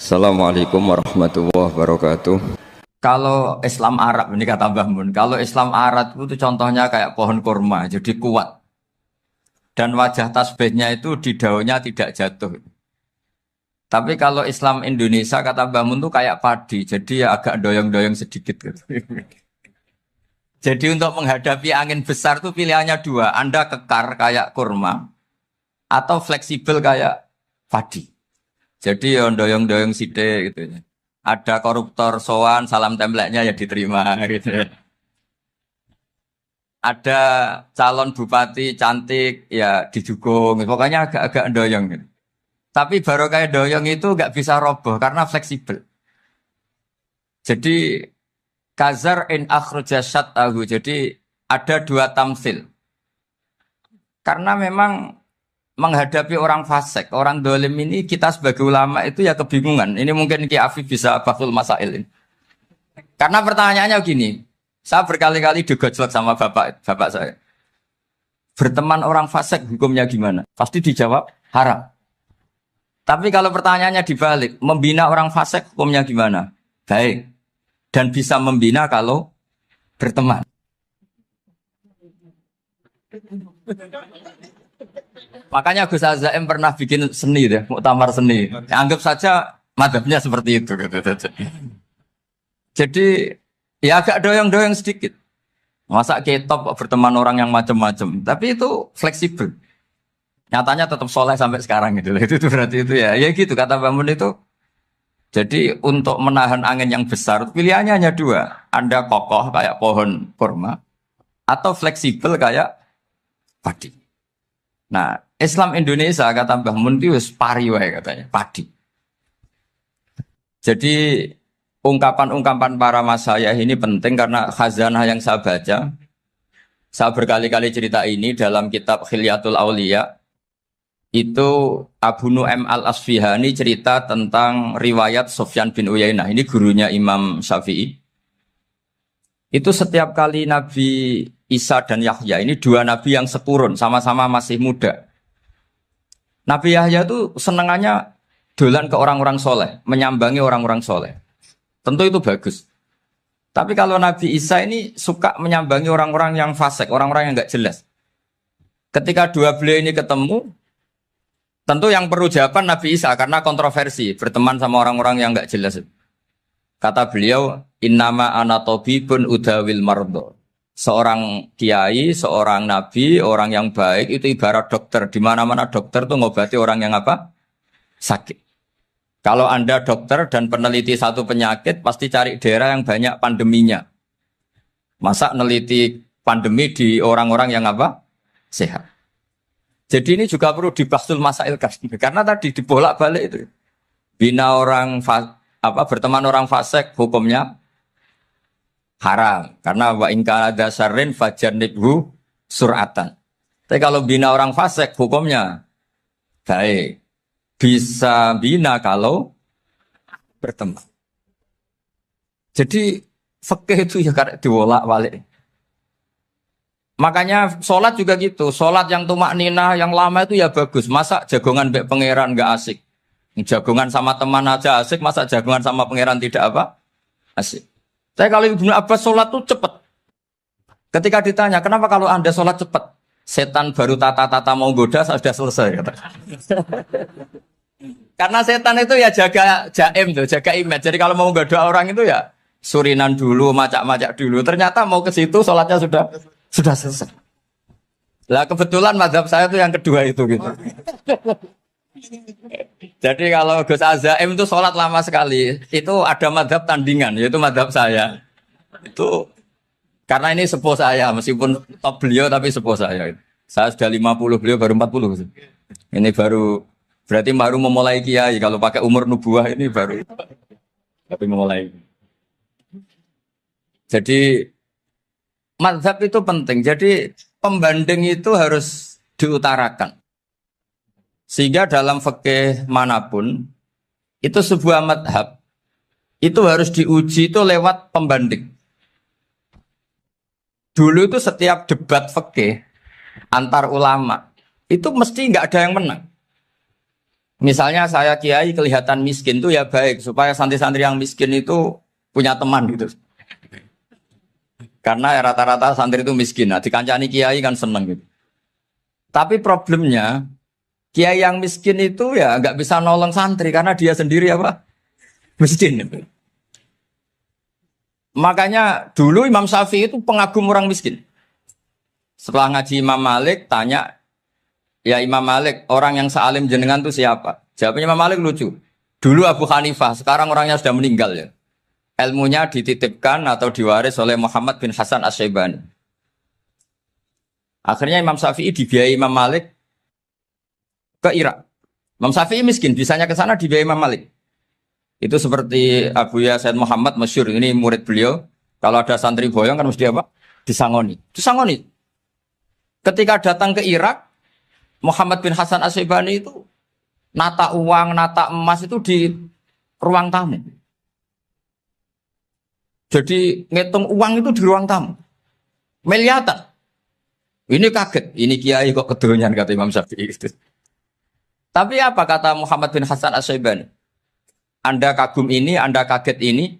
Assalamualaikum warahmatullahi wabarakatuh. Kalau Islam Arab ini kata Mbah Mun, kalau Islam Arab itu contohnya kayak pohon kurma, jadi kuat. Dan wajah tasbihnya itu di daunnya tidak jatuh. Tapi kalau Islam Indonesia kata Mbah Mun itu kayak padi, jadi ya agak doyong-doyong sedikit gitu. Jadi untuk menghadapi angin besar itu pilihannya dua, Anda kekar kayak kurma atau fleksibel kayak padi. Jadi ya doyong-doyong sithik gitu ya. Ada koruptor sowan, salam templeknya ya diterima gitu. Ada calon bupati cantik ya didukung. Pokoknya agak-agak doyong gitu. Tapi baru kayak doyong itu nggak bisa roboh karena fleksibel. Jadi kazar in akhraja syat'ahu. Jadi ada dua tamsil. Karena memang menghadapi orang fasik, orang dolim ini kita sebagai ulama itu ya kebingungan. Ini mungkin Ki Afif bisa bahsul masail ini. Karena pertanyaannya gini, saya berkali-kali digojlok sama bapak saya. Berteman orang fasik hukumnya gimana? Pasti dijawab haram. Tapi kalau pertanyaannya dibalik, membina orang fasik hukumnya gimana? Baik. Dan bisa membina kalau berteman. Makanya Gus Azaim pernah bikin seni deh, muktamar seni. Anggap saja madhabnya seperti itu. Gitu. Jadi ya agak doyong-doyong sedikit. Masa ketop berteman orang yang macam-macam. Tapi itu fleksibel. Nyatanya tetap soleh sampai sekarang gitu. Itu berarti itu ya. Ya gitu kata Bangun itu. Jadi untuk menahan angin yang besar pilihannya hanya dua. Anda kokoh kayak pohon kurma atau fleksibel kayak padi. Nah, Islam Indonesia kata Mbah Mun itu pari wae katanya, padi. Jadi ungkapan-ungkapan para masyayikh ini penting karena khazanah yang saya baca. Saya berkali-kali cerita ini dalam kitab Khilyatul Auliya. Itu Abu Nu'aim Al-Asfihani cerita tentang riwayat Sufyan bin Uyainah. Ini gurunya Imam Syafi'i. Itu setiap kali Nabi Isa dan Yahya, ini dua nabi yang sekurun, sama-sama masih muda. Nabi Yahya itu senengannya dolan ke orang-orang soleh, menyambangi orang-orang soleh. Tentu itu bagus. Tapi kalau Nabi Isa ini suka menyambangi orang-orang yang fasik, orang-orang yang nggak jelas. Ketika dua beliau ini ketemu, tentu yang perlu jawaban Nabi Isa karena kontroversi, berteman sama orang-orang yang nggak jelas. Kata beliau, innama ana tabibun udawil mardo. Seorang kiai, seorang nabi, orang yang baik itu ibarat dokter. Di mana-mana dokter tuh ngobati orang yang apa? Sakit. Kalau Anda dokter dan peneliti satu penyakit, pasti cari daerah yang banyak pandeminya. Masa neliti pandemi di orang-orang yang apa? Sehat. Jadi ini juga perlu dibahsul masail kasih. Karena tadi dibolak-balik itu. Bina orang berteman orang fasik hukumnya haram karena wa in kana dasarin fajanibhu suratan. Tapi kalau bina orang fasik hukumnya baik. Bisa bina kalau berteman. Jadi fikih itu ya karena diwolak-walik. Makanya sholat juga gitu. Sholat yang tumak ninah yang lama itu ya bagus. Masa jagongan mbek pangeran enggak asik. Jagongan sama teman aja asik, masa jagongan sama pangeran tidak apa? Asik. Saya kalau Ibnu Abbas sholat tuh cepat. Ketika ditanya, kenapa kalau Anda sholat cepat? Setan baru tata-tata mau goda, sudah selesai. Kata. Karena setan itu ya jaga jaim tuh, jaga image. Jadi kalau mau goda orang itu ya surinan dulu, macak-macak dulu. Ternyata mau ke situ sholatnya sudah selesai. Lah kebetulan mazhab saya tuh yang kedua itu gitu. Jadi kalau Gus Azaim itu sholat lama sekali, itu ada madhab tandingan, yaitu madhab saya. Itu karena ini sepuh saya, meskipun top beliau tapi sepuh saya. Saya sudah 50, beliau baru 40. Ini berarti baru memulai kiai. Kalau pakai umur nubuah ini baru tapi memulai. Jadi madhab itu penting. Jadi pembanding itu harus diutarakan. Sehingga dalam fikih manapun, itu sebuah madhab, itu harus diuji itu lewat pembanding. Dulu itu setiap debat fikih antar ulama, itu mesti nggak ada yang menang. Misalnya saya kiai kelihatan miskin tuh ya baik supaya santri-santri yang miskin itu punya teman gitu. Karena rata-rata santri itu miskin. Nah, dikancani kiai kan seneng gitu. Tapi problemnya kiai yang miskin itu ya nggak bisa nolong santri karena dia sendiri apa? Miskin. Gitu. Makanya dulu Imam Syafi'i itu pengagum orang miskin. Setelah ngaji Imam Malik tanya, ya Imam Malik, orang yang sealim jenengan itu siapa? Jawabnya Imam Malik lucu. Dulu Abu Hanifah, sekarang orangnya sudah meninggal ya. Ilmunya dititipkan atau diwaris oleh Muhammad bin Hasan Asy-Syaibani. Akhirnya Imam Syafi'i dibiayai Imam Malik ke Irak. Imam Syafi'i miskin, bisanya ke sana dibiayai Imam Malik. Itu seperti Abu Yasin Muhammad masyhur, ini murid beliau. Kalau ada santri boyong kan mesti apa? Disangoni. Disangoni. Ketika datang ke Irak, Muhammad bin Hasan Asy-Syaibani itu nata uang, nata emas itu di ruang tamu. Jadi ngitung uang itu di ruang tamu. Miliatan. Ini kaget, ini kiai kok kedonyan kata Imam Syafi'i itu. Tapi apa kata Muhammad bin Hasan Asy-Syaibani? Anda kagum ini, Anda kaget ini.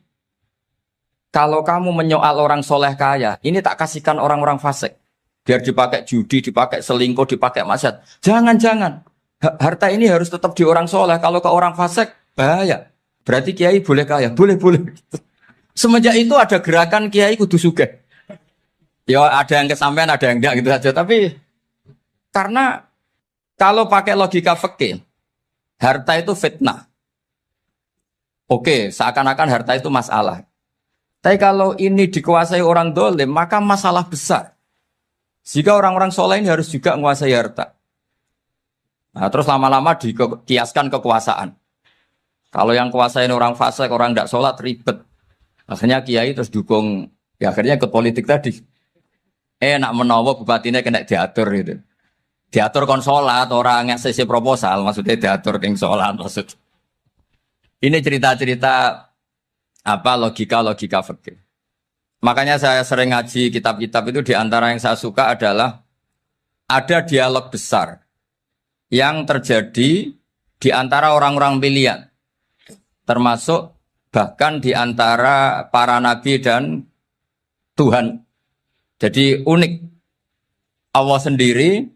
Kalau kamu menyoal orang soleh kaya, ini tak kasihkan orang-orang fasik. Biar dipakai judi, dipakai selingkuh, dipakai maksiat. Jangan-jangan. Harta ini harus tetap di orang soleh. Kalau ke orang fasik, bahaya. Berarti kiai boleh kaya. Boleh-boleh. Semenjak itu ada gerakan kiai kudu sugih. Ya ada yang kesampaian, ada yang enggak gitu saja. Tapi karena kalau pakai logika fikih, harta itu fitnah. Oke, seakan-akan harta itu masalah. Tapi kalau ini dikuasai orang dolim, maka masalah besar. Jika orang-orang soleh ini harus juga menguasai harta. Nah, terus lama-lama dikiaskan kekuasaan. Kalau yang kuasain orang fasik, orang tidak sholat, ribet. Akhirnya kiai terus dukung, ya akhirnya ikut politik tadi. Nak menawa bupatinya kena diatur gitu. Diatur kon sholat, orang yang sesi proposal, maksudnya diatur yang sholat maksud. Ini cerita-cerita apa logika-logika fikih. Makanya saya sering ngaji kitab-kitab itu diantara yang saya suka adalah ada dialog besar yang terjadi di antara orang-orang pilihan. Termasuk bahkan di antara para nabi dan Tuhan. Jadi unik. Allah sendiri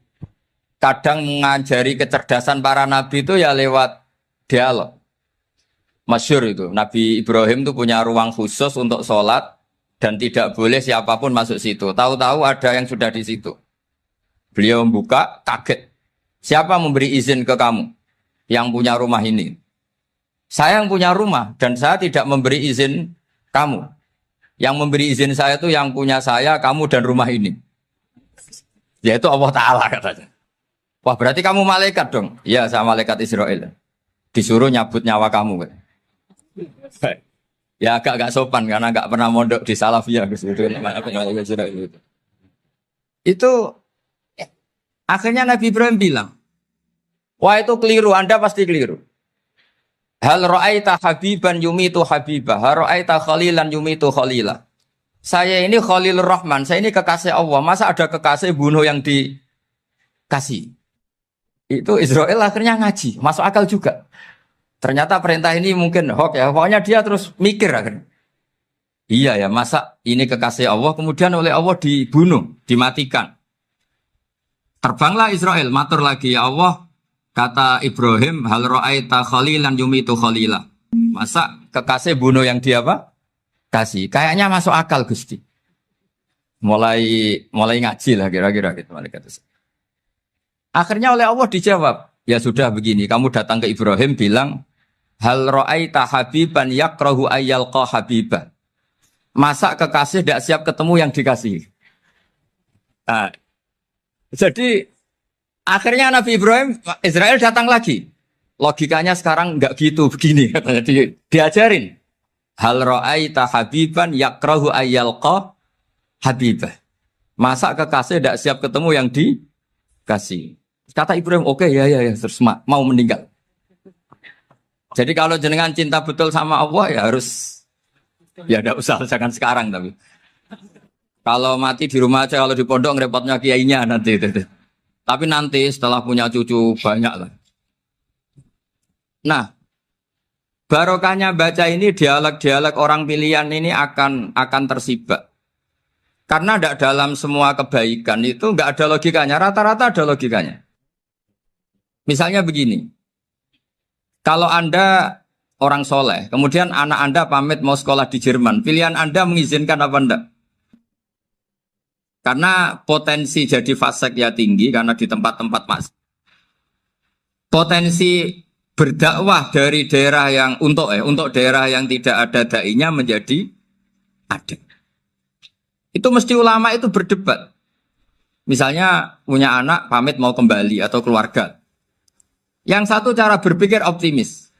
kadang mengajari kecerdasan para nabi itu ya lewat dialog. Masyhur itu, Nabi Ibrahim itu punya ruang khusus untuk sholat dan tidak boleh siapapun masuk situ. Tahu-tahu ada yang sudah di situ. Beliau membuka, kaget. Siapa memberi izin ke kamu yang punya rumah ini? Saya yang punya rumah dan saya tidak memberi izin kamu. Yang memberi izin saya itu yang punya saya, kamu dan rumah ini. Yaitu Allah Ta'ala katanya. Wah berarti kamu malaikat dong? Iya saya malaikat Israel. Disuruh nyabut nyawa kamu. Ya agak sopan karena agak pernah mondok di Salafiyah itu akhirnya Nabi Ibrahim bilang, wah itu keliru, Anda pasti keliru. Hal ra'aita habiban yumitu habibah, hal ra'aita khalilan yumitu khalilah. Saya ini Khalilur Rahman, saya ini kekasih Allah. Masa ada kekasih bunuh yang dikasih? Itu Israel akhirnya ngaji, masuk akal juga. Ternyata perintah ini mungkin hoax ya. Pokoknya dia terus mikir akhirnya. Iya ya, masa ini kekasih Allah kemudian oleh Allah dibunuh, dimatikan. Terbanglah Israel, matur lagi ya Allah, kata Ibrahim, hal ra'aita khalilan yumitu khalilah. Masa kekasih bunuh yang dia apa? Kasih. Kayaknya masuk akal Gusti. Mulai ngaji lah kira-kira gitu malaikat. Akhirnya oleh Allah dijawab, ya sudah begini, kamu datang ke Ibrahim bilang, hal ra'aita habiban yakrahu ayyalqa habibah. Masa kekasih tidak siap ketemu yang dikasih. Nah, jadi akhirnya Nabi Ibrahim, Israel datang lagi. Logikanya sekarang enggak gitu, begini katanya diajarin. Hal ra'aita habiban yakrahu ayyalqa habibah. Masa kekasih tidak siap ketemu yang dikasih. Kata Ibrahim, oke, ya, terus mau meninggal. Jadi kalau jenengan cinta betul sama Allah ya harus, ya tidak usah, jangan sekarang tapi. Kalau mati di rumah aja, kalau di pondok ngerepotnya kiainya nanti. Tapi nanti setelah punya cucu banyak lah. Nah, barokahnya baca ini dialog-dialog orang pilihan ini akan tersibak. Karena tidak dalam semua kebaikan itu nggak ada logikanya, rata-rata ada logikanya. Misalnya begini, kalau Anda orang soleh, kemudian anak Anda pamit mau sekolah di Jerman, pilihan Anda mengizinkan apa enggak? Karena potensi jadi fasik ya tinggi, karena di tempat-tempat mas. Potensi berdakwah dari daerah yang untuk daerah yang tidak ada dai-nya menjadi ada. Itu mesti ulama itu berdebat. Misalnya punya anak pamit mau kembali atau keluarga. Yang satu cara berpikir optimis.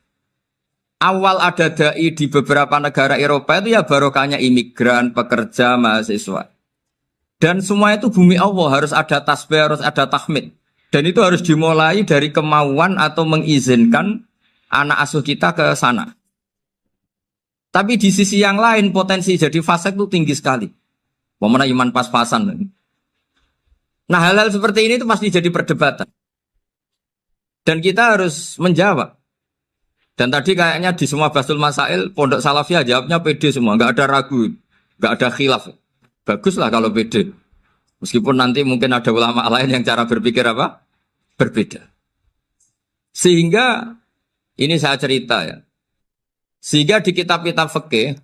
Awal ada dai di beberapa negara Eropa itu ya barokahnya imigran, pekerja, mahasiswa. Dan semua itu bumi Allah, harus ada tasbih, harus ada tahmid. Dan itu harus dimulai dari kemauan atau mengizinkan anak asuh kita ke sana. Tapi di sisi yang lain potensi jadi fasik itu tinggi sekali. Momennya iman pas-pasan. Nah hal-hal seperti ini itu pasti jadi perdebatan. Dan kita harus menjawab. Dan tadi kayaknya di semua Basul Masail, Pondok Salafiyah jawabnya pede semua. Nggak ada ragu, nggak ada khilaf. Baguslah kalau pede. Meskipun nanti mungkin ada ulama lain yang cara berpikir apa? Berbeda. Sehingga, ini saya cerita ya. Sehingga di kitab-kitab fikih,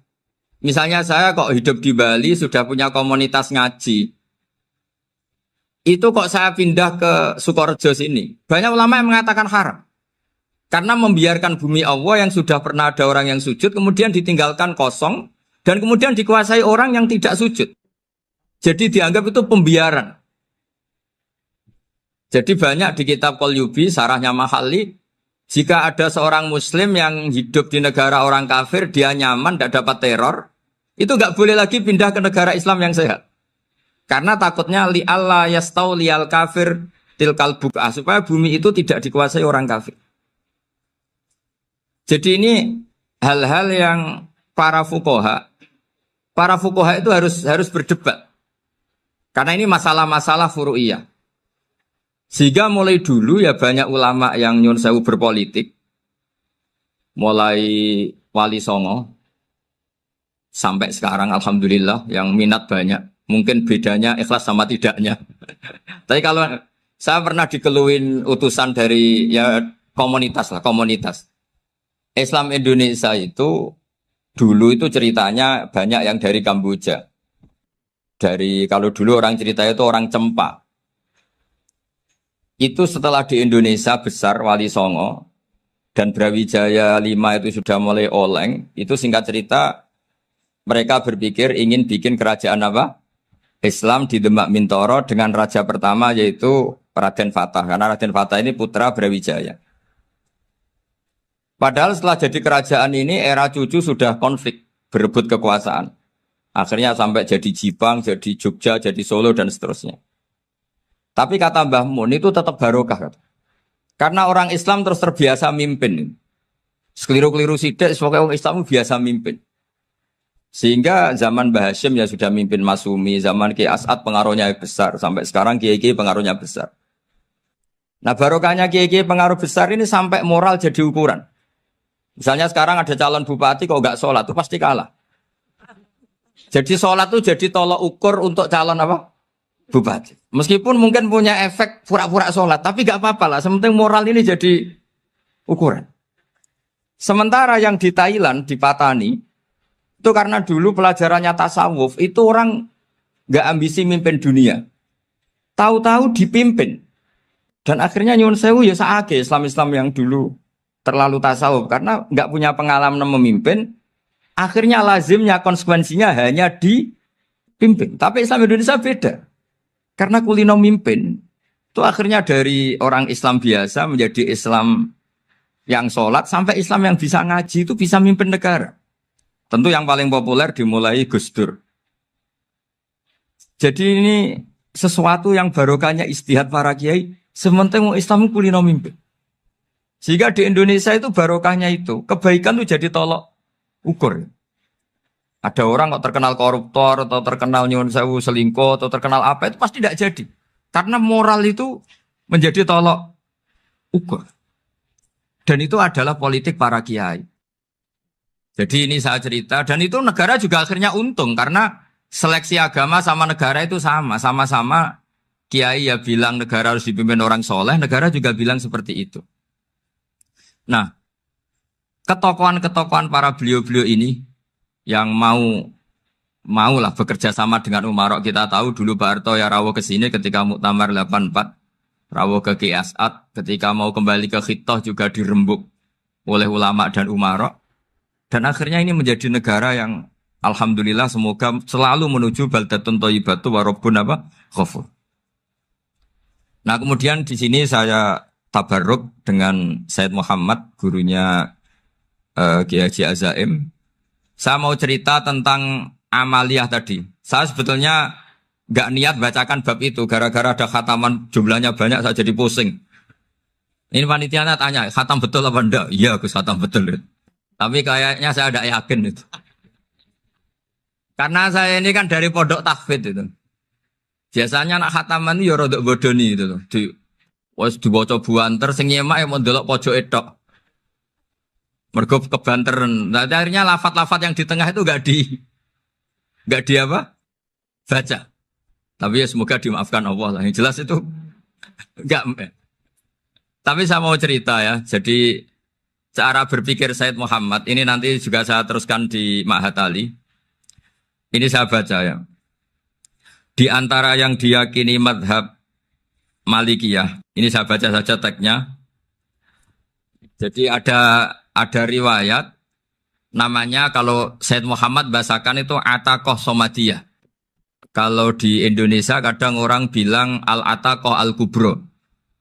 misalnya saya kok hidup di Bali sudah punya komunitas ngaji. Itu kok saya pindah ke Sukorejo sini. Banyak ulama yang mengatakan haram. Karena membiarkan bumi Allah yang sudah pernah ada orang yang sujud, kemudian ditinggalkan kosong, dan kemudian dikuasai orang yang tidak sujud. Jadi dianggap itu pembiaran. Jadi banyak di kitab Qalyubi, sarahnya Mahalli, jika ada seorang muslim yang hidup di negara orang kafir, dia nyaman, tidak dapat teror, itu nggak boleh lagi pindah ke negara Islam yang sehat. Karena takutnya li'alla yastau li'al kafir tilkal buk'ah, supaya bumi itu tidak dikuasai orang kafir. Jadi ini hal-hal yang para fuqaha itu harus berdebat. Karena ini masalah-masalah furu'iyah. Sehingga mulai dulu ya banyak ulama yang nyun sewu berpolitik. Mulai Wali Songo sampai sekarang alhamdulillah yang minat banyak. Mungkin bedanya ikhlas sama tidaknya. Tapi kalau saya pernah dikeluhin utusan dari ya komunitas. Islam Indonesia itu dulu itu ceritanya banyak yang dari Kamboja. Kalau dulu orang cerita itu orang Cempa. Itu setelah di Indonesia besar Wali Songo dan Brawijaya 5 itu sudah mulai oleng. Itu singkat cerita mereka berpikir ingin bikin kerajaan apa? Islam di Demak Mintoro dengan raja pertama yaitu Raden Fatah. Karena Raden Fatah ini putra Brawijaya. Padahal setelah jadi kerajaan ini era cucu sudah konflik, berebut kekuasaan. Akhirnya sampai jadi Jipang, jadi Jogja, jadi Solo dan seterusnya. Tapi kata Mbah Mun itu tetap barokah. Karena orang Islam terus terbiasa mimpin. Sekeliru-keliru sidik, sebagai orang Islam biasa mimpin. Sehingga zaman Mbah Hashim ya sudah mimpin Masumi, zaman Ki As'ad pengaruhnya besar. Sampai sekarang Kiai pengaruhnya besar. Nah barokahnya Kiai pengaruh besar ini sampai moral jadi ukuran. Misalnya sekarang ada calon bupati kok nggak sholat, itu pasti kalah. Jadi sholat itu jadi tolok ukur untuk calon apa? Bupati. Meskipun mungkin punya efek pura-pura sholat, tapi nggak apa-apa lah. Sementing moral ini jadi ukuran. Sementara yang di Thailand, di Patani, itu karena dulu pelajarannya tasawuf, itu orang nggak ambisi mimpin dunia. Tahu-tahu dipimpin. Dan akhirnya nyuwun sewu ya saake Islam-Islam yang dulu terlalu tasawuf karena nggak punya pengalaman memimpin, akhirnya lazimnya konsekuensinya hanya dipimpin. Tapi Islam Indonesia beda, karena kulino mimpin itu akhirnya dari orang Islam biasa menjadi Islam yang sholat sampai Islam yang bisa ngaji itu bisa mimpin negara. Tentu yang paling populer dimulai Gus Dur. Jadi ini sesuatu yang barokahnya istihad para kiai, sementing Islam kulino mimpin. Sehingga di Indonesia itu barokahnya itu, kebaikan itu jadi tolok ukur. Ada orang kok terkenal koruptor, atau terkenal nyuwun sewu selingkuh, atau terkenal apa, itu pasti tidak jadi. Karena moral itu menjadi tolok ukur. Dan itu adalah politik para kiai. Jadi ini saya cerita, dan itu negara juga akhirnya untung karena seleksi agama sama negara itu sama-sama kiai ya bilang negara harus dipimpin orang soleh, negara juga bilang seperti itu. Nah, ketokohan-ketokohan para beliau-beliau ini yang mau lah bekerja sama dengan Umarok. Kita tahu dulu Pak Harto ya rawuh ke sini ketika Muktamar 84, rawuh ke Ki As'ad, ketika mau kembali ke Khittah juga dirembuk oleh ulama dan Umarok. Dan akhirnya ini menjadi negara yang alhamdulillah semoga selalu menuju baldatun thayyibatu wa rabbun ghafur. Nah, kemudian di sini saya tabarruk dengan Said Muhammad, gurunya Kiai Haji Azaim. Saya mau cerita tentang amaliyah tadi. Saya sebetulnya nggak niat bacakan bab itu, gara-gara ada khataman jumlahnya banyak saya jadi pusing. Ini panitianya tanya, khatam betul apa enggak? Iya, Gus, khatam betul. Tapi kayaknya saya tidak yakin itu. Karena saya ini kan dari pondok tahfidz itu. Biasanya anak khataman itu ya rada bodoni itu loh. Wes dibaca buanter sing nyemak mau ndelok pojok etok. Mergo kebanteren. Nah, akhirnya lafat-lafat yang di tengah itu enggak di apa? Baca. Tapi ya semoga dimaafkan Allah lah. Yang jelas itu enggak. Tapi saya mau cerita ya. Jadi cara berpikir Said Muhammad ini nanti juga saya teruskan di Ma'had Ali. Ini saya baca ya. Di antara yang diyakini madhab Malikiyah, ini saya baca saja teksnya. Jadi ada riwayat namanya kalau Said Muhammad bahasakan itu Ataqoh Somadiyah. Kalau di Indonesia kadang orang bilang Al-Ataqoh Al-Kubro.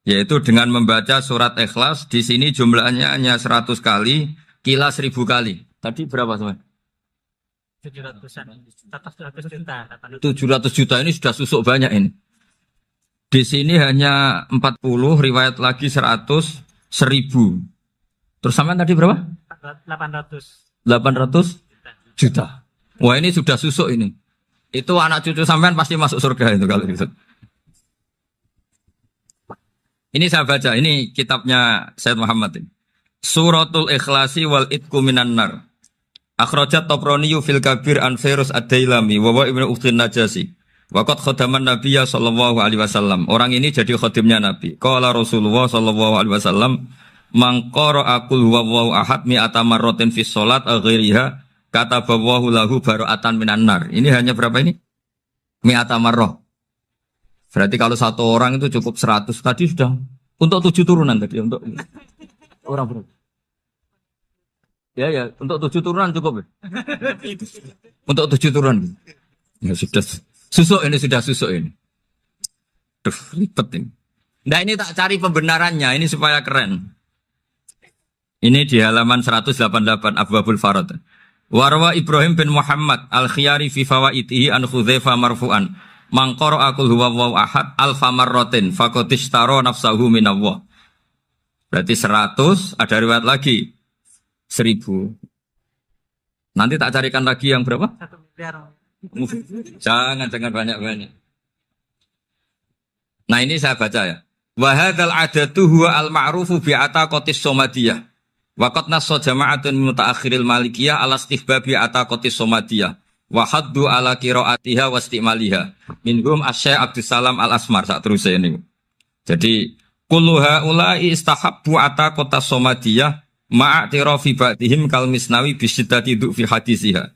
Yaitu dengan membaca surat Ikhlas, di sini jumlahnya hanya 100 kali, kila 1000 kali. Tadi berapa teman? 700 juta ini sudah susuk banyak ini. Di sini hanya 40, riwayat lagi 100, 1000. Terus sampai tadi berapa? 800 juta. Wah, ini sudah susuk ini. Itu anak cucu sampean pasti masuk surga itu kalau gitu. Ini saya baca, ini kitabnya Said Muhammad ini. Suratul Ikhlasi wal Itqu minan nar. Akhrajat Tabrani fil Kabir an Fairuz ad-Dailami wa Ibnu Ukhtin Najasi. Waqad khadaman Nabiyya sallallahu alaihi wasallam. Orang ini jadi khadimnya Nabi. Qala Rasulullah sallallahu alaihi wasallam, "Man qara'a qul huwallahu ahad mi'ata marratin fi shalat ghairiha kataballahu lahu bara'atan minan nar." Ini hanya berapa ini? Mi'ata marrah. Berarti kalau satu orang itu cukup 100. Tadi sudah untuk 7 turunan tadi untuk orang berapa? Ya, untuk 7 turunan cukup ya? Untuk 7 turunan. Ya sudah susuk ini. Duh, ribet ini. Nah, ini tak cari pembenarannya, ini supaya keren. Ini di halaman 188 Abwabul Farad. Warwa Ibrahim bin Muhammad Al-Khiyari fi fawaitihi an Khudzaifa marfu'an. Man qara'a qul huwallahu ahad alfa marratin faqad ishtara nafsahu minallah. Berarti 100, ada riwayat lagi 1000. Nanti tak carikan lagi yang berapa? 1 miliar. Jangan banyak-banyak. Nah, ini saya baca ya. Wa hadzal adatu huwa al-ma'rufu bi ataqatis somadiyah. Wa qad nassa jama'atun min mutaakhiril malikiyah ala istihbabi ataqatis somadiyah. Wa haddu ala qiraatiha wa istimaliha. Minhum Asy-Syaikh Abdussalam Al-Asmar sak teruse ini. Jadi kullu haula'i istahabbu ataqatas somadiyah ma'atirafi ba'dihim kal misnawi bisyidati fi hadisiha.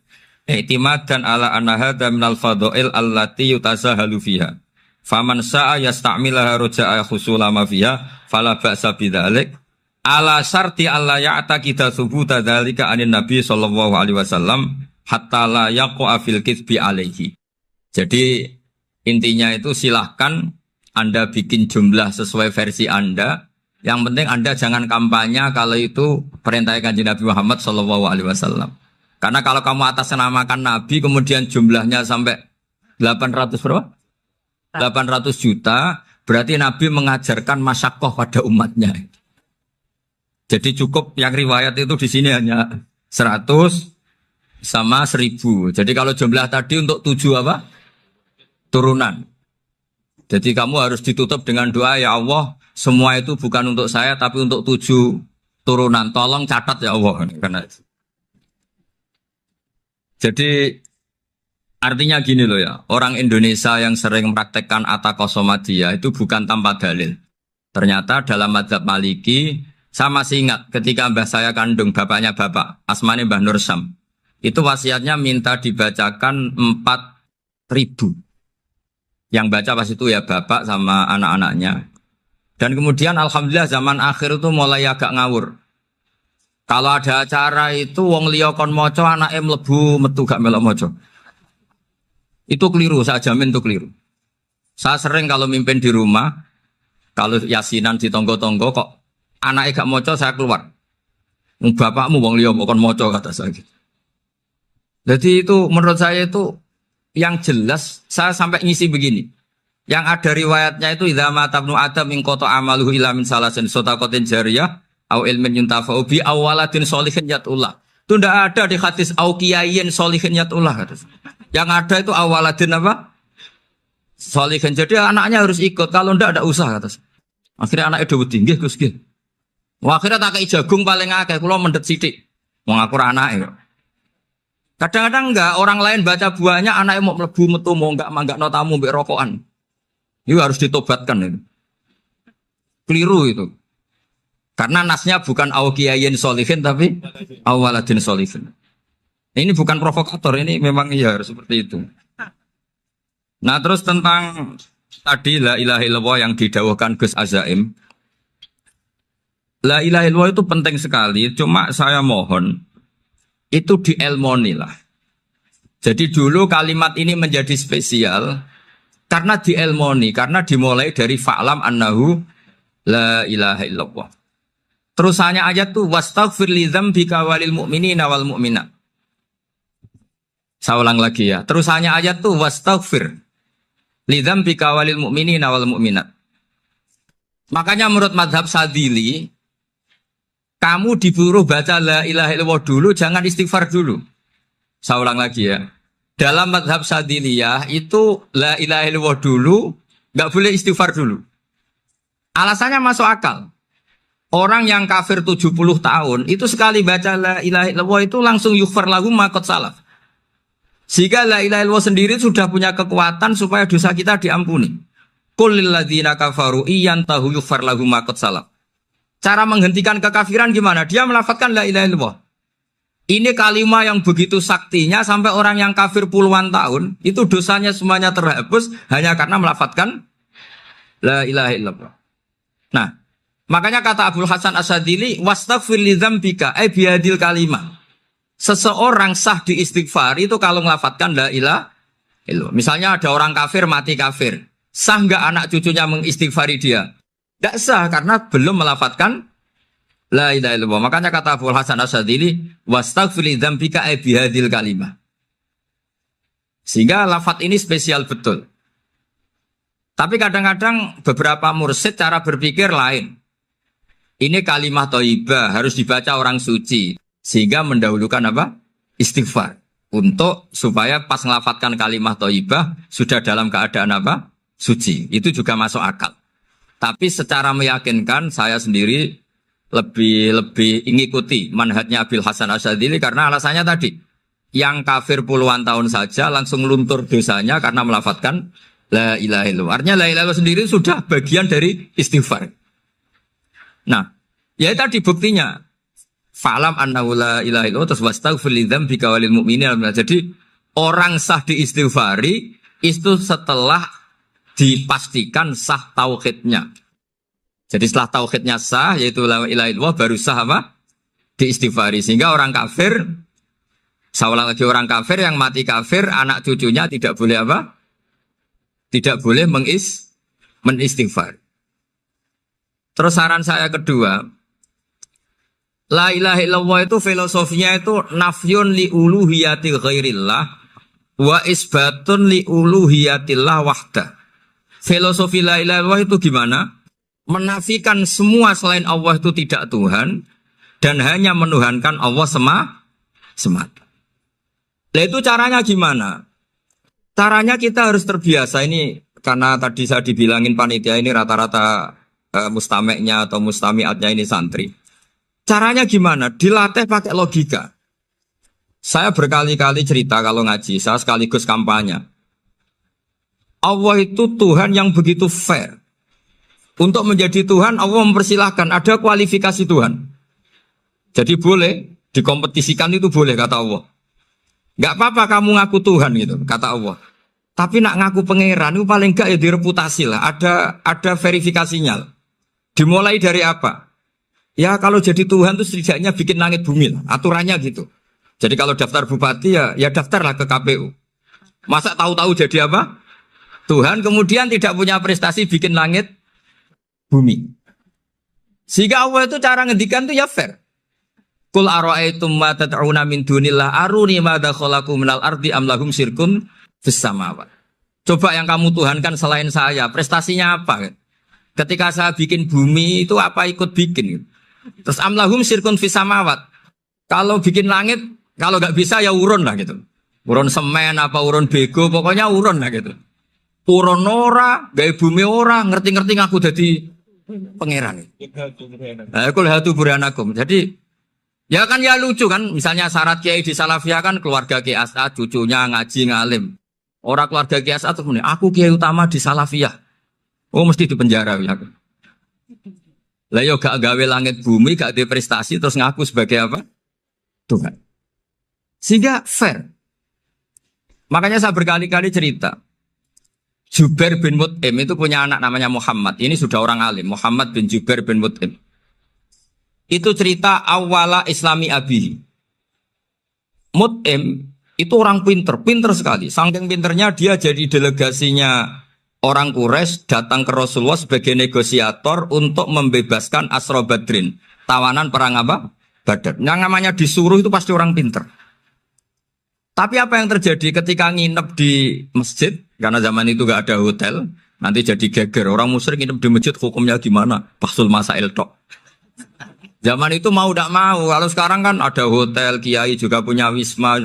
I'timadan ala anna hadza minal fadha'il allati yutasahalu fiha. Faman sa'a yasta'milaha roja'a khusula ma fiha fala ba'sa bidzalik. Ala syarti alla ya'taqida thubuta dzalika anin nabi sallallahu alaihi wasallam hatta la yaqa'a fil kitsbi alaihi. Jadi intinya itu silahkan Anda bikin jumlah sesuai versi Anda. Yang penting Anda jangan kampanye kalau itu perintah Kanjeng Nabi Muhammad sallallahu alaihi wasallam. Karena kalau kamu atasnamakan Nabi kemudian jumlahnya sampai 800 berapa? 800 juta, berarti Nabi mengajarkan masyaqqah pada umatnya. Jadi cukup yang riwayat itu di sini hanya 100 sama 1000. Jadi kalau jumlah tadi untuk 7 apa? Turunan. Jadi kamu harus ditutup dengan doa, ya Allah, semua itu bukan untuk saya tapi untuk 7 turunan. Tolong catat ya Allah. Karena jadi artinya gini loh ya, orang Indonesia yang sering mempraktekkan Atakosomadiyah itu bukan tanpa dalil. Ternyata dalam madzhab Maliki, saya masih ingat ketika mbah saya kandung, bapaknya bapak, asmane Mbah Nur Syam, itu wasiatnya minta dibacakan 4.000. Yang baca pas itu ya bapak sama anak-anaknya. Dan kemudian alhamdulillah zaman akhir itu mulai agak ngawur. Kalau ada acara itu wong liya kon maca anake mlebu metu gak melok maca. Itu keliru, saya jamin itu keliru. Saya sering kalau mimpin di rumah, kalau yasinan di tonggo-tonggo kok anaknya gak maca saya keluar. Bapakmu wong liya kon maca kata saya gitu. Jadi itu menurut saya itu yang jelas saya sampai ngisi begini. Yang ada riwayatnya itu idza mata ibnu adam min qata amaluhu illa min salasin shadaqatin jariyah au ilmin yuntafa'u bi awaladin sholihin yatullah. Itu tidak ada di hadis au kiyayin sholihin yatullah. Yang ada itu awaladin apa? Sholihin. Jadi anaknya harus ikut. Kalau tidak ada usah kata. Akhirnya anaknya udah tinggi Gus nggih. Wah, akhirnya tak kei jagung paling akeh kula mendet sithik. Wong aku ora anake. Kadang-kadang enggak orang lain baca buahnya anaknya mau mlebu metu mau enggak tamu mbek rokokan. Itu harus ditobatkan itu. Keliru itu. Karena nasnya bukan awkiyayin solihin tapi awaladin solihin. Ini bukan provokator, ini memang iya harus seperti itu. Nah terus tentang tadi la ilaha illallah yang didawahkan Gus Azaim. La ilaha illallah itu penting sekali, cuma saya mohon itu dielmoni lah. Jadi dulu kalimat ini menjadi spesial karena dielmoni, karena dimulai dari fa'lam annahu la ilaha illallah. Terusannya ayat tuh wastaghfir li dzambika walil mu'minina wal mu'minat. Saya ulang lagi ya. Terusannya ayat tuh wastaghfir li dzambika walil mu'minina wal mu'minat. Makanya menurut mazhab Sadili, kamu disuruh baca la ilaha illallah dulu, jangan istighfar dulu. Saya ulang lagi ya. Dalam mazhab Sadiliyah itu la ilaha illallah dulu, nggak boleh istighfar dulu. Alasannya masuk akal. Orang yang kafir 70 tahun itu sekali baca la ilaha illallah itu langsung yughfar lahu ma qad salaf. Sehingga la ilaha illallah sendiri sudah punya kekuatan supaya dosa kita diampuni. Qul lil ladzina kafaru iyantahu yughfar lahu ma qad salaf. Cara menghentikan kekafiran gimana? Dia melafadzkan la ilaha illallah. Ini kalimat yang begitu saktinya sampai orang yang kafir puluhan tahun itu dosanya semuanya terhapus hanya karena melafadzkan la ilaha illallah. Nah, makanya kata Abdul Hasan Asyadzili wastaghfir li dzambika ay bihadil kalimah. Seseorang sah di istighfar itu kalau melafadzkan la ilaha illallah. Misalnya ada orang kafir mati kafir. Sah enggak anak cucunya mengistighfari dia? Enggak sah karena belum melafadzkan la ilaha illallah. Makanya kata Abdul Hasan Asyadzili wastaghfir li dzambika ay bihadil kalimah. Sehingga lafadz ini spesial betul. Tapi kadang-kadang beberapa mursyid cara berpikir lain. Ini kalimat thayyibah harus dibaca orang suci sehingga mendahulukan apa? Istighfar. Untuk supaya pas ngelafatkan kalimat thayyibah sudah dalam keadaan apa? Suci. Itu juga masuk akal. Tapi secara meyakinkan saya sendiri lebih mengikuti manhajnya Abil Hasan Asyadzili karena alasannya tadi yang kafir puluhan tahun saja langsung luntur dosanya karena melafadzkan la ilaha illallah. Artinya la ilaha illallah sendiri sudah bagian dari istighfar. Nah, ya tadi buktinya fa'lam annahu la ilaha illallah terus wastaghfir li dzambika walil mu'minin. Jadi orang sah diistighfari itu setelah dipastikan sah tauhidnya. Jadi setelah tauhidnya sah yaitu la ilaha illallah baru sah apa? Diistighfari. Sehingga orang kafir, saya ulang lagi, orang kafir yang mati kafir anak cucunya tidak boleh apa? Tidak boleh menistighfar. Terus saran saya kedua, la ilaha illallah itu filosofinya itu nafyun li uluhiyati ghairillah wa isbatun li uluhiyatillah wahda. Filosofi la ilaha illallah itu gimana? Menafikan semua selain Allah itu tidak Tuhan dan hanya menuhankan Allah semata. Nah itu caranya gimana? Caranya kita harus terbiasa ini karena tadi saya dibilangin panitia ini rata-rata mustameknya atau mustamiatnya ini santri. Caranya gimana? Dilatih pakai logika. Saya berkali-kali cerita kalau ngaji, saya sekaligus kampanye. Allah itu Tuhan yang begitu fair. Untuk menjadi Tuhan, Allah mempersilahkan, ada kualifikasi Tuhan. Jadi boleh, dikompetisikan itu boleh, kata Allah. Gak apa-apa kamu ngaku Tuhan gitu, kata Allah. Tapi nak ngaku pangeran itu paling gak ya direputasi lah, ada verifikasinya. Dimulai dari apa? Ya kalau jadi Tuhan itu setidaknya bikin langit bumi lah, aturannya gitu. Jadi kalau daftar bupati ya daftarlah ke KPU. Masa tahu-tahu jadi apa? Tuhan kemudian tidak punya prestasi bikin langit bumi. Sehingga Allah itu cara ngendikan itu ya fair. Qul ara'aytum ma tad'una min dunillah aruni madza khalaqu minal ardi am lahum syirkun fis samawat. Coba yang kamu tuhankan selain saya, prestasinya apa? Ketika saya bikin bumi itu apa ikut bikin? Terus amlahum sirkun fis samawat. Kalau bikin langit, kalau nggak bisa ya urun lah gitu. Urun semen apa urun bego, pokoknya urun lah gitu. Urun ora, gawe bumi ora, ngerti-ngerti ngaku jadi pangeran. Kul hatu burhanakum. Jadi ya kan ya lucu kan, misalnya syarat kiai di Salafiyah kan keluarga Kiai As'ad, cucunya ngaji ngalim. Orang keluarga Kiai As'ad tuh aku kiai utama di Salafiyah. Oh mesti di penjara ya. Lah yo gak gawe langit bumi, gak ada prestasi terus ngaku sebagai apa? Tuhan. Sehingga fair. Makanya saya berkali-kali cerita. Jubair bin Mut'im itu punya anak namanya Muhammad. Ini sudah orang alim, Muhammad bin Jubair bin Mut'im. Itu cerita awala Islami Abi. Mut'im itu orang pinter sekali. Saking pinternya dia jadi delegasinya orang Quraisy datang ke Rasulullah sebagai negosiator untuk membebaskan Asra Badrin. Tawanan perang apa? Badar. Yang namanya disuruh itu pasti orang pinter. Tapi apa yang terjadi ketika nginep di masjid? Karena zaman itu gak ada hotel. Nanti jadi geger. Orang musyrik nginep di masjid hukumnya gimana? Bahsul masail tok. Zaman itu mau tidak mau. Kalau sekarang kan ada hotel, kiai juga punya wisma.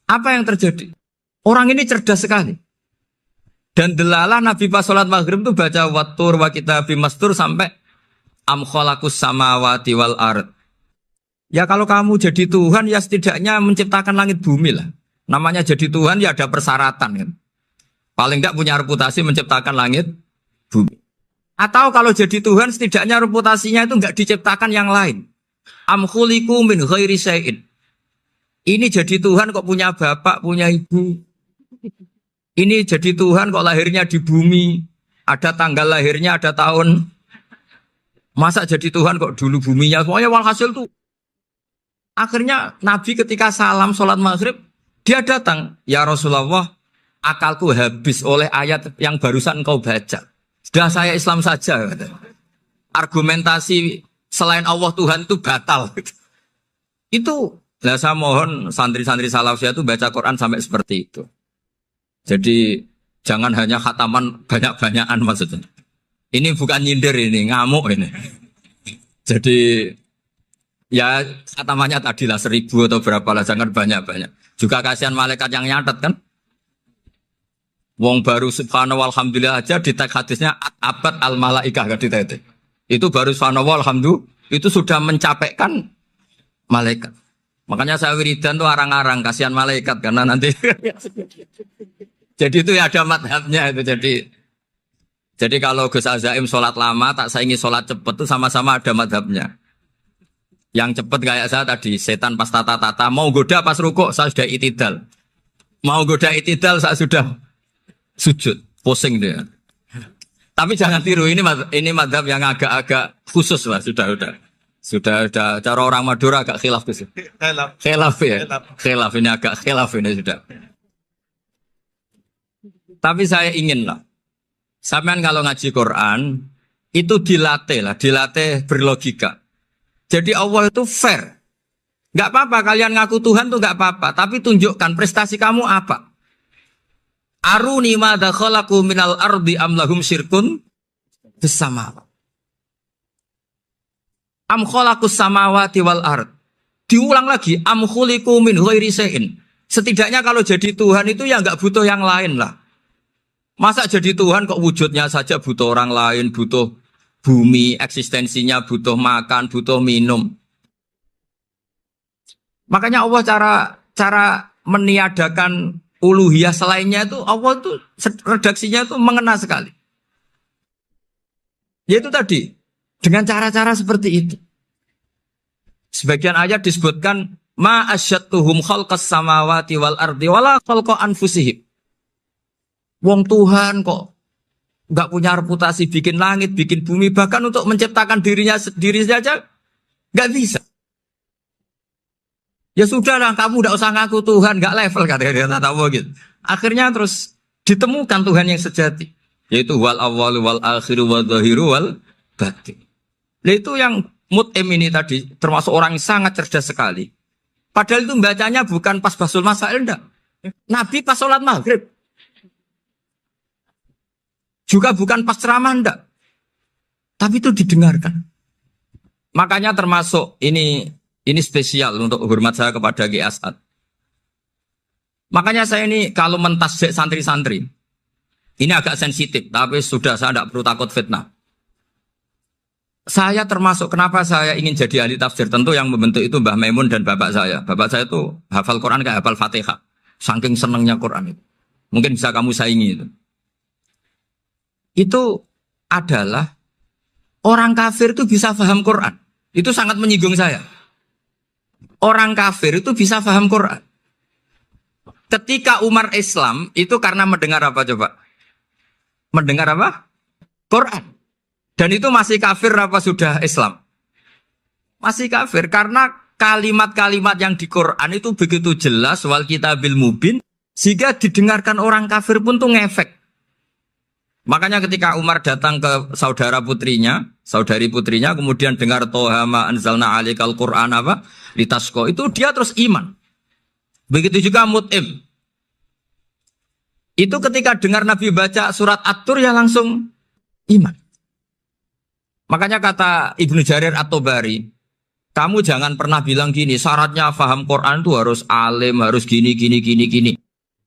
Apa yang terjadi? Orang ini cerdas sekali. Dan delalah Nabi pas sholat maghrib itu baca wattur wa kitabim mastur sampai am khalaqus samawati wal ard. Ya kalau kamu jadi Tuhan ya setidaknya menciptakan langit bumi lah. Namanya jadi Tuhan ya ada persyaratan kan. Paling enggak punya reputasi menciptakan langit bumi. Atau kalau jadi Tuhan setidaknya reputasinya itu enggak diciptakan yang lain. Am khuliqu min ghairi syai'in. Ini jadi Tuhan kok punya bapak, punya ibu. Ini jadi Tuhan kok lahirnya di bumi. Ada tanggal lahirnya, ada tahun. Masa jadi Tuhan kok dulu buminya. Pokoknya walhasil tuh. Akhirnya Nabi ketika salam sholat maghrib. Dia datang. Ya Rasulullah, akalku habis oleh ayat yang barusan engkau baca. Sudah saya Islam saja. Argumentasi selain Allah Tuhan itu batal. Itu. Nah, saya mohon santri-santri Salafiyah itu baca Quran sampai seperti itu. Jadi jangan hanya khataman banyak-banyakan maksudnya. Ini bukan nyindir ini, ngamuk ini. Jadi ya khatamannya tadilah 1000 atau berapa lah, jangan banyak-banyak. Juga kasihan malaikat yang nyatet kan. Wong baru subhanallah alhamdulillah aja di teks hadisnya abad al malaikah kan ditete. Itu baru subhanallah alhamdulillah itu sudah mencapaikan malaikat. Makanya saya wiridan tuh arang-arang kasihan malaikat karena nanti jadi itu ya ada madhabnya itu jadi kalau Gus Azaim sholat lama tak saingi sholat cepet itu sama-sama ada madhabnya. Yang cepet kayak saya tadi setan pas tata-tata mau goda pas rukuk saya sudah itidal, mau goda itidal saya sudah sujud pusing dia. Tapi jangan tiru ini madhab yang agak-agak khusus lah sudah cara orang Madura agak khilaf tuh. Khilaf ya. Khilaf ini agak khilaf ini sudah. Tapi saya ingin lah, sampean kalau ngaji Quran itu dilatih berlogika. Jadi Allah itu fair. Gak apa-apa kalian ngaku Tuhan tuh gak apa-apa, tapi tunjukkan prestasi kamu apa. Aruni madza khalaqu minal ardi am lahum syirkun fis samawati. Am khalaqus samawati wal ard. Diulang lagi am khuliqu min ghairi syai'in. Setidaknya kalau jadi Tuhan itu ya gak butuh yang lain lah. Masa jadi Tuhan kok wujudnya saja butuh orang lain, butuh bumi eksistensinya butuh makan, butuh minum. Makanya Allah cara meniadakan uluhiyah selainnya itu Allah itu redaksinya itu mengena sekali. Yaitu tadi dengan cara-cara seperti itu. Sebagian ayat disebutkan ma asyattuhum khalqas samawati wal ardi wala khalqa anfusihim. Wong Tuhan kok nggak punya reputasi bikin langit, bikin bumi, bahkan untuk menciptakan dirinya sendiri saja nggak bisa. Ya sudahlah, kamu nggak usah ngaku Tuhan, nggak level kata tahu gitu. Akhirnya terus ditemukan Tuhan yang sejati, yaitu wal awwalu wal akhiru wal zahiru wal batin. Nah itu yang Mut'im ini tadi termasuk orang yang sangat cerdas sekali. Padahal itu bacanya bukan pas basul masail, enggak. Nabi pas sholat maghrib. Juga bukan pas ceramah, enggak. Tapi itu didengarkan. Makanya termasuk ini spesial untuk hormat saya kepada Ki As'ad. Makanya saya ini kalau mentasjek santri-santri, ini agak sensitif, tapi sudah saya tidak perlu takut fitnah. Saya termasuk kenapa saya ingin jadi ahli tafsir, tentu yang membentuk itu Mbah Maimun dan bapak saya. Bapak saya itu hafal Quran kayak hafal Fatihah. Saking senangnya Quran itu. Mungkin bisa kamu saingi itu. Itu adalah orang kafir itu bisa paham Quran. Itu sangat menyinggung saya. Orang kafir itu bisa paham Quran. Ketika Umar Islam itu karena mendengar apa coba? Mendengar apa? Quran. Dan itu masih kafir apa sudah Islam? Masih kafir karena kalimat-kalimat yang di Quran itu begitu jelas wal kitabil mubin sehingga didengarkan orang kafir pun tuh ngefek. Makanya ketika Umar datang ke saudari putrinya kemudian dengar Toha ma anzalna alaikal Quran apa? Litasqa, itu dia terus iman. Begitu juga Mut'im. Itu ketika dengar Nabi baca surat At-Tur ya langsung iman. Makanya kata Ibnu Jarir At-Tabari, kamu jangan pernah bilang gini, syaratnya paham Quran itu harus alim, harus gini.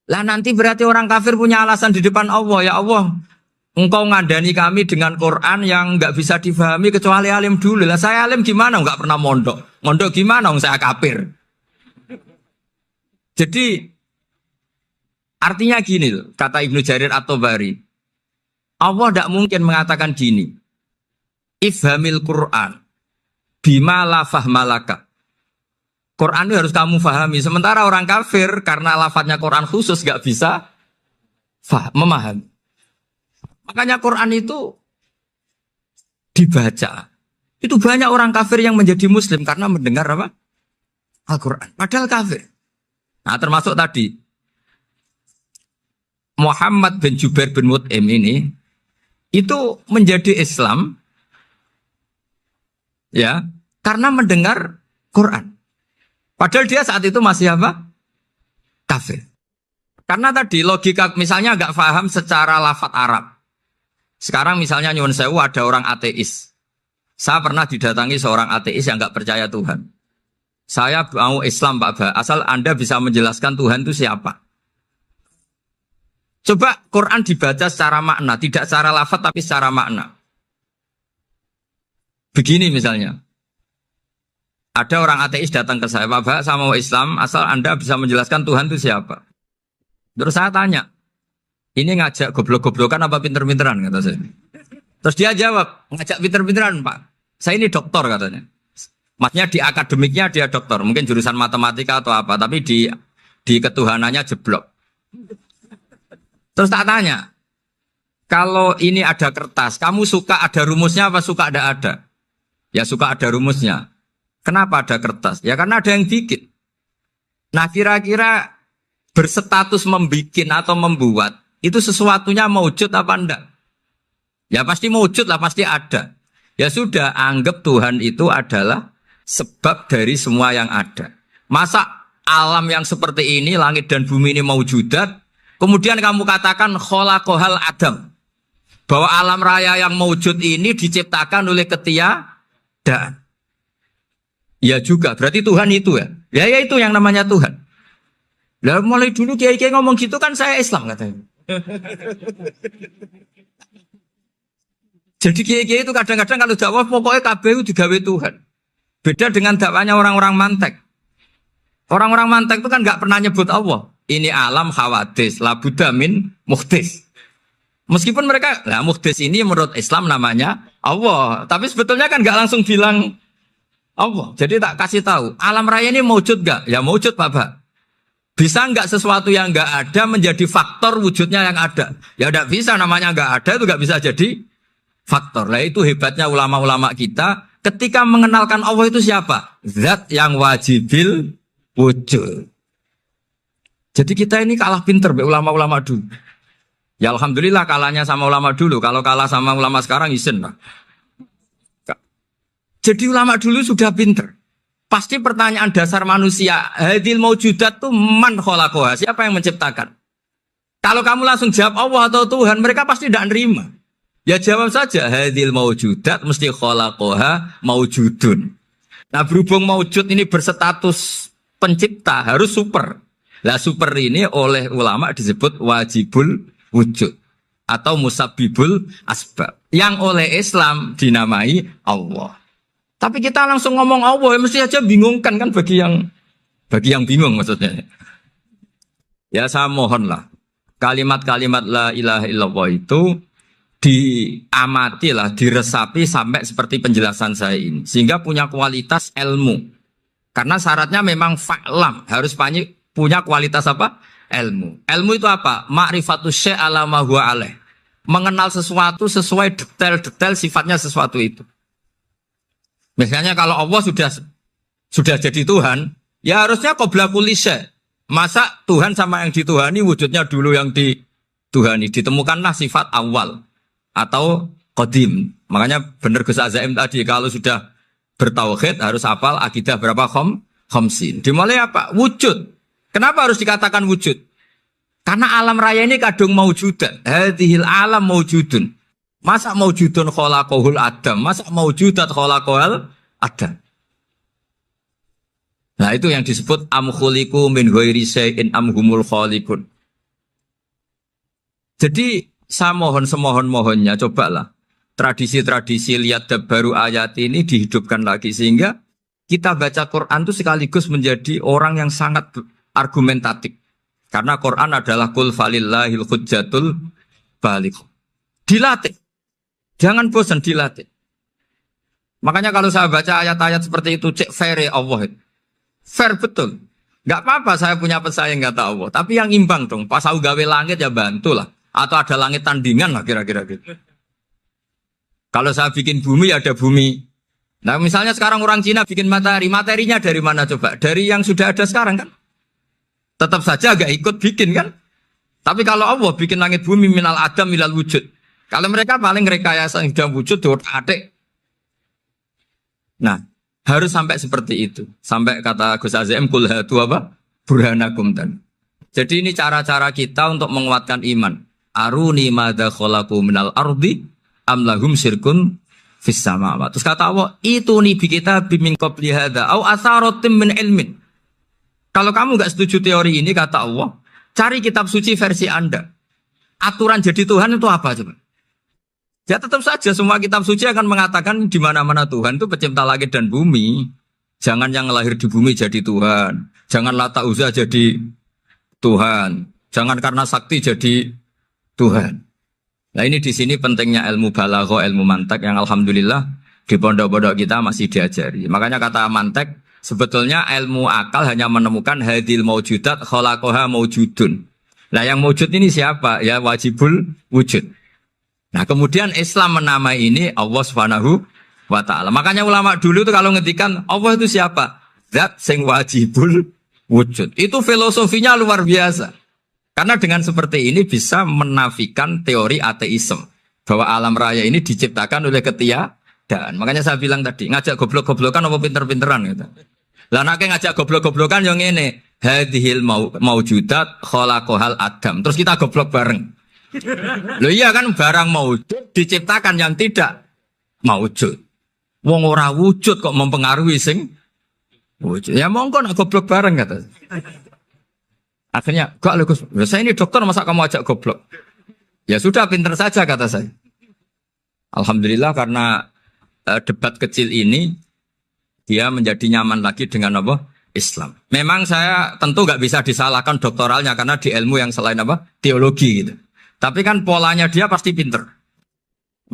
Lah nanti berarti orang kafir punya alasan di depan Allah, ya Allah, engkau ngandani kami dengan Quran yang nggak bisa difahami kecuali alim dulu. Lah saya alim gimana? Nggak pernah mondok. Mondok gimana? Saya kafir. Jadi artinya gini loh, kata Ibnu Jarir At-Tabari, Allah tidak mungkin mengatakan gini. Ifhamil Quran bima la fahmalaka. Quran itu harus kamu fahami. Sementara orang kafir karena lafadznya Quran khusus gak bisa memahami. Makanya Quran itu dibaca. Itu banyak orang kafir yang menjadi muslim karena mendengar apa? Al-Quran. Padahal kafir. Nah termasuk tadi Muhammad bin Jubair bin Mut'im ini itu menjadi Islam ya, karena mendengar Quran. Padahal dia saat itu masih apa? Kafir. Karena tadi logika misalnya nggak paham secara lafadz Arab. Sekarang misalnya nyuwun sewu ada orang ateis. Saya pernah didatangi seorang ateis yang nggak percaya Tuhan. Saya mau Islam Pak Ba, asal Anda bisa menjelaskan Tuhan itu siapa. Coba Quran dibaca secara makna, tidak secara lafadz tapi secara makna. Begini misalnya, ada orang ateis datang ke saya, Pak, saya mau Islam, asal Anda bisa menjelaskan Tuhan itu siapa. Terus saya tanya, ini ngajak goblok-goblokan apa pinter-pinteran, kata saya. Terus dia jawab, ngajak pinter-pinteran Pak, saya ini doktor katanya. Maksudnya di akademiknya dia doktor, mungkin jurusan matematika atau apa, tapi di ketuhanannya jeblok. Terus tak tanya, kalau ini ada kertas, kamu suka ada rumusnya apa suka ada? Ya suka ada rumusnya. Kenapa ada kertas? Ya karena ada yang bikin. Nah kira-kira berstatus membikin atau membuat itu sesuatunya maujud apa enggak? Ya pasti maujud lah, pasti ada. Ya sudah, anggap Tuhan itu adalah sebab dari semua yang ada. Masa alam yang seperti ini, langit dan bumi ini maujudat, kemudian kamu katakan kholaqohal adam, bahwa alam raya yang maujud ini diciptakan oleh ketiadaan. Ya juga, berarti Tuhan itu ya. Ya itu yang namanya Tuhan. Lah mulai dulu kiai-kiai ngomong gitu kan saya Islam katanya. Jadi kiai-kiai itu kadang-kadang kalau dakwah pokoknya kabeh itu digawe Tuhan. Beda dengan dakwanya orang-orang mantek. Orang-orang mantek itu kan nggak pernah nyebut Allah. Ini alam hawadis, la budda min muhdis. Meskipun mereka, nah muhdis ini menurut Islam namanya Allah. Tapi sebetulnya kan nggak langsung bilang Allah. Jadi tak kasih tahu, alam raya ini mewujud nggak? Ya mewujud Bapak. Bisa nggak sesuatu yang nggak ada menjadi faktor wujudnya yang ada? Ya nggak bisa, namanya nggak ada itu nggak bisa jadi faktor. Nah itu hebatnya ulama-ulama kita. Ketika mengenalkan Allah itu siapa? Zat yang wajibil wujud. Jadi kita ini kalah pinter be ulama-ulama dulu. Ya alhamdulillah kalahnya sama ulama dulu. Kalau kalah sama ulama sekarang isin lah. Jadi ulama dulu sudah pinter. Pasti pertanyaan dasar manusia, hadil maujudat tuh man khalaqaha, siapa yang menciptakan? Kalau kamu langsung jawab Allah atau Tuhan, mereka pasti tidak nerima. Ya jawab saja, hadil maujudat mesti khalaqaha maujudun. Nah berhubung maujud ini berstatus pencipta, harus super. Lah super ini oleh ulama disebut wajibul wujud atau musabbibul asbab. Yang oleh Islam dinamai Allah. Tapi kita langsung ngomong Allah, ya mesti aja bingungkan kan bagi yang bingung maksudnya. Ya saya mohonlah kalimat-kalimat la ilaha illallah itu diamatilah, diresapi sampai seperti penjelasan saya ini. Sehingga punya kualitas ilmu. Karena syaratnya memang fa'lam, harus punya kualitas apa? Ilmu. Ilmu itu apa? Ma'rifatus syai' ala ma huwa alaih. Mengenal sesuatu sesuai detail-detail sifatnya sesuatu itu. Misalnya kalau Allah sudah jadi Tuhan, ya harusnya qabla kulli syai'. Masa Tuhan sama yang dituhani wujudnya dulu yang dituhani. Ditemukanlah sifat awal atau qadim. Makanya benar Gus Azaim tadi kalau sudah bertauhid harus hafal akidah berapa khamsin. Dimulai apa? Wujud. Kenapa harus dikatakan wujud? Karena alam raya ini kadung maujudan. Hadhil alam maujudun. Masa maujudun khalaqahul adam? Masa maujudat khalaqahul adam? Nah itu yang disebut am khuliqu min ghairi syai'in am humul khaliqun. Jadi saya mohon semohon-mohonnya cobalah tradisi-tradisi lihat baru ayat ini dihidupkan lagi sehingga kita baca Quran itu sekaligus menjadi orang yang sangat argumentatif. Karena Quran adalah qul falillahil hujjatul baligh. Dilatih. Jangan bosan dilatih. Makanya kalau saya baca ayat-ayat seperti itu cek fair Allah. Fair betul. Enggak apa-apa saya punya pesaing kata Allah, tapi yang imbang dong. Pas aku gawe langit ya bantulah. Atau ada langit tandingan lah kira-kira gitu. Kalau saya bikin bumi ya ada bumi. Nah misalnya sekarang orang Cina bikin matahari, materinya dari mana coba? Dari yang sudah ada sekarang kan? Tetap saja agak ikut bikin kan? Tapi kalau Allah bikin langit bumi minal adam minal wujud. Kalau mereka paling rekayasa yang sudah wujud adik. Nah harus sampai seperti itu. Sampai kata Gus Azim kul hatu apa? Burhanakum tan. Jadi ini cara-cara kita untuk menguatkan iman. Aruni madza khalaqu minal ardi am lahum syirkun fis samawati. Terus kata Allah, itu nih bi kitab min qabli hadza au atharatin min ilmin. Kalau kamu enggak setuju teori ini kata Allah, cari kitab suci versi Anda. Aturan jadi Tuhan itu apa coba? Ya tetap saja semua kitab suci akan mengatakan di mana-mana Tuhan itu pencipta langit dan bumi. Jangan yang lahir di bumi jadi Tuhan. Jangan Lata Uzza jadi Tuhan. Jangan karena sakti jadi Tuhan. Nah ini di sini pentingnya ilmu balaghah, ilmu mantek yang alhamdulillah di pondok-pondok kita masih diajari. Makanya kata mantek sebetulnya ilmu akal hanya menemukan hadil maujudat khalaqaha maujudun. Nah yang maujud ini siapa? Ya wajibul wujud. Nah kemudian Islam menamai ini Allah Subhanahu wa ta'ala. Makanya ulama dulu itu kalau ngetikan Allah itu siapa? Zat sing wajibul wujud. Itu filosofinya luar biasa. Karena dengan seperti ini bisa menafikan teori ateisme. Bahwa alam raya ini diciptakan oleh ketiadaan. Makanya saya bilang tadi, ngajak goblok-goblokan apa pinter-pinteran gitu. Lah nek ngajak goblok-goblokan yang ngene, hadhil maujudat khalaqahal adam. Terus kita goblok bareng. Loh iya kan barang maujud diciptakan yang tidak maujud. Wong ora wujud kok mempengaruhi sing wujud. Ya monggo nak goblok bareng kata. Akhirnya, gak Gus, saya ini dokter masa kamu ajak goblok? Ya sudah pinter saja kata saya. Alhamdulillah karena debat kecil ini dia menjadi nyaman lagi dengan apa? Islam. Memang saya tentu nggak bisa disalahkan doktoralnya karena di ilmu yang selain apa? Teologi gitu. Tapi kan polanya dia pasti pinter.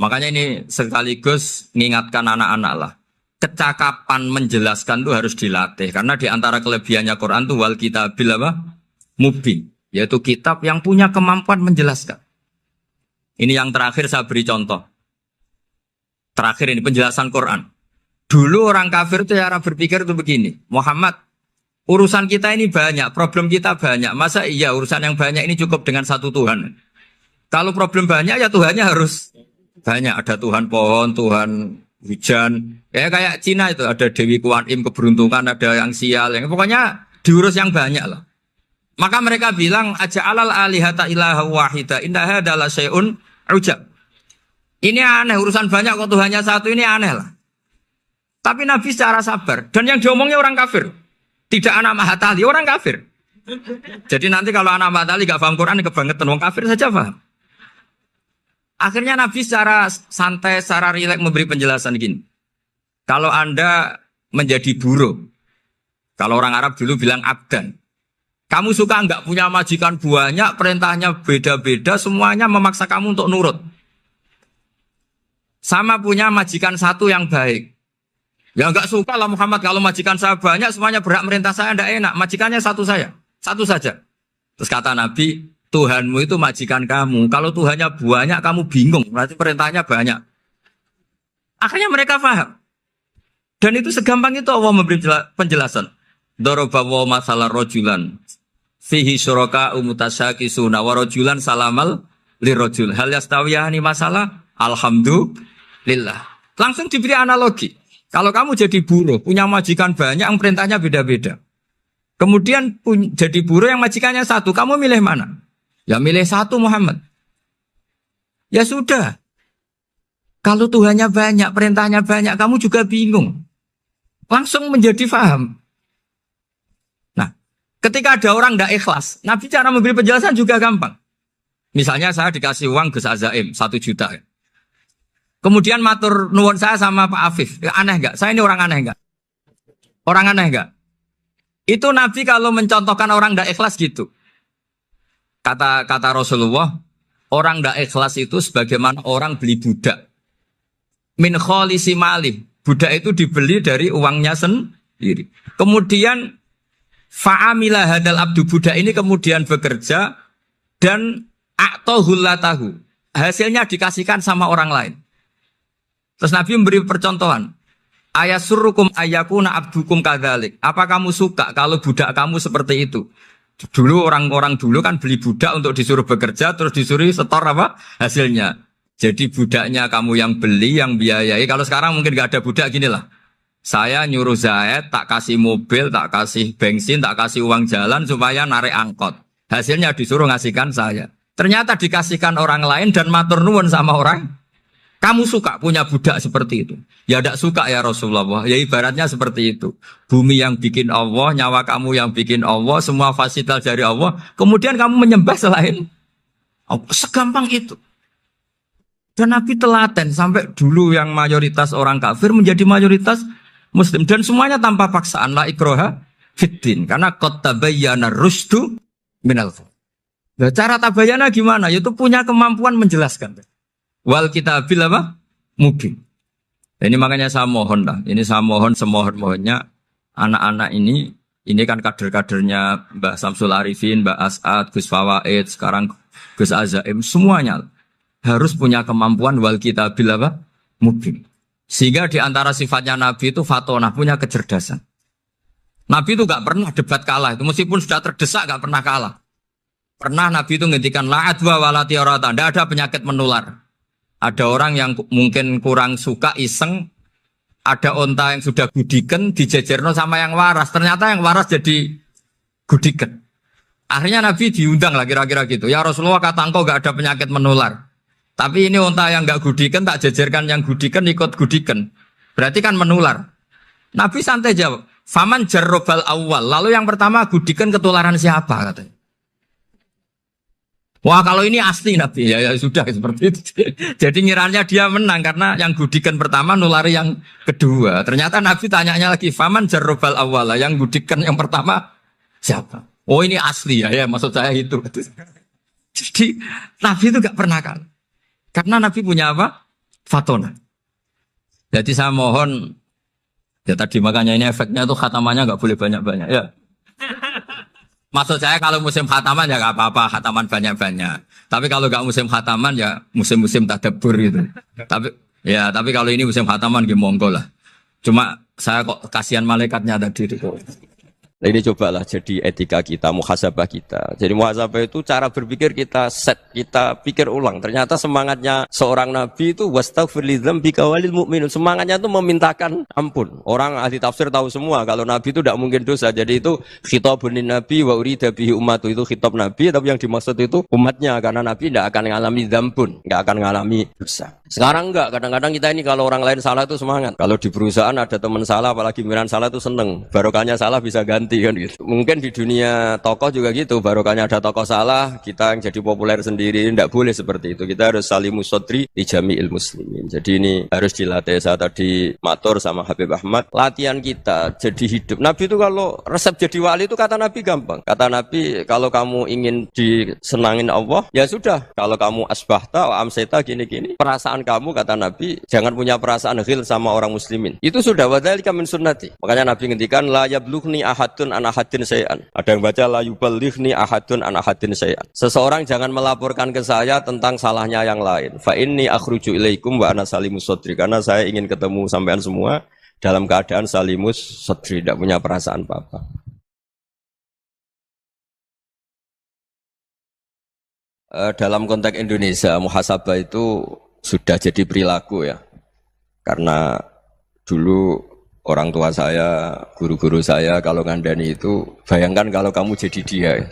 Makanya ini sekaligus mengingatkan anak-anak lah. Kecakapan menjelaskan itu harus dilatih karena di antara kelebihannya Quran itu wal kitabil apa? Mubin, yaitu kitab yang punya kemampuan menjelaskan. Ini yang terakhir saya beri contoh. Terakhir ini penjelasan Quran. Dulu orang kafir itu cara berpikir itu begini, Muhammad, urusan kita ini banyak, problem kita banyak. Masa iya urusan yang banyak ini cukup dengan satu Tuhan? Kalau problem banyak ya Tuhannya harus banyak. Ada Tuhan pohon, Tuhan hujan. Kayak Cina itu ada Dewi Kuan Im keberuntungan, ada yang sial, yang pokoknya diurus yang banyak lah. Maka mereka bilang aja'alal alihata ilaha wahida inna hadza la syai'un ujab. Ini aneh, urusan banyak kok Tuhannya satu, ini aneh lah. Tapi Nabi secara sabar dan yang diomongnya orang kafir. Tidak anak Mahatali, orang kafir. Jadi nanti kalau anak Mahatali gak paham Quran kebangetan, orang kafir saja paham. Akhirnya Nabi secara santai, secara rileks memberi penjelasan gini. Kalau Anda menjadi buruh, kalau orang Arab dulu bilang abdan. Kamu suka enggak punya majikan banyak, perintahnya beda-beda, semuanya memaksa kamu untuk nurut. Sama punya majikan satu yang baik. Ya enggak suka lah Muhammad kalau majikan saya banyak, semuanya berhak merintah saya, enggak enak. Majikannya satu saya, satu saja. Terus kata Nabi, Tuhanmu itu majikan kamu. Kalau Tuhannya banyak, kamu bingung. Berarti perintahnya banyak. Akhirnya mereka paham. Dan itu segampang itu Allah memberi penjelasan. Dorobawo masalah rojulan. Fihi syuraka umutasyakisuna wa rojulan salamal lirojul. Hal yastawiyahani masalah. Alhamdulillah. Langsung diberi analogi. Kalau kamu jadi buruh, punya majikan banyak, yang perintahnya beda-beda. Kemudian jadi buruh yang majikannya satu. Kamu milih mana? Ya milih satu Muhammad. Ya sudah. Kalau Tuhannya banyak, perintahnya banyak, kamu juga bingung. Langsung menjadi faham. Nah, ketika ada orang tidak ikhlas, Nabi cara memberi penjelasan juga gampang. Misalnya saya dikasih uang Gus Azaim 1 juta. Kemudian matur nuwun saya sama Pak Afif. Ya, aneh enggak? Saya ini orang aneh enggak? Orang aneh enggak? Itu Nabi kalau mencontohkan orang tidak ikhlas gitu. Kata Rasulullah, orang tidak ikhlas itu sebagaimana orang beli budak. Min kholisi malih. Budak itu dibeli dari uangnya sendiri. Kemudian fa'amila hadal abdu, budak ini kemudian bekerja dan a'tohullatahu. Hasilnya dikasihkan sama orang lain. Terus Nabi memberi percontohan. Ayasurrukum ayyakuna abdukum kadzalik. Apa kamu suka kalau budak kamu seperti itu? Dulu orang-orang dulu kan beli budak untuk disuruh bekerja terus disuruh setor apa hasilnya. Jadi budaknya kamu yang beli, yang biayai. Kalau sekarang mungkin gak ada budak gini lah. Saya nyuruh Zaid, tak kasih mobil, tak kasih bensin, tak kasih uang jalan supaya narik angkot. Hasilnya disuruh ngasihkan saya. Ternyata dikasihkan orang lain dan matur nuwun sama orang. Kamu suka punya budak seperti itu? Ya tidak suka ya Rasulullah. Ya ibaratnya seperti itu. Bumi yang bikin Allah, nyawa kamu yang bikin Allah, semua fasilitas dari Allah. Kemudian kamu menyembah selain Allah. Segampang itu. Dan Nabi telaten sampai dulu yang mayoritas orang kafir menjadi mayoritas Muslim. Dan semuanya tanpa paksaan. La ikroha fiddin. Karena qad tabayyana rusdu minal ghayy. Nah, cara tabayana gimana? Yaitu punya kemampuan menjelaskan. Wal kitabil apa? Mubin. Ini makanya saya mohon lah. Ini saya mohon semohon-mohonnya anak-anak ini kan kader-kadernya Mbah Samsul Arifin, Mbah As'ad, Gus Fawaid, sekarang Gus Azaim, semuanya harus punya kemampuan wal kitabil apa? Mubin. Sehingga di antara sifatnya Nabi itu fatonah, punya kecerdasan. Nabi itu gak pernah debat kalah. Itu meskipun sudah terdesak gak pernah kalah. Pernah Nabi itu ngendikan la'adwa walati orata. Tidak ada penyakit menular. Ada orang yang mungkin kurang suka iseng. Ada onta yang sudah gudiken dijejerno sama yang waras. Ternyata yang waras jadi gudiken. Akhirnya Nabi diundang lah kira-kira gitu. Ya Rasulullah kata engkau gak ada penyakit menular. Tapi ini onta yang gak gudiken tak jejerkan yang gudiken ikut gudiken. Berarti kan menular. Nabi santai jawab. Faman jarrobal awal. Lalu yang pertama gudiken ketularan siapa katanya. Wah kalau ini asli Nabi ya sudah seperti itu. Jadi ngiranya dia menang karena yang gudikan pertama nulari yang kedua. Ternyata Nabi tanyanya lagi, faman jarrobal awala, yang gudikan yang pertama siapa? Oh ini asli ya maksud saya itu. Jadi Nabi itu gak pernah kalah. Karena Nabi punya apa? Fatona. Jadi saya mohon, ya tadi makanya ini efeknya tuh khatamannya gak boleh banyak-banyak ya. Maksud saya kalau musim khataman ya gak apa-apa, khataman banyak-banyak. Tapi kalau gak musim khataman ya musim-musim tadabbur gitu. Tapi kalau ini musim khataman ya monggo lah. Cuma saya kok kasihan malaikatnya tadi itu. Nah, ini cobalah jadi etika kita, muhasabah kita. Jadi muhasabah itu cara berpikir kita set, kita pikir ulang. Ternyata semangatnya seorang nabi itu wastaghfir lidzambika walil mu'minun. Semangatnya itu memintakan ampun. Orang ahli tafsir tahu semua kalau nabi itu tidak mungkin dosa. Jadi itu khitabun nabi wa urida bihi ummatu, itu khitab nabi, tapi yang dimaksud itu umatnya, karena nabi tidak akan mengalami dzambun, tidak akan mengalami dosa. Sekarang enggak, kadang-kadang kita ini kalau orang lain salah itu semangat. Kalau di perusahaan ada teman salah, apalagi pimpinan salah itu seneng. Barokahnya salah bisa ganti kan gitu. Mungkin di dunia tokoh juga gitu, barokahnya ada tokoh salah, kita yang jadi populer sendiri. Tidak boleh seperti itu. Kita harus salimus sodri di jami'il muslimin. Jadi ini harus dilatih. Saya tadi matur sama Habib Ahmad, latihan kita jadi hidup. Nabi itu kalau resep jadi wali itu kata Nabi gampang. Kata Nabi, kalau kamu ingin disenangin Allah, ya sudah. Kalau kamu asbahta, amseta gini-gini, perasaan kamu, kata Nabi, jangan punya perasaan ghil sama orang muslimin. Itu sudah wadzalika min sunnati. Makanya Nabi ngendikan la yablughni ahadun an ahadin syai'an. Ada yang baca la yuballighni ahadun an ahadin syai'an. Seseorang jangan melaporkan ke saya tentang salahnya yang lain. Fa inni akhruju ilaikum wa ana salimus sadri. Karena saya ingin ketemu sampean semua dalam keadaan salimus sadri, tidak punya perasaan apa-apa. Dalam konteks Indonesia, muhasabah itu sudah jadi perilaku ya, karena dulu orang tua saya, guru-guru saya kalau ngandani itu, bayangkan kalau kamu jadi dia ya.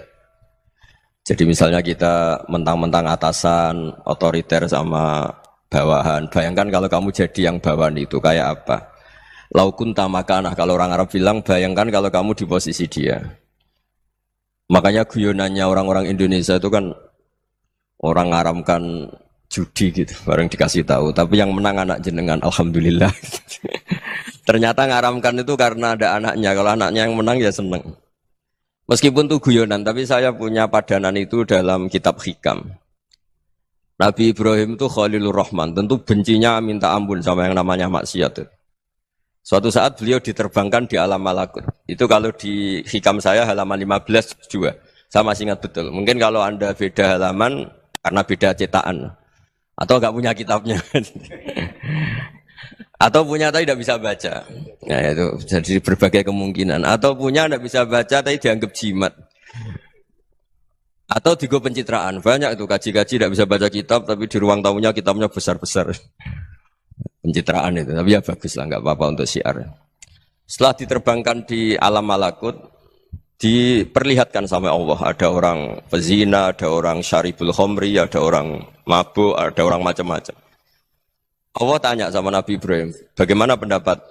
Jadi misalnya kita mentang-mentang atasan, otoriter sama bawahan, bayangkan kalau kamu jadi yang bawahan itu kayak apa. Laukun tamakanah, kalau orang Arab bilang, bayangkan kalau kamu di posisi dia. Makanya guyonannya orang-orang Indonesia itu kan orang ngaramkan judi gitu, bareng dikasih tahu. Tapi yang menang anak jenengan, alhamdulillah. Ternyata ngaramkan itu karena ada anaknya. Kalau anaknya yang menang ya seneng. Meskipun itu guyonan, tapi saya punya padanan itu dalam kitab Hikam. Nabi Ibrahim itu Khalilur Rahman, tentu bencinya minta ampun sama yang namanya maksiat. Suatu saat beliau diterbangkan di alam malakut. Itu kalau di Hikam saya halaman 15 juga. Saya masih ingat betul. Mungkin kalau Anda beda halaman karena beda cetakan. Atau enggak punya kitabnya. Atau punya tapi tidak bisa baca. Nah itu jadi berbagai kemungkinan. Atau punya tidak bisa baca tapi dianggap jimat. Atau digo pencitraan. Banyak itu kaji-kaji tidak bisa baca kitab tapi di ruang tamunya kitabnya besar-besar. Pencitraan itu. Tapi ya bagus lah, nggak apa-apa untuk syiar. Setelah diterbangkan di alam malakut, diperlihatkan sama Allah. Ada orang pezina, ada orang syaribul khomri, ada orang mabuk, ada orang macam-macam. Allah tanya sama Nabi Ibrahim, bagaimana pendapat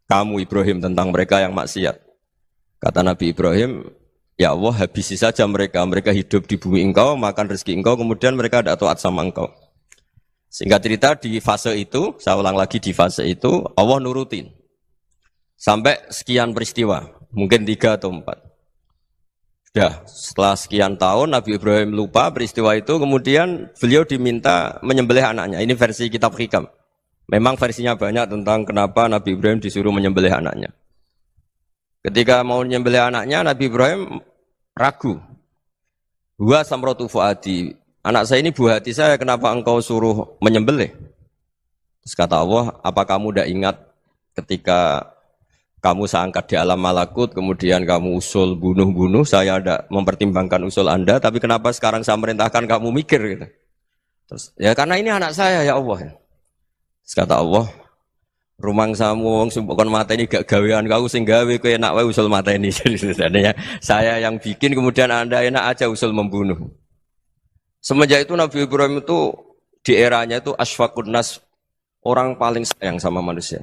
kamu Ibrahim tentang mereka yang maksiat? Kata Nabi Ibrahim, ya Allah habisi saja mereka. Mereka hidup di bumi engkau, makan rezeki engkau, kemudian mereka tidak taat sama engkau. Singkat cerita di fase itu, saya ulang lagi di fase itu, Allah nurutin. Sampai sekian peristiwa, mungkin 3 atau 4. Sudah, setelah sekian tahun Nabi Ibrahim lupa peristiwa itu, kemudian beliau diminta menyembelih anaknya. Ini versi kitab Hikam. Memang versinya banyak tentang kenapa Nabi Ibrahim disuruh menyembelih anaknya. Ketika mau menyembelih anaknya, Nabi Ibrahim ragu. Huwa samratu fuadi. Anak saya ini buah hati saya, kenapa engkau suruh menyembelih? Terus kata Allah, apa kamu tidak ingat ketika kamu saya angkat di alam malakut, kemudian kamu usul bunuh-bunuh, saya tidak mempertimbangkan usul Anda, tapi kenapa sekarang saya merintahkan kamu mikir gitu? Terus, ya karena ini anak saya ya Allah. Terus kata Allah, rumang samu wong sumpukon mata ini gak gawean kau sing gawe kowe enak wae usul mata ini. Jadi sebenarnya saya yang bikin, kemudian Anda enak aja usul membunuh. Semenjak itu Nabi Ibrahim itu di eranya itu asfaqun nas, orang paling sayang sama manusia.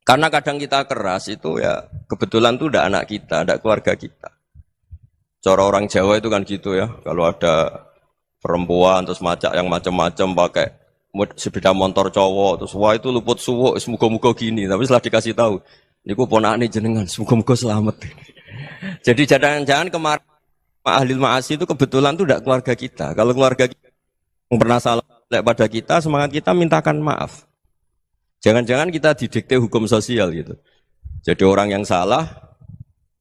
Karena kadang kita keras itu ya kebetulan itu udah anak kita, ada keluarga kita. Cara orang Jawa itu kan gitu ya, kalau ada perempuan terus macak yang macam-macam pakai sepeda motor cowok terus wah itu luput suwo semoga-moga gini tapi setelah dikasih tahu niku ponakane jenengan semoga-moga selamat. Jadi jangan-jangan kemarin ahli ma'asi itu kebetulan tuh tidak keluarga kita. Kalau keluarga kita yang pernah salah pada kita, semangat kita mintakan maaf. Jangan-jangan kita didikte hukum sosial gitu. Jadi orang yang salah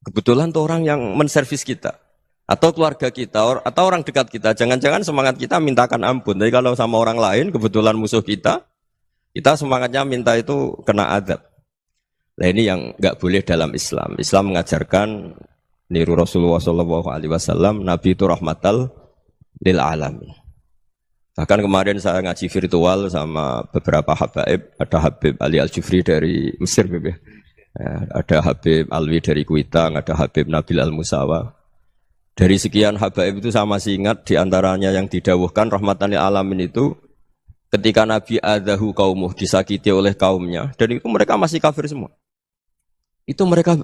kebetulan tuh orang yang menservis kita. Atau keluarga kita, atau orang dekat kita. Jangan-jangan semangat kita mintakan ampun. Tapi kalau sama orang lain, kebetulan musuh kita semangatnya minta itu kena adab. Nah ini yang nggak boleh dalam Islam. Islam mengajarkan niru Rasulullah SAW, Nabi itu rahmatal lil alamin. Bahkan kemarin saya ngaji virtual sama beberapa habaib. Ada Habib Ali Al-Jufri dari Mesir, ada Habib Alwi dari Kuitang, ada Habib Nabil Al-Musawa. Dari sekian habaib itu saya masih ingat diantaranya yang didawuhkan rahmatan lil alamin itu ketika Nabi adahu kaumuh disakiti oleh kaumnya dan itu mereka masih kafir semua. Itu mereka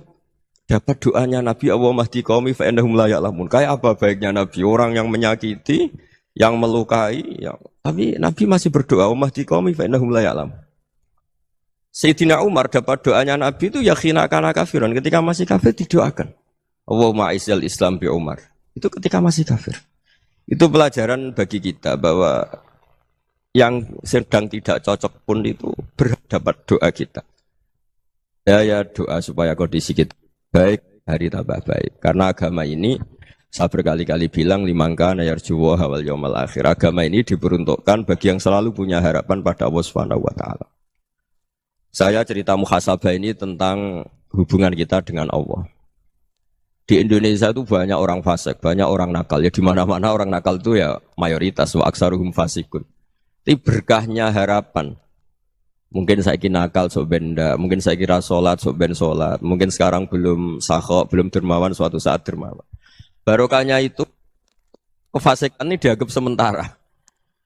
dapat doanya Nabi Allahumma hdi qaumi fa innahum la ya'lamun. Kayak apa baiknya Nabi orang yang menyakiti, yang melukai, tapi Nabi masih berdoa Allahumma hdi qaumi fa innahum la ya'lamun. Sayyidina Umar dapat doanya Nabi itu yakhina kana kafiran ketika masih kafir didoakan. Allahumma izzil Islam bi Umar. Itu ketika masih kafir. Itu pelajaran bagi kita bahwa yang sedang tidak cocok pun itu berdapat doa kita. Ya doa supaya kondisi kita baik, hari tambah baik. Karena agama ini saya berkali-kali bilang limangka nayarjuwa hawal yaumal akhir. Agama ini diperuntukkan bagi yang selalu punya harapan pada Allah Subhanahu wa taala. Saya cerita muhasabah ini tentang hubungan kita dengan Allah. Di Indonesia itu banyak orang fasik, banyak orang nakal. Ya di mana-mana orang nakal itu ya mayoritas wa aksaruhum fasikun. Tapi berkahnya harapan. Mungkin saya kira nakal sok benda, mungkin saya kira sholat sok ben sholat, mungkin sekarang belum sakhok, belum dermawan, suatu saat dermawan. Barokahnya itu kefasikan ini dianggap sementara.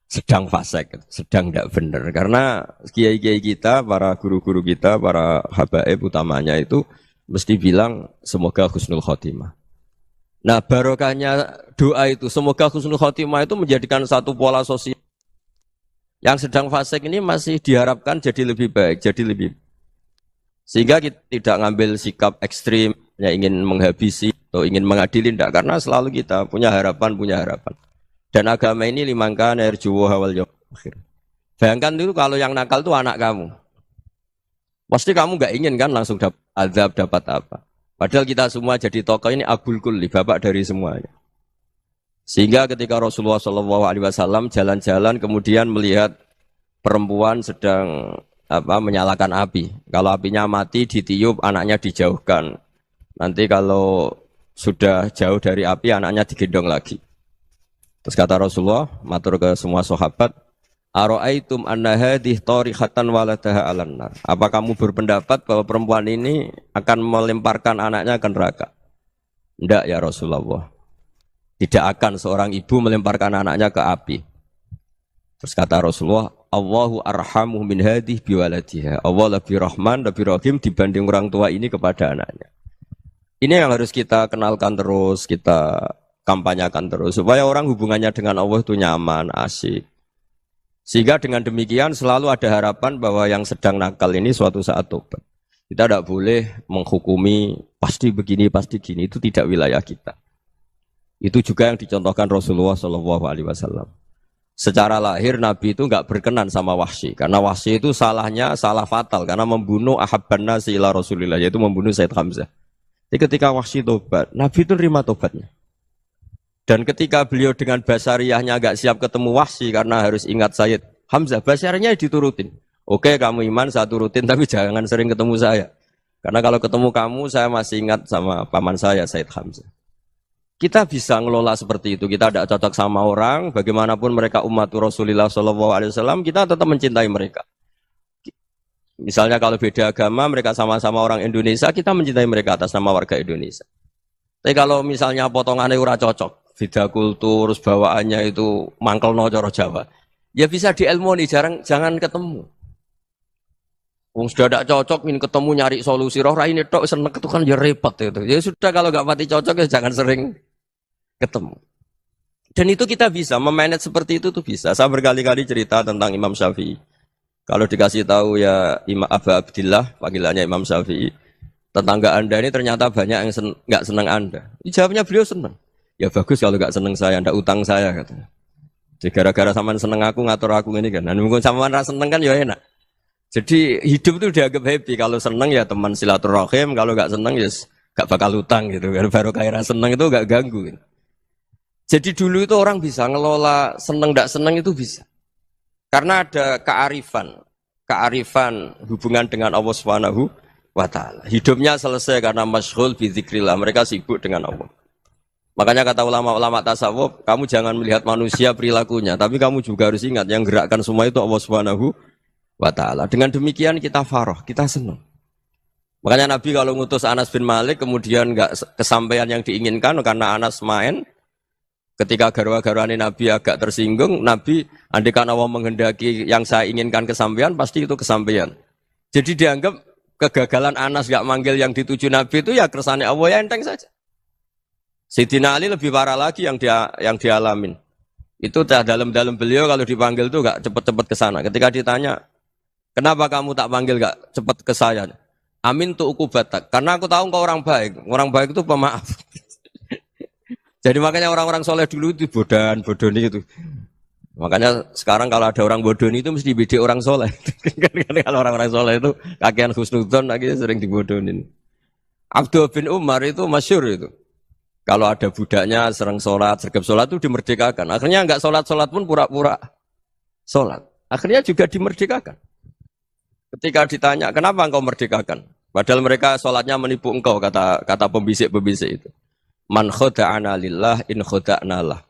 Sedang fasik, sedang tidak benar. Karena kiai-kiai kita, para guru-guru kita, para habaib utamanya itu mesti bilang semoga husnul khotimah. Nah barokahnya doa itu semoga husnul khotimah itu menjadikan satu pola sosial. Yang sedang fasik ini masih diharapkan jadi lebih baik, jadi lebih. Sehingga kita tidak ngambil sikap ekstrim, yang ingin menghabisi atau ingin mengadili, tidak. Karena selalu kita punya harapan. Dan agama ini limangka nerjuwo hawal yaumil akhir. Bayangkan itu kalau yang nakal itu anak kamu. Pasti kamu nggak ingin kan langsung dapat azab, dapat apa. Padahal kita semua jadi tokoh ini abul kulli, bapak dari semuanya. Sehingga ketika Rasulullah SAW jalan-jalan kemudian melihat perempuan sedang menyalakan api. Kalau apinya mati ditiup, anaknya dijauhkan. Nanti kalau sudah jauh dari api, anaknya digendong lagi. Terus kata Rasulullah, matur ke semua sahabat, Aro'aitum anna hadih tarihatan waladaha alan nar. Apa kamu berpendapat bahwa perempuan ini akan melemparkan anaknya ke neraka? Tidak ya Rasulullah. Tidak akan seorang ibu melemparkan anaknya ke api. Terus kata Rasulullah, Allahu arhamu min hadih biwaladiha. Allah lebih rahman, lebih rahim dibanding orang tua ini kepada anaknya. Ini yang harus kita kenalkan terus, kita kampanyakan terus. Supaya orang hubungannya dengan Allah itu nyaman, asik. Sehingga dengan demikian selalu ada harapan bahwa yang sedang nakal ini suatu saat tobat. Kita tidak boleh menghukumi pasti begini, pasti gini. Itu tidak wilayah kita. Itu juga yang dicontohkan Rasulullah SAW. Secara lahir Nabi itu nggak berkenan sama Wahsy. Karena Wahsy itu salahnya salah fatal. Karena membunuh ahabban nasi ila Rasulillah. Yaitu membunuh Said Hamzah. Jadi ketika Wahsy tobat, Nabi itu nerima tobatnya. Dan ketika beliau dengan basariyahnya agak siap ketemu Wahsy karena harus ingat Sayyid Hamzah, basariyahnya diturutin. Oke kamu iman saya turutin tapi jangan sering ketemu saya. Karena kalau ketemu kamu saya masih ingat sama paman saya Sayyid Hamzah. Kita bisa ngelola seperti itu. Kita tidak cocok sama orang, bagaimanapun mereka umat Rasulullah SAW, kita tetap mencintai mereka. Misalnya kalau beda agama, mereka sama-sama orang Indonesia, kita mencintai mereka atas nama warga Indonesia. Tapi kalau misalnya potongannya ura cocok, beda kultur, bawaannya itu mangkelno cara Jawa, ya bisa diilmoni, jangan ketemu. Wong sudah tidak cocok, ingin ketemu nyari solusi. Roh ini tok seneng itu kan ya repot itu. Ya sudah kalau nggak pati cocok ya jangan sering ketemu. Dan itu kita bisa memanage seperti itu tuh bisa. Saya berkali-kali cerita tentang Imam Syafi'i. Kalau dikasih tahu ya Imam Aba Abdillah, panggilannya Imam Syafi'i, tetangga Anda ini ternyata banyak yang nggak senang Anda. Jawabnya beliau senang. Ya bagus kalau nggak senang saya, ndak utang saya katanya. Jadi gara-gara sampean seneng aku ngatur aku ini kan. Nah, mungkin sampean ra seneng kan ya enak. Jadi hidup itu dianggap happy. Kalau seneng ya teman silaturahim, kalau nggak seneng ya nggak bakal utang gitu. Baru kayak seneng itu nggak ganggu. Gitu. Jadi dulu itu orang bisa ngelola seneng nggak seneng itu bisa. Karena ada kearifan hubungan dengan Allah Subhanahu wa taala. Hidupnya selesai karena masyghul bi dzikrillah. Mereka sibuk dengan Allah. Makanya kata ulama-ulama tasawuf, kamu jangan melihat manusia perilakunya, tapi kamu juga harus ingat yang gerakkan semua itu Allah Subhanahu wa taala. Dengan demikian kita faroh, kita senang. Makanya Nabi kalau ngutus Anas bin Malik kemudian enggak kesampaian yang diinginkan karena Anas main, ketika garwa-garwane Nabi agak tersinggung, Nabi andaikan Allah menghendaki yang saya inginkan kesampaian, pasti itu kesampaian. Jadi dianggap kegagalan Anas enggak manggil yang dituju Nabi itu ya kersane Allah ya enteng saja. Sayyidina Ali lebih parah lagi yang dialamin. Itu dalam beliau kalau dipanggil itu enggak cepat-cepat ke sana. Ketika ditanya, "Kenapa kamu tak panggil enggak cepat ke saya?" "Amin tu ukubatak." Karena aku tahu engkau orang baik. Orang baik itu pemaaf. Jadi makanya orang-orang soleh dulu itu bodoni itu. Makanya sekarang kalau ada orang bodoni itu mesti bidik orang soleh. Kalau orang-orang soleh itu kakean husnudzon lagi sering dibodonin. Abdul bin Umar itu masyhur itu. Kalau ada budaknya sering sholat, sergap sholat itu dimerdekakan. Akhirnya enggak sholat pun pura-pura sholat. Akhirnya juga dimerdekakan. Ketika ditanya, kenapa engkau merdekakan? Padahal mereka sholatnya menipu engkau, kata pembisik-pembisik itu. Man khoda'ana lillah in khoda'na lah.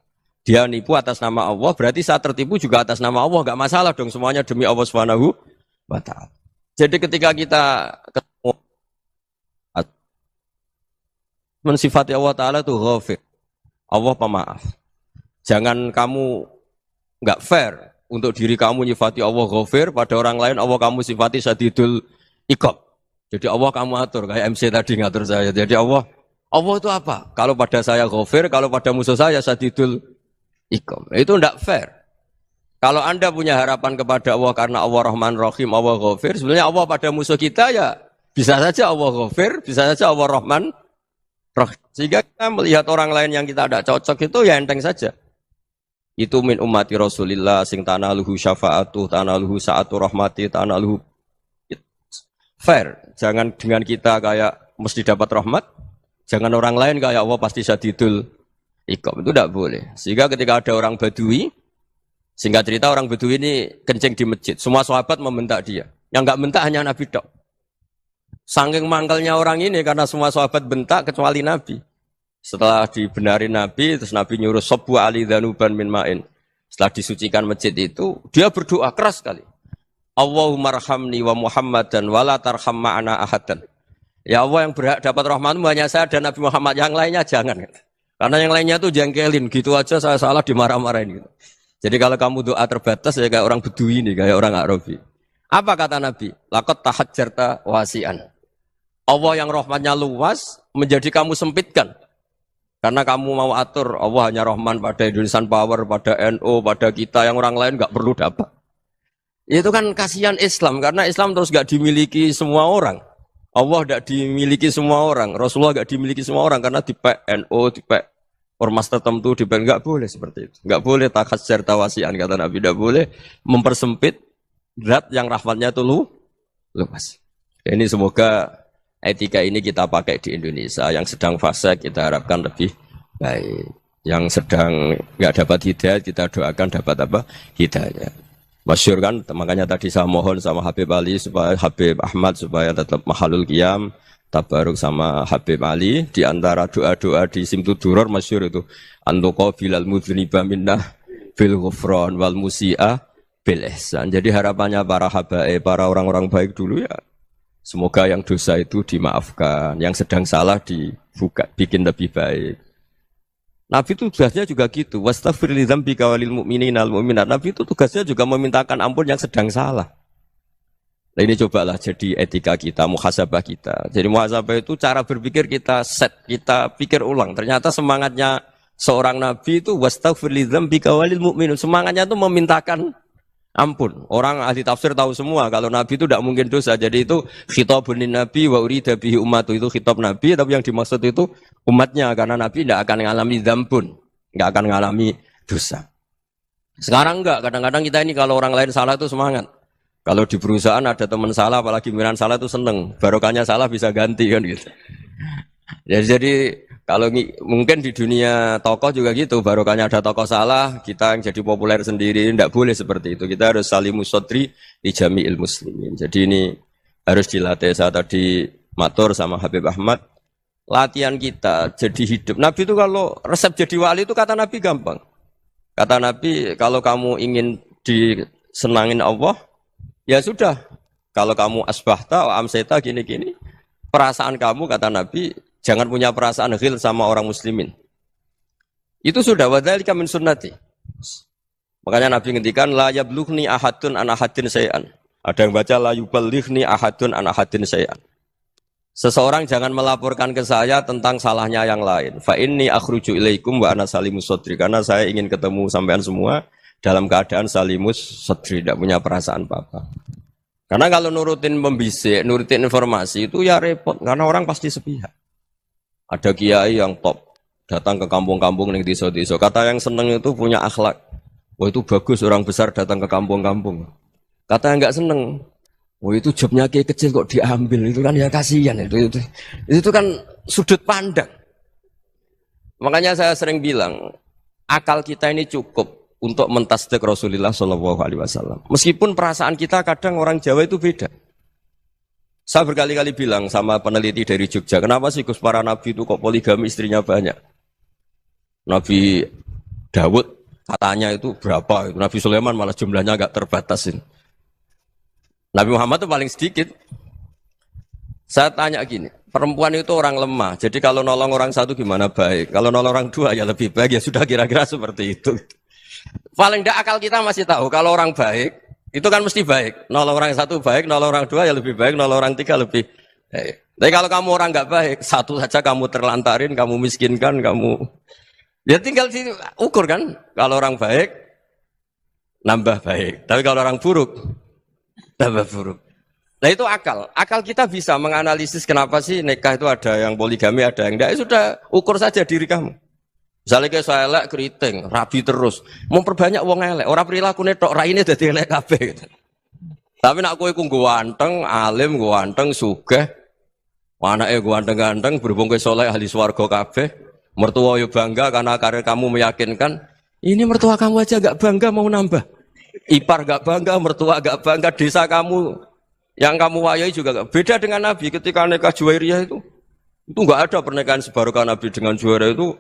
Dia nipu atas nama Allah, berarti saat tertipu juga atas nama Allah. Enggak masalah dong, semuanya demi Allah Subhanahu wa ta'ala. Jadi ketika kita ketemu mensifati Allah Ta'ala itu ghafir. Allah pemaaf. Jangan kamu enggak fair untuk diri kamu nyifati Allah ghafir, pada orang lain Allah kamu sifati syadidul iqab. Jadi Allah kamu atur, kayak MC tadi ngatur saya. Jadi Allah itu apa? Kalau pada saya ghafir, kalau pada musuh saya syadidul iqab. Itu enggak fair. Kalau Anda punya harapan kepada Allah karena Allah Rahman Rahim, Allah ghafir, sebenarnya Allah pada musuh kita ya bisa saja Allah ghafir, bisa saja Allah Rahman Rahim. Sehingga kita melihat orang lain yang kita tidak cocok itu ya enteng saja. Itu min ummati Rasulillah sing tanaluhu syafa'atu, tanaluhu sa'atu rahmati, tanaluhu fair. Jangan dengan kita kayak mesti dapat rahmat, jangan orang lain kayak Allah pasti syadidul iqab. Itu tidak boleh. Sehingga ketika ada orang Badui, singkat cerita orang Badui ini kencing di masjid, semua sahabat membentak dia. Yang enggak bentak hanya Nabi tok. Saking mangkelnya orang ini karena semua sahabat bentak kecuali Nabi. Setelah dibenari Nabi, terus Nabi nyuruh sobu ali dhanuban min ma'in. Setelah disucikan masjid itu, dia berdoa keras sekali. Allahumma arhamni wa Muhammadan wa la tarham ma'ana ahadan. Ya Allah, yang berhak dapat rahmatmu hanya saya dan Nabi Muhammad, yang lainnya jangan. Karena yang lainnya tuh jengkelin, gitu aja saya salah dimarah-marahin gitu. Jadi kalau kamu doa terbatas ya kayak orang Bedui ini, kayak orang Arabi. Apa kata Nabi? Laqad tahajjarta wasi'an. Allah yang rahmatnya luas menjadi kamu sempitkan. Karena kamu mau atur Allah hanya rahman pada Indonesian Power, pada NU, pada kita yang orang lain nggak perlu dapat. Itu kan kasihan Islam karena Islam terus nggak dimiliki semua orang. Allah nggak dimiliki semua orang. Rasulullah nggak dimiliki semua orang karena di NU, di ormas tertentu, di nggak boleh seperti itu. Nggak boleh takhasyar tawasian kata Nabi, nggak boleh mempersempit zat yang rahmatnya itu luas. Ini semoga etika ini kita pakai di Indonesia. Yang sedang fase kita harapkan lebih baik. Yang sedang nggak dapat hidayah kita doakan dapat apa? Hidayah. Masyhur kan, makanya tadi saya mohon sama Habib Ali supaya Habib Ahmad supaya tetap mahalul qiyam, tabaruk sama Habib Ali di antara doa-doa di Simtud Duror masyhur itu antuqabilal mudhniba minnah bil ghufran wal musi'a bil ihsan. Jadi harapannya para habaib, para orang-orang baik dulu ya semoga yang dosa itu dimaafkan, yang sedang salah dibuka, bikin lebih baik. Nabi itu tugasnya juga gitu. Wastaghfir li dzambika walil mu'minina wal mu'minat. Nabi itu tugasnya juga memintakan ampun yang sedang salah. Nah ini cobalah jadi etika kita, muhasabah kita. Jadi muhasabah itu cara berpikir kita set, kita pikir ulang. Ternyata semangatnya Seorang nabi itu wastaghfir lidzambika walil mu'minun. Semangatnya itu memintakan ampun. Orang ahli tafsir tahu semua kalau nabi itu tidak mungkin dosa. Jadi itu khitabun lin nabi wa urida bihi ummatu, itu khitab nabi tapi yang dimaksud itu umatnya karena nabi tidak akan mengalami dzambun, enggak akan mengalami dosa. Sekarang enggak, kadang-kadang kita ini kalau orang lain salah itu semangat. Kalau di perusahaan ada teman salah, apalagi pimpinan salah itu seneng. Barokahnya salah bisa ganti kan gitu. Jadi kalau mungkin di dunia tokoh juga gitu, barokahnya ada tokoh salah, kita yang jadi populer sendiri, tidak boleh seperti itu. Kita harus salimus sodri di jami'il muslimin. Jadi ini harus dilatih. Saya tadi matur sama Habib Ahmad, latihan kita jadi hidup. Nabi itu kalau resep jadi wali itu kata Nabi gampang. Kata Nabi, kalau kamu ingin disenangin Allah, ya sudah. Kalau kamu asbahta, amseta, gini-gini, perasaan kamu, kata Nabi, jangan punya perasaan ghil sama orang muslimin. Itu sudah, wadzalika min sunnati. Makanya Nabi ngendikan, la yablughni ahadun an ahadin syai'an. Ada yang baca, la yuballighni ahadun an ahadin syai'an. Seseorang jangan melaporkan ke saya tentang salahnya yang lain. Fa inni akhruju ilaikum wa ana salimus sodri. Karena saya ingin ketemu sampean semua dalam keadaan salimus sodri, tidak punya perasaan apa-apa. Karena kalau nurutin membisik, nurutin informasi itu ya repot. Karena orang pasti sepihak. Ada kiai yang top, datang ke kampung-kampung ning desa-desa. Kata yang seneng itu punya akhlak. Wah itu bagus orang besar datang ke kampung-kampung. Kata yang enggak seneng, oh itu jobnya kiai kecil kok diambil, itu kan ya kasihan itu kan sudut pandang. Makanya saya sering bilang akal kita ini cukup untuk mentasdik Rasulullah Shallallahu Alaihi Wasallam. Meskipun perasaan kita kadang orang Jawa itu beda. Saya berkali-kali bilang sama peneliti dari Jogja, kenapa sih Gus para nabi itu kok poligami istrinya banyak? Nabi Dawud katanya itu berapa? Nabi Sulaiman malah jumlahnya agak terbatasin. Nabi Muhammad itu paling sedikit. Saya tanya gini, perempuan itu orang lemah, jadi kalau nolong orang satu gimana baik, kalau nolong orang dua ya lebih baik, ya sudah kira-kira seperti itu. Paling tidak akal kita masih tahu, kalau orang baik, itu kan mesti baik. Nolong orang satu baik, nolong orang dua ya lebih baik, nolong orang tiga lebih baik. Tapi kalau kamu orang nggak baik, satu saja kamu terlantarin, kamu miskinkan, kamu... Ya tinggal diukur kan, kalau orang baik, nambah baik. Tapi kalau orang buruk, tambah buruk. Nah itu akal. Akal kita bisa menganalisis kenapa sih nikah itu ada yang poligami, ada yang enggak. Ya sudah, ukur saja diri kamu. Misalnya kayak saya elek keriting, rabi terus. Memperbanyak wong elek. Orang perilaku netok, raine dadi elek kabeh gitu. Tapi nak kowe ku ganteng, alim, ganteng, sugih. Anake ganteng-ganteng, berhubung kowe saleh ahli swarga kabeh. Mertua yo bangga karena karir kamu meyakinkan. Ini mertua kamu aja enggak bangga mau nambah. Ipar gak bangga, mertua gak bangga, desa kamu yang kamu wayai juga gak. Beda dengan Nabi ketika nikah Juwairiyah itu gak ada pernikahan sebarokah Nabi dengan Juwairiyah itu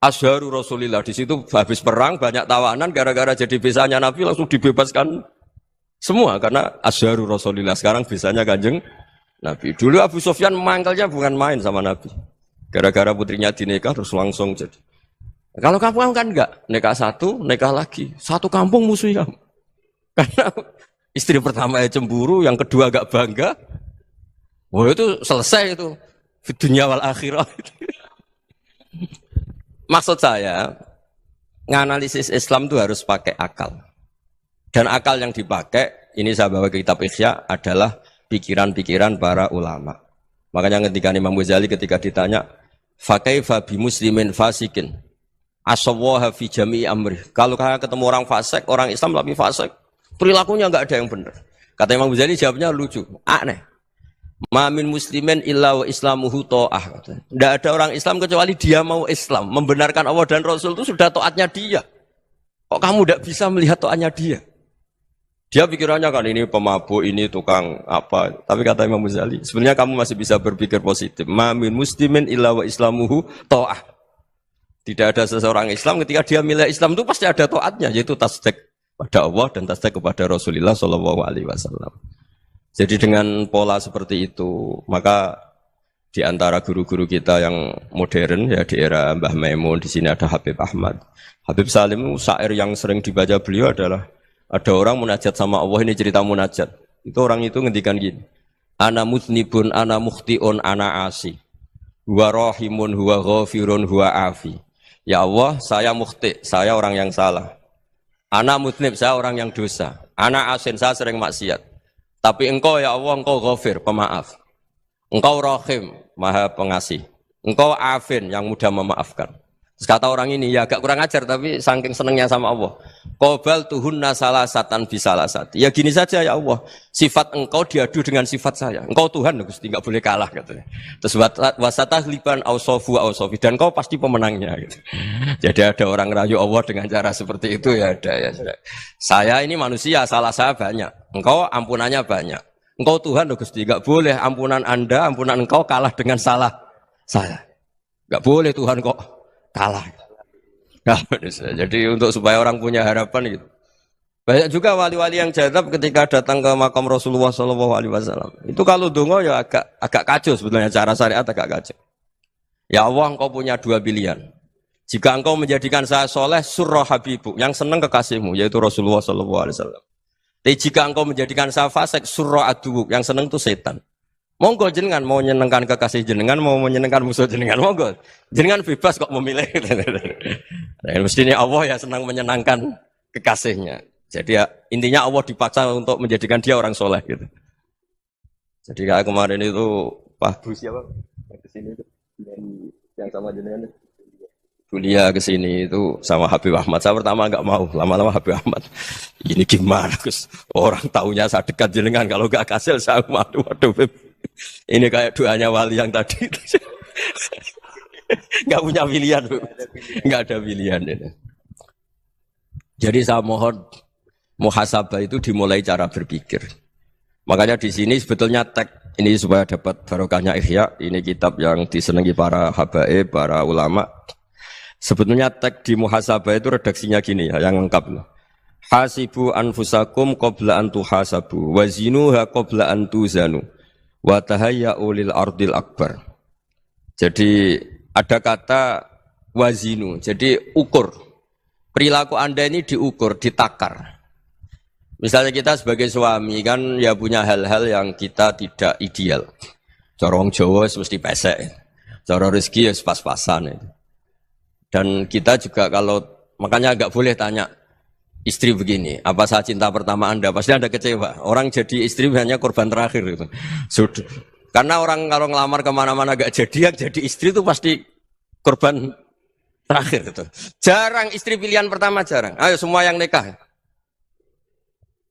asharu Rasulillah. Di situ habis perang banyak tawanan gara-gara jadi besanya Nabi langsung dibebaskan semua karena asharu Rasulillah. Sekarang besanya Kanjeng Nabi. Dulu Abu Sufyan mangkelnya bukan main sama Nabi. Gara-gara putrinya dinikah terus langsung jadi. Kalau kamu kan enggak, nikah satu, nikah lagi, satu kampung musuh kamu. Karena istri pertama ya cemburu, yang kedua agak bangga. Wah itu selesai itu. Dunia wal akhirah. Maksud saya, nganalisis Islam itu harus pakai akal. Dan akal yang dipakai, ini saya bawa ke kitab Ihya, adalah pikiran-pikiran para ulama. Makanya ketika Imam Ghazali ketika ditanya, fakaifa bi muslimin fasikin asawaha fi jami'i amri. Kalau kalian ketemu orang fasik, orang Islam tapi fasik, perilakunya enggak ada yang benar. Kata Imam Ghazali jawabnya lucu, aneh. Ma min muslimin illa wa islamuhu ta'ah. Tidak ada orang Islam kecuali dia mau Islam, membenarkan Allah dan Rasul itu sudah taatnya dia. Kok kamu tidak bisa melihat taatnya dia? Dia pikirannya kan ini pemabuk, ini tukang apa. Tapi kata Imam Ghazali, sebenarnya kamu masih bisa berpikir positif. Ma min muslimin illa wa islamuhu ta'ah. Tidak ada seseorang Islam ketika dia milih Islam itu pasti ada taatnya, yaitu tasdik pada Allah dan tasdik kepada Rasulullah Shallallahu Alaihi Wasallam. Jadi dengan pola seperti itu, maka di antara guru-guru kita yang modern ya di era Mbah Maimun, di sini ada Habib Ahmad, Habib Salim, syair yang sering dibaca beliau adalah ada orang munajat sama Allah, ini cerita munajat. Itu orang itu ngendikan gini, ana muznibun, ana mukhtiun, ana asi, huwa rahimun, huwa ghafirun, huwa afi. Ya Allah, saya mukhti, saya orang yang salah. Ana mudnib, saya orang yang dosa. Ana asin, saya sering maksiat. Tapi engkau ya Allah, engkau ghafir, pemaaf. Engkau rahim, maha pengasih. Engkau afin, yang mudah memaafkan. Terus kata orang ini, ya agak kurang ajar, tapi saking senengnya sama Allah. Qobal tuhunna salasatan bisalasati. Ya gini saja ya Allah, sifat engkau diadu dengan sifat saya. Engkau Tuhan, Gusti, enggak boleh kalah katanya. Terus wasatahliban ausofu ausofi, dan kau pasti pemenangnya gitu. Jadi ada orang rayu Allah dengan cara seperti itu ya ada ya. Saya ini manusia, salah saya banyak. Engkau ampunannya banyak. Engkau Tuhan, Gusti, enggak boleh ampunan Anda, ampunan engkau kalah dengan salah saya. Enggak boleh Tuhan kok kalah. Nah, jadi untuk supaya orang punya harapan gitu. Banyak juga wali-wali yang jadab ketika datang ke makam Rasulullah SAW. Itu kalau dongo ya agak kacau sebetulnya, cara syariat agak kacau. Ya Allah, engkau punya dua pilihan. Jika engkau menjadikan saya soleh, surah habibu, yang senang kekasihmu, yaitu Rasulullah SAW. Tapi jika engkau menjadikan saya fasik, surah aduwuk, yang senang itu setan. Monggo jenengan mau menyenangkan kekasih jenengan, mau menyenangkan musuh jenengan, monggo. Jenengan bebas kok memilih. Nah, mestinya Allah ya senang menyenangkan kekasihnya. Jadi ya, intinya Allah dipaksa untuk menjadikan dia orang soleh gitu. Jadi kayak kemarin itu Pak Bu siapa? Yang kesini itu yang sama jenengan. Kuliah kesini itu sama Habib Ahmad. Saya pertama enggak mau, lama-lama Habib Ahmad. Ini gimana Gus? Orang taunya saya dekat jenengan, kalau enggak kasil saya waduh. Ini kayak doanya wali yang tadi. Enggak punya pilihan, Bu. Enggak ada pilihan ini. Jadi saya mohon muhasabah itu dimulai cara berpikir. Makanya di sini sebetulnya tag ini supaya dapat barokahnya Ihya. Ini kitab yang disenangi para habaib, para ulama. Sebetulnya tag di muhasabah itu redaksinya gini ya, yang lengkap. Hasibu anfusakum qabla an tuhasabu wa zinuha qabla an tuzanu wa tahayya'u lil ardil akbar. Jadi ada kata wazinu, jadi ukur. Perilaku Anda ini diukur, ditakar. Misalnya kita sebagai suami kan ya punya hal-hal yang kita tidak ideal. Cara wong Jawa mesti pesek. Cara rezeki ya pas-pasan. Dan kita juga kalau makanya enggak boleh tanya istri begini, apa saya cinta pertama Anda? Pasti Anda kecewa. Orang jadi istri hanya korban terakhir gitu. Sudah. Karena orang kalau ngelamar kemana-mana gak jadi, yang jadi istri itu pasti korban terakhir gitu. Jarang istri pilihan pertama, jarang. Ayo semua yang nikah.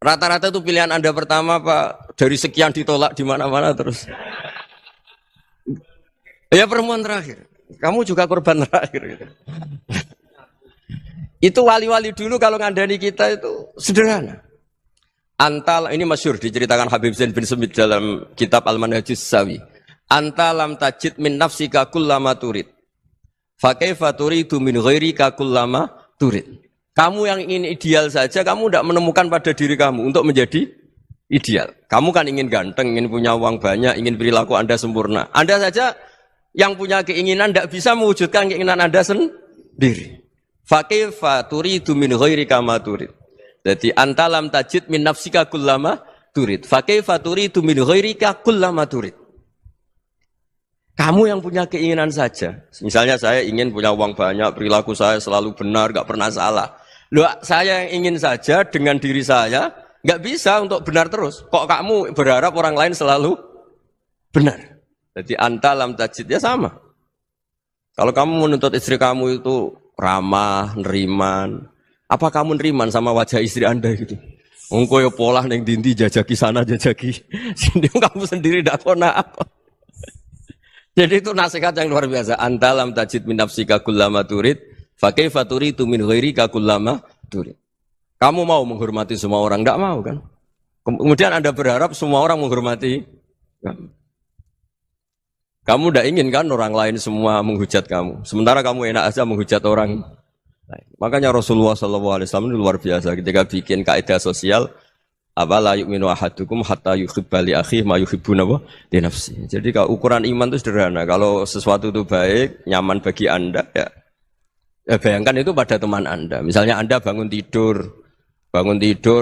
Rata-rata itu pilihan Anda pertama Pak, dari sekian ditolak di mana-mana terus. Ya perempuan terakhir. Kamu juga korban terakhir gitu. Itu wali-wali dulu kalau ngandani kita itu sederhana. Antal ini masyhur diceritakan Habib Zain bin Semit dalam kitab Al-Manhajus Sawi. Anta lam tajid min nafsika kullama turid. Fa kaifa turidu min ghairika kullama turid. Kamu yang ingin ideal saja, kamu tidak menemukan pada diri kamu untuk menjadi ideal. Kamu kan ingin ganteng, ingin punya uang banyak, ingin perilaku Anda sempurna. Anda saja yang punya keinginan tidak bisa mewujudkan keinginan Anda sendiri. Fa kaifa turidu min ghairika ma turid. Jadi anta lam tajid min nafsika kullama turid. Fa kaifa turidu min ghairika kullama turid. Kamu yang punya keinginan saja. Misalnya saya ingin punya uang banyak, perilaku saya selalu benar, enggak pernah salah. Loh, saya yang ingin saja dengan diri saya enggak bisa untuk benar terus. Kok kamu berharap orang lain selalu benar? Jadi anta lam tajid ya sama. Kalau kamu menuntut istri kamu itu ramah, neriman, apa kamu neriman sama wajah istri Anda gitu? Engko yo pola ning dindi jajaki sana jajaki sini, kamu sendiri ndak kona apa. Jadi itu nasihat yang luar biasa. Anta lam tajid min nafsika kullama turid, fa kaifa turidu min ghairika kullama turid. Kamu mau menghormati semua orang, ndak mau kan? Kemudian Anda berharap semua orang menghormati kamu. Kamu tidak ingin kan orang lain semua menghujat kamu. Sementara kamu enak aja menghujat orang lain. Makanya Rasulullah SAW itu luar biasa ketika bikin kaidah sosial. Apa la yu'minu ahadukum hatta yuhibba li akhihi ma yuhibbu li nafsihi. Jadi kalau ukuran iman itu sederhana. Kalau sesuatu itu baik, nyaman bagi Anda, ya bayangkan itu pada teman Anda. Misalnya Anda bangun tidur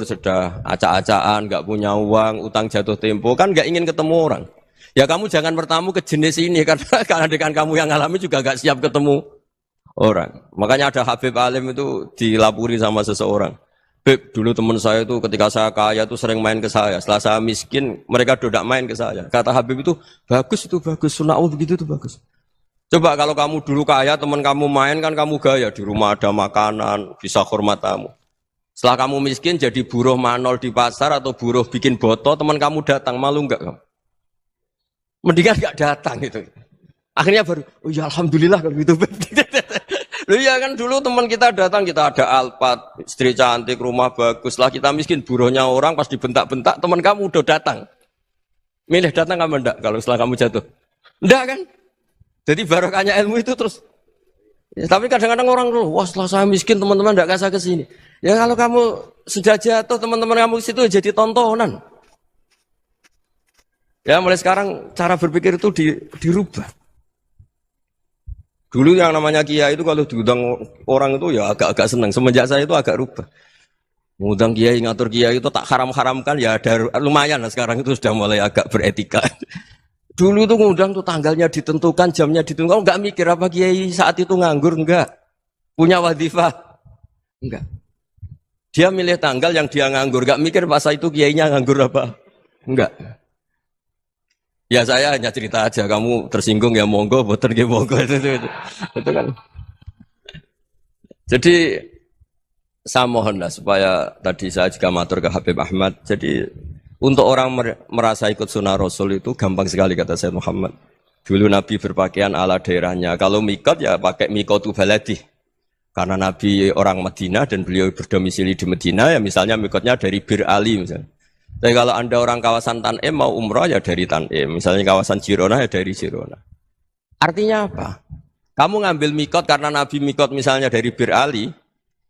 sudah acak-acakan, nggak punya uang, utang jatuh tempo, kan nggak ingin ketemu orang. Ya kamu jangan bertamu ke jenis ini karena dengan kamu yang alami juga gak siap ketemu orang. Makanya ada Habib Alim itu dilapuri sama seseorang. Beb, dulu teman saya itu ketika saya kaya itu sering main ke saya. Setelah saya miskin, mereka tidak main ke saya. Kata Habib itu bagus, sunahul begitu itu bagus. Coba kalau kamu dulu kaya, teman kamu main kan kamu gaya. Di rumah ada makanan, bisa hormat tamu. Setelah kamu miskin jadi buruh manol di pasar atau buruh bikin boto, teman kamu datang, malu enggak kamu? Mendingan enggak datang gitu. Akhirnya baru, oh ya alhamdulillah kalau gitu. Loh iya kan dulu teman kita datang, kita ada Alphard, istri cantik, rumah bagus. Lah kita miskin, buruhnya orang pas dibentak-bentak, teman kamu udah datang. Milih datang kamu enggak kalau setelah kamu jatuh? Enggak kan? Jadi barokahnya ilmu itu terus. Ya, tapi kadang-kadang orang tuh, wah setelah saya miskin teman-teman enggak kasih ke sini. Ya kalau kamu sudah jatuh, teman-teman kamu di situ jadi tontonan. Ya mulai sekarang cara berpikir itu dirubah. Dulu yang namanya kiai itu kalau diundang orang itu ya agak-agak senang. Semenjak saya itu agak rubah. Mengundang kiai, ngatur kiai itu tak haram-haramkan ya ada lumayan lah sekarang itu sudah mulai agak beretika. Dulu itu ngundang tuh tanggalnya ditentukan, jamnya ditentukan. Enggak mikir apa kiai saat itu nganggur, enggak. Punya wadifah, enggak. Dia milih tanggal yang dia nganggur, enggak mikir masa itu kiainya nganggur apa. Enggak. Ya saya hanya cerita aja, kamu tersinggung ya monggo, boten nggih monggo itu kan. Jadi saya mohonlah supaya tadi saya juga matur ke Habib Ahmad. Jadi untuk orang merasa ikut sunnah Rasul itu gampang sekali kata Sayyid Muhammad. Dulu Nabi berpakaian ala daerahnya. Kalau mikot ya pakai mikotu baladi. Karena Nabi orang Madinah dan beliau berdomisili di Madinah ya misalnya mikotnya dari Bir Ali misalnya. Tapi kalau Anda orang kawasan Tanim mau umrah ya dari Tanim. Misalnya kawasan Jirona ya dari Jirona. Artinya apa? Kamu ngambil mikot karena Nabi mikot misalnya dari Bir Ali.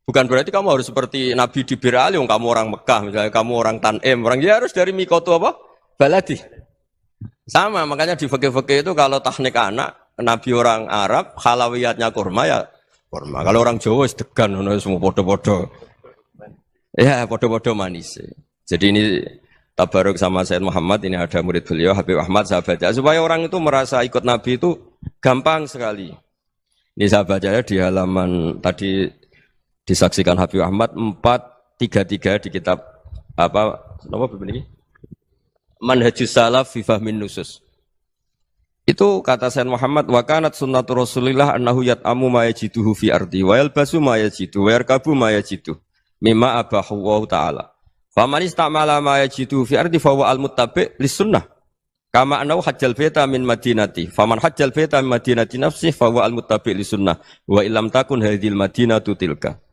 Bukan berarti kamu harus seperti Nabi di Bir Ali. Kamu orang Mekah misalnya kamu orang Tanim. Orang dia harus dari mikot itu apa? Baladi. Sama makanya di fikih-fikih itu kalau teknik anak. Nabi orang Arab halawiyatnya kurma ya kurma. Kalau orang Jawa sedegan. Semua podo-podo. Ya podo-podo manis. Jadi ini tabaruk sama Sayyid Muhammad, ini ada murid beliau, Habib Ahmad, sahabatnya. Supaya orang itu merasa ikut Nabi itu gampang sekali. Ini sahabatnya di halaman tadi disaksikan Habib Ahmad 433 di kitab apa ini? Manhajus Salaf fi Fahmin Nusus. Itu kata Sayyid Muhammad, wa kanat sunnatu Rasulillah annahu yat'amu ma yajiduhu fi ardi wa yalbasu ma yajidu wa yarkabu ma yajidu mimma abahu wa ta'ala. Faman istamala ma yajidu fi ardi fa huwa al-muttabi' lis-sunnah. Kama annahu hajjal baita min madinati. Faman hajjal baita min madinati nafsi fa huwa al-muttabi' lis-sunnah. Wa illam takun hadhil madinatu tilka.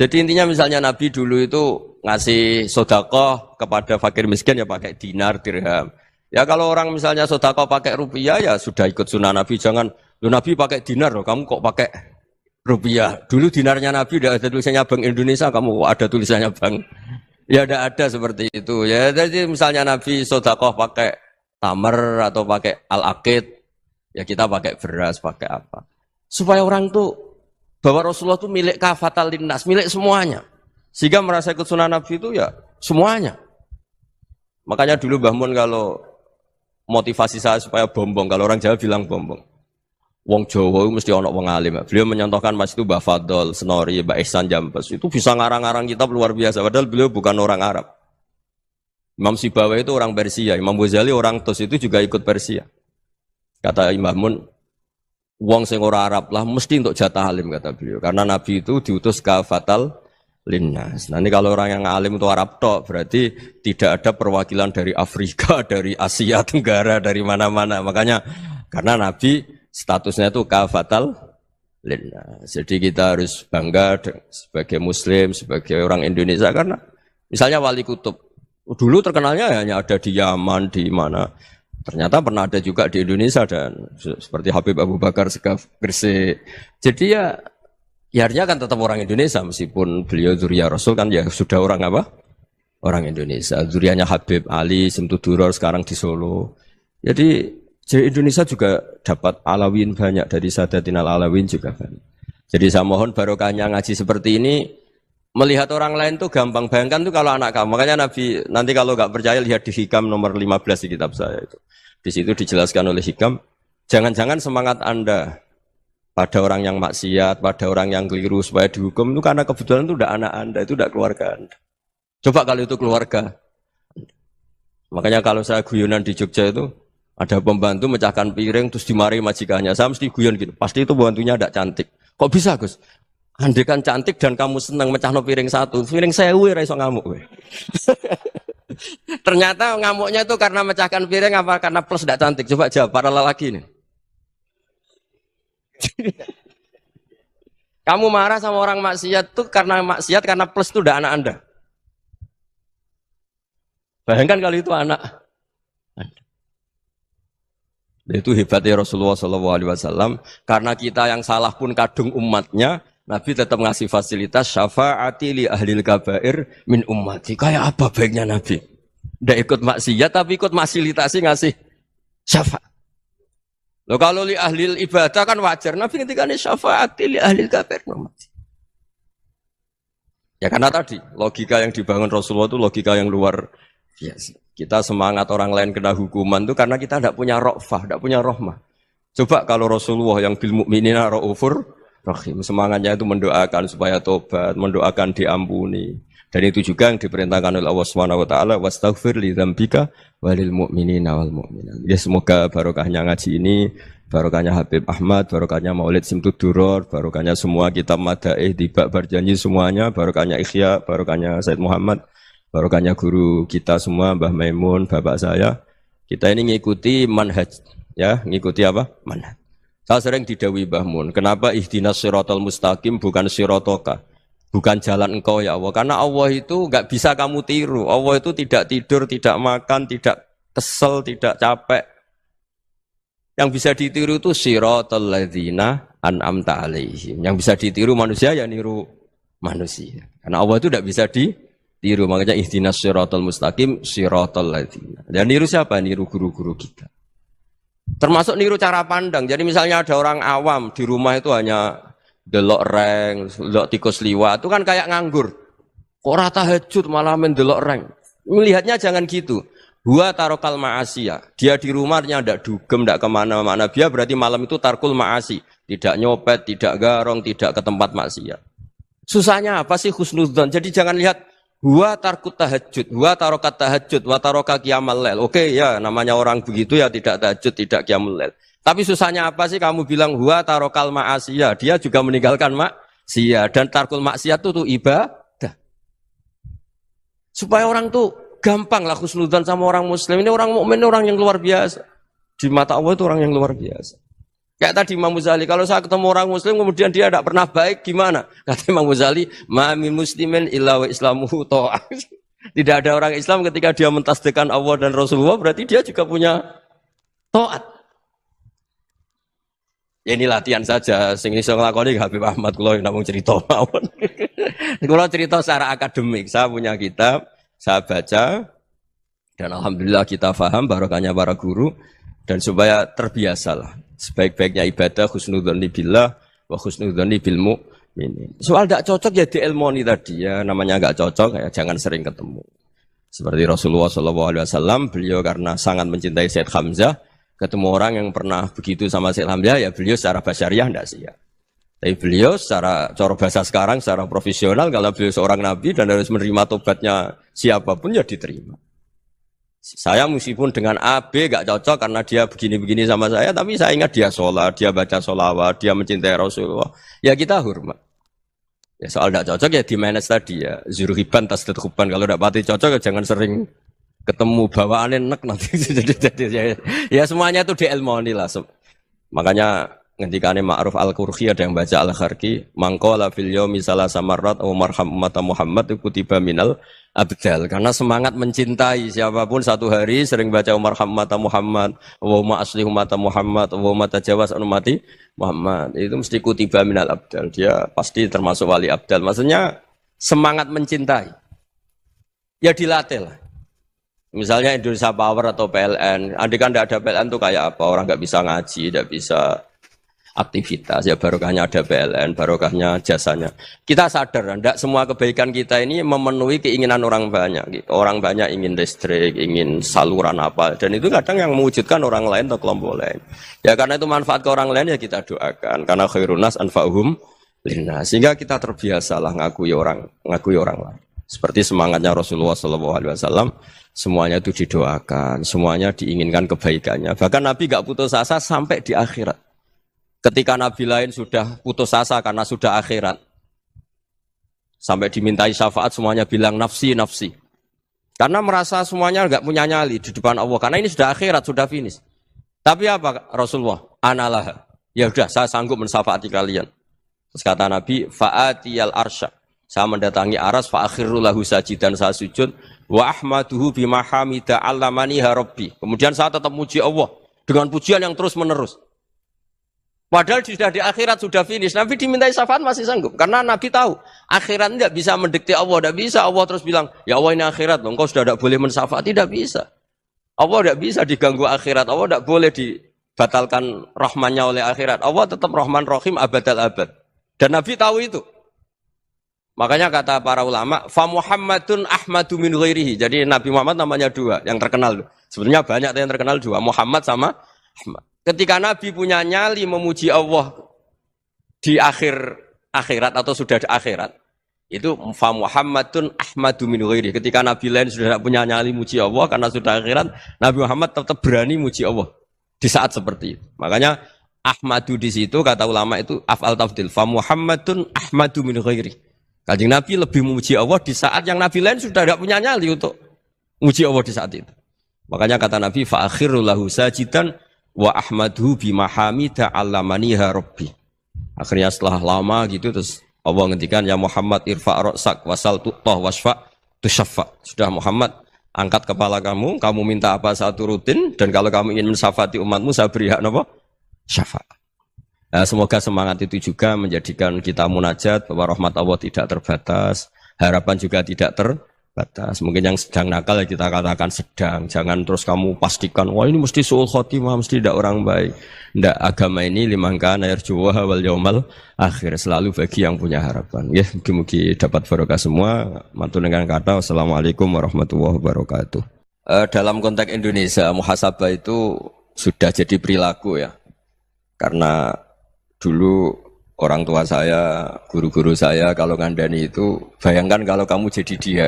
Jadi intinya misalnya Nabi dulu itu ngasih sedekah kepada fakir miskin ya pakai dinar, dirham. Ya kalau orang misalnya sedekah pakai rupiah ya sudah ikut sunnah Nabi. Jangan lu Nabi pakai dinar loh, kamu kok pakai rupiah. Dulu dinarnya Nabi udah ada tulisannya Bank Indonesia, kamu kok ada tulisannya Bank. Ya tidak ada seperti itu. Ya jadi misalnya Nabi sedekah pakai tamar atau pakai al-aqid, ya kita pakai beras, pakai apa? Supaya orang tuh bahwa Rasulullah itu milik kafatal linnas, milik semuanya. Sehingga merasa ikut sunnah Nabi itu ya semuanya. Makanya dulu Mbah Mun kalau motivasi saya supaya bombong, kalau orang Jawa bilang bombong. Wong Jawa mesti ono wong alim. Beliau menyontohkan mas itu Mbah Fadol, Senori, Mbah Ihsan Jambes. Itu bisa ngarang-ngarang kitab luar biasa. Padahal beliau bukan orang Arab. Imam Sibawai itu orang Persia. Imam Ghazali orang Tos itu juga ikut Persia. Kata Imam Mun, wong sing ora Arab lah mesti untuk jatah alim kata beliau. Karena Nabi itu diutus kafatal linnas. Nah ini kalau orang yang alim itu Arab tok, berarti tidak ada perwakilan dari Afrika, dari Asia Tenggara, dari mana-mana. Makanya karena Nabi statusnya itu kafatal linnas. Jadi kita harus bangga sebagai Muslim, sebagai orang Indonesia karena misalnya Wali Kutub dulu terkenalnya hanya ada di Yaman, di mana. Ternyata pernah ada juga di Indonesia dan seperti Habib Abu Bakar Segaf Gresik. Jadi ya artinya kan tetap orang Indonesia meskipun beliau zuriyah Rasul kan ya sudah orang apa? Orang Indonesia. Zuriyahnya Habib Ali Simtuduror sekarang di Solo. Jadi Indonesia juga dapat alawin banyak dari Sadatinal Alawin juga banyak. Jadi saya mohon barokahnya ngaji seperti ini melihat orang lain tuh gampang. Bayangkan tuh kalau anak kamu. Makanya Nabi nanti kalau nggak percaya lihat di Hikam nomor 15 di kitab saya itu. Di situ dijelaskan oleh Hikam. Jangan-jangan semangat Anda pada orang yang maksiat, pada orang yang keliru supaya dihukum itu karena kebetulan itu udah anak Anda, itu udah keluarga Anda. Coba kalau itu keluarga. Makanya kalau saya guyonan di Jogja itu ada pembantu mecahkan piring terus dimarahi majikannya. Saya mesti guyon gitu. Pasti itu pembantunya tidak cantik. Kok bisa, Gus? Andai kan cantik dan kamu senang mecahno piring satu, piring 1000 ora iso ngamuk kowe. Ternyata ngamuknya itu karena mecahkan piring apa karena plus tidak cantik. Coba jawab para lelaki ini. Kamu marah sama orang maksiat tuh karena maksiat karena plus itu udah anak Anda. Bayangkan kalau itu anak Anda. Itu hebatnya Rasulullah SAW. Karena kita yang salah pun kadung umatnya, Nabi tetap ngasih fasilitas syafaati li ahlil kabair min ummati. Kayak apa baiknya Nabi? Tidak ikut maksiat tapi ikut fasilitasi ngasih syafaat. Loh kalau li ahlil ibadah kan wajar. Nabi ketika ini syafaati li ahlil kabair min ummati. Ya karena tadi logika yang dibangun Rasulullah itu logika yang luar biasa. Kita semangat orang lain kena hukuman itu karena kita tidak punya ra'fah, tidak punya rahmah. Coba kalau Rasulullah yang bil mu'minina ra'ufur rahim, semangatnya itu mendoakan supaya tobat, mendoakan diampuni. Dan itu juga yang diperintahkan oleh Allah Subhanahu wa taala, wastaghfir li dzambika walil mu'minina wal mu'minat. Ya semoga barokahnya ngaji ini, barokahnya Habib Ahmad, barokahnya Maulid Simtud Duror, barokahnya semua kitab madaih tibak berjanji semuanya, barokahnya Ikhya, barokahnya Said Muhammad, barokahnya guru kita semua, Mbah Maimun, bapak saya. Kita ini ngikuti manhaj, ya, ngikuti apa? Manhaj. Saya sering didhawuhi Mbah Mun, kenapa ihdinas siratal mustaqim bukan siratoka? Bukan jalan engkau ya Allah. Karena Allah itu enggak bisa kamu tiru. Allah itu tidak tidur, tidak makan, tidak kesel, tidak capek. Yang bisa ditiru itu siratal ladzina an'amta alaihim. Yang bisa ditiru manusia ya niru manusia. Karena Allah itu tidak bisa ditiru. Makanya ihdinas siratal mustaqim siratal ladzina. Dan niru siapa? Niru guru-guru kita. Termasuk niru cara pandang. Jadi misalnya ada orang awam di rumah itu hanya delok reng, delok tikus liwat, itu kan kayak nganggur. Kok ora tahajud malah mendelok reng. Melihatnya jangan gitu. Huwa tarokal ma'asiyah. Dia di rumahnya tidak dugem, tidak kemana-mana. Dia berarti malam itu tarkul ma'asi. Tidak nyopet, tidak garong, tidak ke tempat maksiat. Susahnya apa sih husnudzon? Jadi jangan lihat huwa tarkut tahajud, huwa tarokat tahajud, wa taroka qiyamal lail. Oke ya, namanya orang begitu ya tidak tahajud, tidak qiyamul lail. Tapi susahnya apa sih kamu bilang huwa tarokal ma'asiyah, dia juga meninggalkan maksiat dan tarkul maksiat itu ibadah. Supaya orang tuh gampang lah husnudzan sama orang muslim. Ini orang mukmin, orang yang luar biasa. Di mata Allah itu orang yang luar biasa. Kayak tadi Imam Ghazali, kalau saya ketemu orang muslim kemudian dia tidak pernah baik, gimana? Kata Imam Ghazali, ma min muslimin illa wa islamuhu ta'ah. Tidak ada orang Islam ketika dia mentasdihkan Allah dan Rasulullah, berarti dia juga punya taat. Ya ini latihan saja, sing iso nglakoni Habib Ahmad kula namung cerita mawon. Kula cerita secara akademik, saya punya kitab, saya baca dan alhamdulillah kita paham barokahnya para guru dan supaya terbiasalah. Sebaik-baiknya ibadah husnudzon billah wa husnudzon bil mu'minin. Soal tidak cocok ya diilmoni tadi ya, namanya enggak cocok ya jangan sering ketemu. Seperti Rasulullah SAW, beliau karena sangat mencintai Said Hamzah, ketemu orang yang pernah begitu sama Said Hamzah, ya beliau secara basyariah tidak siap. Tapi beliau secara cara bahasa sekarang, secara profesional, kalau beliau seorang nabi dan harus menerima tobatnya siapapun ya diterima. Saya meskipun dengan A, B gak cocok karena dia begini-begini sama saya, tapi saya ingat dia sholat, dia baca sholawat, dia mencintai Rasulullah. Ya kita hormat. Ya soal gak cocok ya di manage tadi ya. Zuruhiban tasdidhuban. Kalau gak pati cocok ya jangan sering ketemu bawaannya enak nanti. Ya semuanya itu diilmoni lah. Makanya ketika ini Ma'ruf Al-Qurhi ada yang baca Al-Kharki, mangqala fil yaumi salasa marrat aw marham umat Muhammad kutiba minal abdal. Karena semangat mencintai siapapun satu hari sering baca marham umat Muhammad, wa asli umat Muhammad, wa tajawaz an ummati Muhammad. Itu mesti kutiba minal abdal. Dia pasti termasuk wali abdal. Maksudnya semangat mencintai. Ya dilatih lah. Misalnya Indonesia Power atau PLN. Andai kan tidak ada PLN itu kayak apa? Orang nggak bisa ngaji, tidak bisa aktivitas, ya barokahnya ada PLN, barokahnya jasanya. Kita sadar, tidak semua kebaikan kita ini memenuhi keinginan orang banyak. Gitu. Orang banyak ingin listrik, ingin saluran apa, dan itu kadang yang mewujudkan orang lain atau kelompok lain. Ya karena itu manfaat ke orang lain ya kita doakan. Karena khairun nas anfa'uhum linnas. Sehingga kita terbiasalah ngakui orang lain. Seperti semangatnya Rasulullah SAW, semuanya itu didoakan, semuanya diinginkan kebaikannya. Bahkan Nabi gak putus asa sampai di akhirat. Ketika Nabi lain sudah putus asa karena sudah akhirat, sampai dimintai syafaat semuanya bilang nafsi, nafsi. Karena merasa semuanya gak punya nyali di depan Allah. Karena ini sudah akhirat, sudah finish. Tapi apa Rasulullah? Analah. Ya udah, saya sanggup mensyafaati kalian. Terus kata Nabi, fa'atiyal arsya. Saya mendatangi aras fa'akhiru lahu sajidan, saya sujud wa ahmaduhu bima hamida 'allamaniha rabbi. Kemudian saya tetap muji Allah dengan pujian yang terus menerus. Padahal sudah di akhirat, sudah finish. Nabi dimintai syafaat masih sanggup karena Nabi tahu akhirat tidak bisa mendikte Allah, tidak bisa Allah terus bilang, "Ya Allah ini akhirat, loh, engkau sudah tidak boleh mensyafaat." Tidak bisa. Allah tidak bisa diganggu akhirat. Allah tidak boleh dibatalkan rahmannya oleh akhirat. Allah tetap Rahman Rahim abadal abad. Dan Nabi tahu itu. Makanya kata para ulama, fa Muhammadun Ahmadu min ghairihi. Jadi Nabi Muhammad namanya dua, yang terkenal. Sebenarnya banyak yang terkenal dua, Muhammad sama Ahmad. Ketika Nabi punya nyali memuji Allah di akhirat atau sudah di akhirat, itu fa Muhammadun Ahmadu min ghairihi. Ketika Nabi lain sudah tidak punya nyali muji Allah karena sudah akhirat, Nabi Muhammad tetap berani muji Allah di saat seperti itu. Makanya Ahmadu di situ kata ulama itu af'al tafdil, fa Muhammadun Ahmadu min ghairihi. Kanjeng Nabi lebih memuji Allah di saat yang Nabi lain sudah tidak punya nyali untuk memuji Allah di saat itu. Makanya kata Nabi, fa'akhiru lahu sajidan wa ahmadhu bimahamida 'allamaniha rabbi. Akhirnya setelah lama gitu terus Allah ngendikan, ya Muhammad irfa' ra'sak wasal tu'tah wasfa' tusyaffa. Sudah Muhammad, angkat kepala kamu minta apa saya turutin, dan kalau kamu ingin mensyafaati umatmu saya beri hak apa? Syafaat. Nah, semoga semangat itu juga menjadikan kita munajat bahwa rahmat Allah tidak terbatas, harapan juga tidak terbatas. Mungkin yang sedang nakal ya kita katakan sedang, jangan terus kamu pastikan wah ini mesti suul khotimah, mesti tidak orang baik. Tidak, agama ini liman kana yarjuwa wal yaumal akhir, selalu bagi yang punya harapan. Ya, mugi-mugi dapat barokah semua. Mantul dengan kata wassalamualaikum warahmatullahi wabarakatuh. Dalam konteks Indonesia, muhasabah itu sudah jadi perilaku ya. Karena dulu orang tua saya, guru-guru saya kalau ngandani itu, bayangkan kalau kamu jadi dia.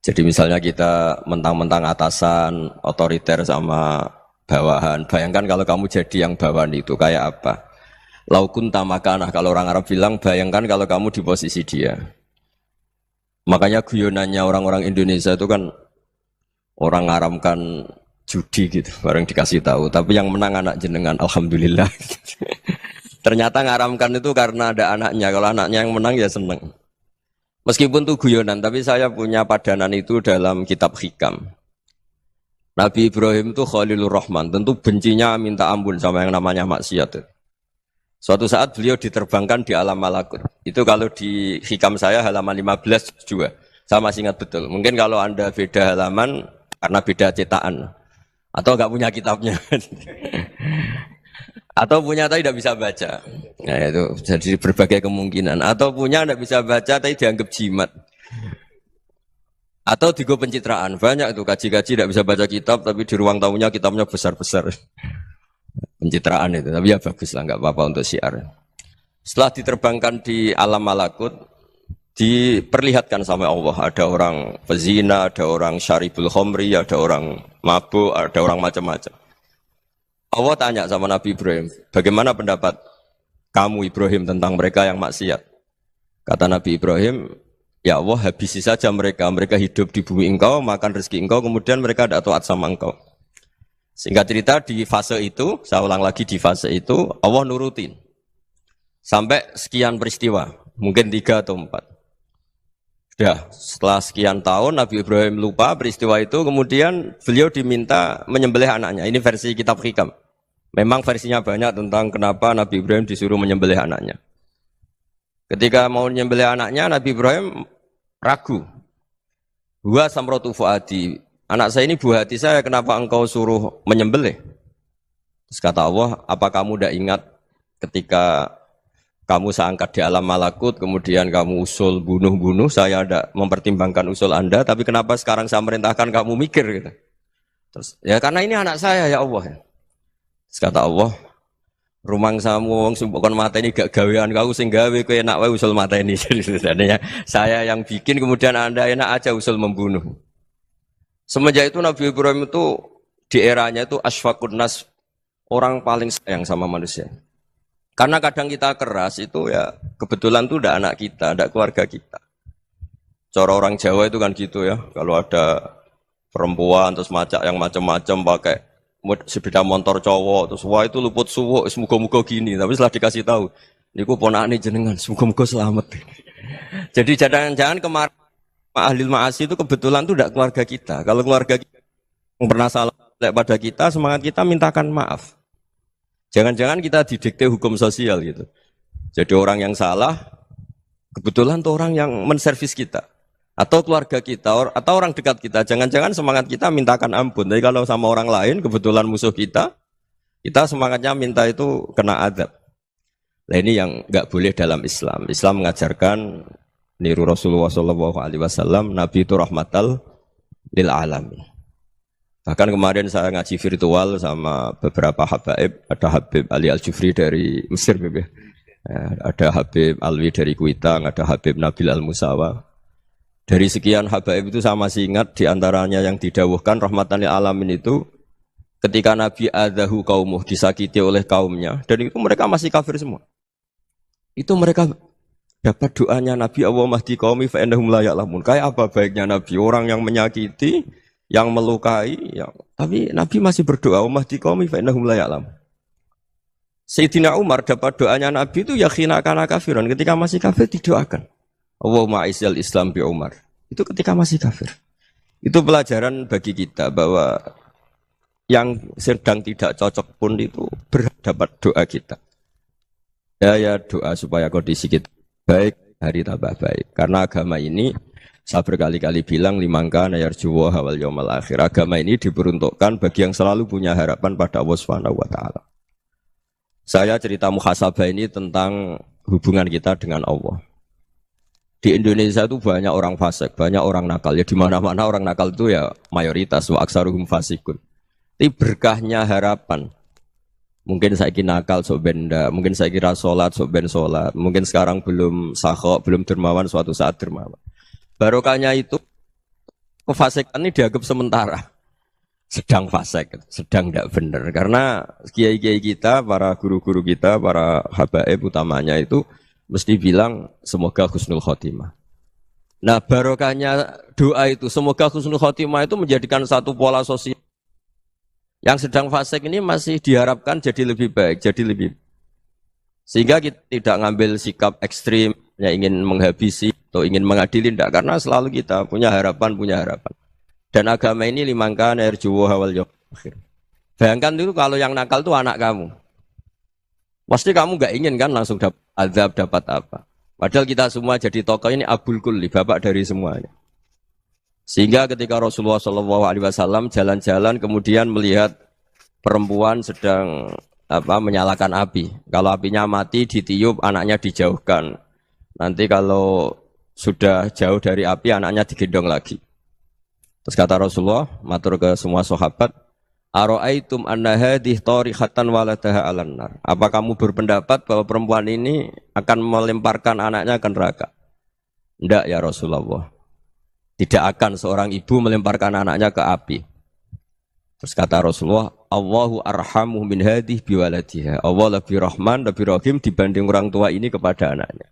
Jadi misalnya kita mentang-mentang atasan, otoriter sama bawahan. Bayangkan kalau kamu jadi yang bawahan itu kayak apa? Laukun tamakanah, kalau orang Arab bilang, bayangkan kalau kamu di posisi dia. Makanya guyonannya orang-orang Indonesia itu kan orang ngaramkan judi gitu, bareng dikasih tahu. Tapi yang menang anak jenengan, alhamdulillah. Ternyata ngaramkan itu karena ada anaknya. Kalau anaknya yang menang ya seneng. Meskipun itu guyonan, tapi saya punya padanan itu dalam kitab Hikam. Nabi Ibrahim itu Khalilur Rahman, tentu bencinya minta ampun sama yang namanya maksiat. Suatu saat beliau diterbangkan di alam malakut. Itu kalau di Hikam saya halaman 15 juga. Saya masih ingat betul. Mungkin kalau Anda beda halaman karena beda cetakan. Atau enggak punya kitabnya. Atau punya tapi tidak bisa baca. Nah itu jadi berbagai kemungkinan. Atau punya tidak bisa baca tapi dianggap jimat. Atau digo pencitraan. Banyak itu kaji-kaji tidak bisa baca kitab tapi di ruang tamunya kitabnya besar-besar. Pencitraan itu. Tapi ya bagus lah, enggak apa-apa untuk syiar. Setelah diterbangkan di alam malakut, diperlihatkan sama Allah, ada orang pezina, ada orang syaribul khomri, ada orang mabuk, ada orang macam-macam. Allah tanya sama Nabi Ibrahim, bagaimana pendapat kamu Ibrahim tentang mereka yang maksiat? Kata Nabi Ibrahim, ya Allah habisi saja mereka, mereka hidup di bumi engkau, makan rezeki engkau, kemudian mereka tidak taat sama engkau. Singkat cerita di fase itu, saya ulang lagi di fase itu, Allah nurutin. Sampai sekian peristiwa, mungkin 3 atau 4. Sudah, setelah sekian tahun Nabi Ibrahim lupa peristiwa itu, kemudian beliau diminta menyembelih anaknya. Ini versi kitab Hikam. Memang versinya banyak tentang kenapa Nabi Ibrahim disuruh menyembelih anaknya. Ketika mau menyembelih anaknya, Nabi Ibrahim ragu. Huwa samratu fuadi. Anak saya ini buah hati saya, kenapa engkau suruh menyembelih? Terus kata Allah, apa kamu tidak ingat ketika kamu saya angkat di alam malakut, kemudian kamu usul bunuh-bunuh, saya ada mempertimbangkan usul Anda, tapi kenapa sekarang saya merintahkan kamu mikir gitu. Terus, ya karena ini anak saya ya Allah. Terus kata Allah, rumang samu wong sumpukon mata ini gak gawean kau sing gawe kowe enak wae usul mata ini. Jadi sebenarnya saya yang bikin kemudian Anda enak aja usul membunuh. Semenjak itu Nabi Ibrahim itu di eranya itu asfaqun nas, orang paling sayang sama manusia. Karena kadang kita keras itu ya kebetulan tuh udah anak kita, ada keluarga kita. Cara orang Jawa itu kan gitu ya, kalau ada perempuan terus macak yang macam-macam pakai sepeda motor cowok terus wah itu luput suwuk semoga-moga gini, tapi setelah dikasih tahu niku ponakane jenengan semoga-moga selamat. Jadi jangan-jangan kemarin ahli ma'asi itu kebetulan tuh tidak keluarga kita. Kalau keluarga kita yang pernah salah pada kita, semangat kita mintakan maaf. Jangan-jangan kita didikte hukum sosial gitu. Jadi orang yang salah kebetulan tuh orang yang menservis kita. Atau keluarga kita, atau orang dekat kita. Jangan-jangan semangat kita mintakan ampun. Tapi kalau sama orang lain, kebetulan musuh kita semangatnya minta itu kena adab. Nah ini yang nggak boleh dalam Islam. Islam mengajarkan niru Rasulullah SAW, Nabi itu rahmatal lil alamin. Bahkan kemarin saya ngaji virtual sama beberapa habaib, ada Habib Ali Al-Jufri dari Mesir, ada Habib Alwi dari Kuitang, ada Habib Nabil Al-Musawa. Dari sekian habaib itu saya masih ingat diantaranya yang didawuhkan rahmatan lil alamin itu ketika Nabi adahu kaumuh, disakiti oleh kaumnya, dan itu mereka masih kafir semua. Itu mereka dapat doanya Nabi Allah mahdi qaumi fa innahum la ya'lamun. Kayak apa baiknya Nabi, orang yang menyakiti, yang melukai, tapi Nabi masih berdoa mahdi qaumi fa innahum la ya'lamun. Sayyidina Umar dapat doanya Nabi itu yakhina kana kafiran, ketika masih kafir didoakan. Allahumma aisyal Islam bi Umar. Itu ketika masih kafir. Itu pelajaran bagi kita bahwa yang sedang tidak cocok pun itu berdapat doa kita. Ya doa supaya kondisi kita baik, hari tambah baik. Karena agama ini saya berkali-kali bilang limangka nayarjuwa hawal yaumal akhir. Agama ini diperuntukkan bagi yang selalu punya harapan pada Allah Subhanahu wa taala. Saya cerita muhasabah ini tentang hubungan kita dengan Allah. Di Indonesia itu banyak orang fasik, banyak orang nakal. Ya di mana-mana orang nakal itu ya mayoritas wa aksaruhum fasikun. Tapi berkahnya harapan. Mungkin saya kira nakal sok benda, mungkin saya kira sholat sok ben sholat, mungkin sekarang belum sakhok, belum dermawan, suatu saat dermawan. Barokahnya itu kefasikan ini dianggap sementara, sedang fasik, sedang tidak benar. Karena kiai-kiai kita, para guru-guru kita, para habaib utamanya itu mesti bilang semoga husnul khotimah. Nah barokahnya doa itu semoga husnul khotimah itu menjadikan satu pola sosial. Yang sedang fasik ini masih diharapkan jadi lebih baik, jadi lebih. Sehingga kita tidak ngambil sikap ekstrim, yang ingin menghabisi atau ingin mengadili, tidak. Karena selalu kita punya harapan. Dan agama ini limangkan erjuwo hawal yaumil akhir. Bayangkan itu kalau yang nakal itu anak kamu. Pasti kamu nggak ingin kan langsung dapat azab, dapat apa. Padahal kita semua jadi tokoh ini abul kulli, bapak dari semuanya. Sehingga ketika Rasulullah SAW jalan-jalan kemudian melihat perempuan sedang menyalakan api. Kalau apinya mati ditiup, anaknya dijauhkan. Nanti kalau sudah jauh dari api, anaknya digendong lagi. Terus kata Rasulullah, matur ke semua sahabat, Aro'aitum anna hadih tarihatan waladaha alan nar. Apa kamu berpendapat bahwa perempuan ini akan melemparkan anaknya ke neraka? Tidak ya Rasulullah. Tidak akan seorang ibu melemparkan anaknya ke api. Terus kata Rasulullah, Allahu arhamu min hadih biwaladiha. Allah lebih rahman, lebih rahim dibanding orang tua ini kepada anaknya.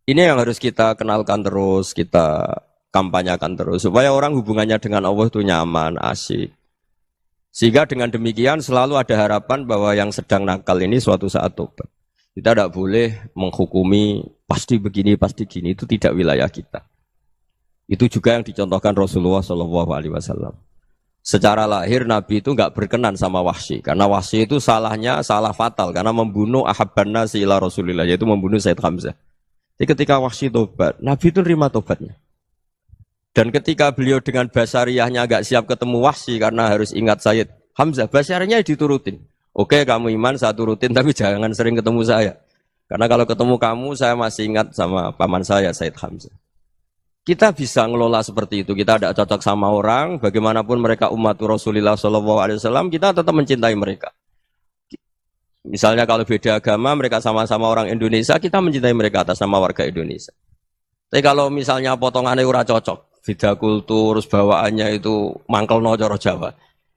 Ini yang harus kita kenalkan terus, kita kampanyakan terus. Supaya orang hubungannya dengan Allah itu nyaman, asyik. Sehingga dengan demikian selalu ada harapan bahwa yang sedang nakal ini suatu saat tobat. Kita tidak boleh menghukumi pasti begini, pasti gini. Itu tidak wilayah kita. Itu juga yang dicontohkan Rasulullah SAW. Secara lahir Nabi itu nggak berkenan sama Wahsy, karena Wahsy itu salahnya salah fatal karena membunuh ahabban nasi ila Rasulillah, yaitu membunuh Said Hamzah. Jadi ketika Wahsy tobat, Nabi itu terima tobatnya. Dan ketika beliau dengan basariyahnya nggak siap ketemu Wahsy karena harus ingat Said Hamzah, basariyahnya diturutin. Oke, kamu iman, saya turutin, tapi jangan sering ketemu saya. Karena kalau ketemu kamu, saya masih ingat sama paman saya, Said Hamzah. Kita bisa ngelola seperti itu. Kita tidak cocok sama orang, bagaimanapun mereka umat Rasulullah SAW, kita tetap mencintai mereka. Misalnya kalau beda agama, mereka sama-sama orang Indonesia, kita mencintai mereka atas nama warga Indonesia. Tapi kalau misalnya potongannya ora cocok, beda kultur, bawaannya itu mangkel no coro Jawa,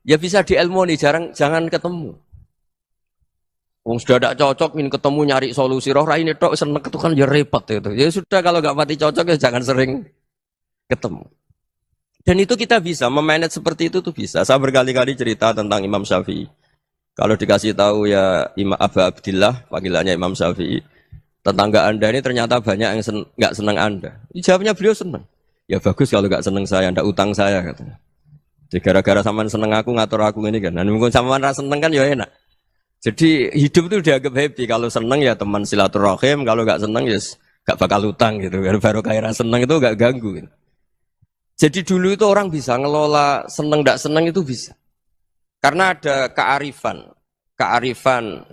ya bisa diilmoni, jangan ketemu. Wong sudah tidak cocok, ingin ketemu nyari solusi. Roh ini tok seneng itu kan ya repot itu. Ya sudah kalau nggak pati cocok ya jangan sering ketemu. Dan itu kita bisa memanage seperti itu tuh bisa. Saya berkali-kali cerita tentang Imam Syafi'i. Kalau dikasih tahu ya Imam Aba Abdillah, panggilannya Imam Syafi'i, tetangga Anda ini ternyata banyak yang nggak senang Anda. Jawabnya beliau senang. Ya bagus kalau nggak senang saya, ndak utang saya katanya. Jadi gara-gara sampean seneng aku ngatur aku ini kan. Dan mungkin sampean rasa seneng kan ya enak. Jadi hidup itu dianggap happy. Kalau seneng ya teman silaturahim, kalau nggak seneng ya nggak bakal utang gitu. Baru kayak seneng itu nggak ganggu. Gitu. Jadi dulu itu orang bisa ngelola seneng nggak seneng itu bisa. Karena ada kearifan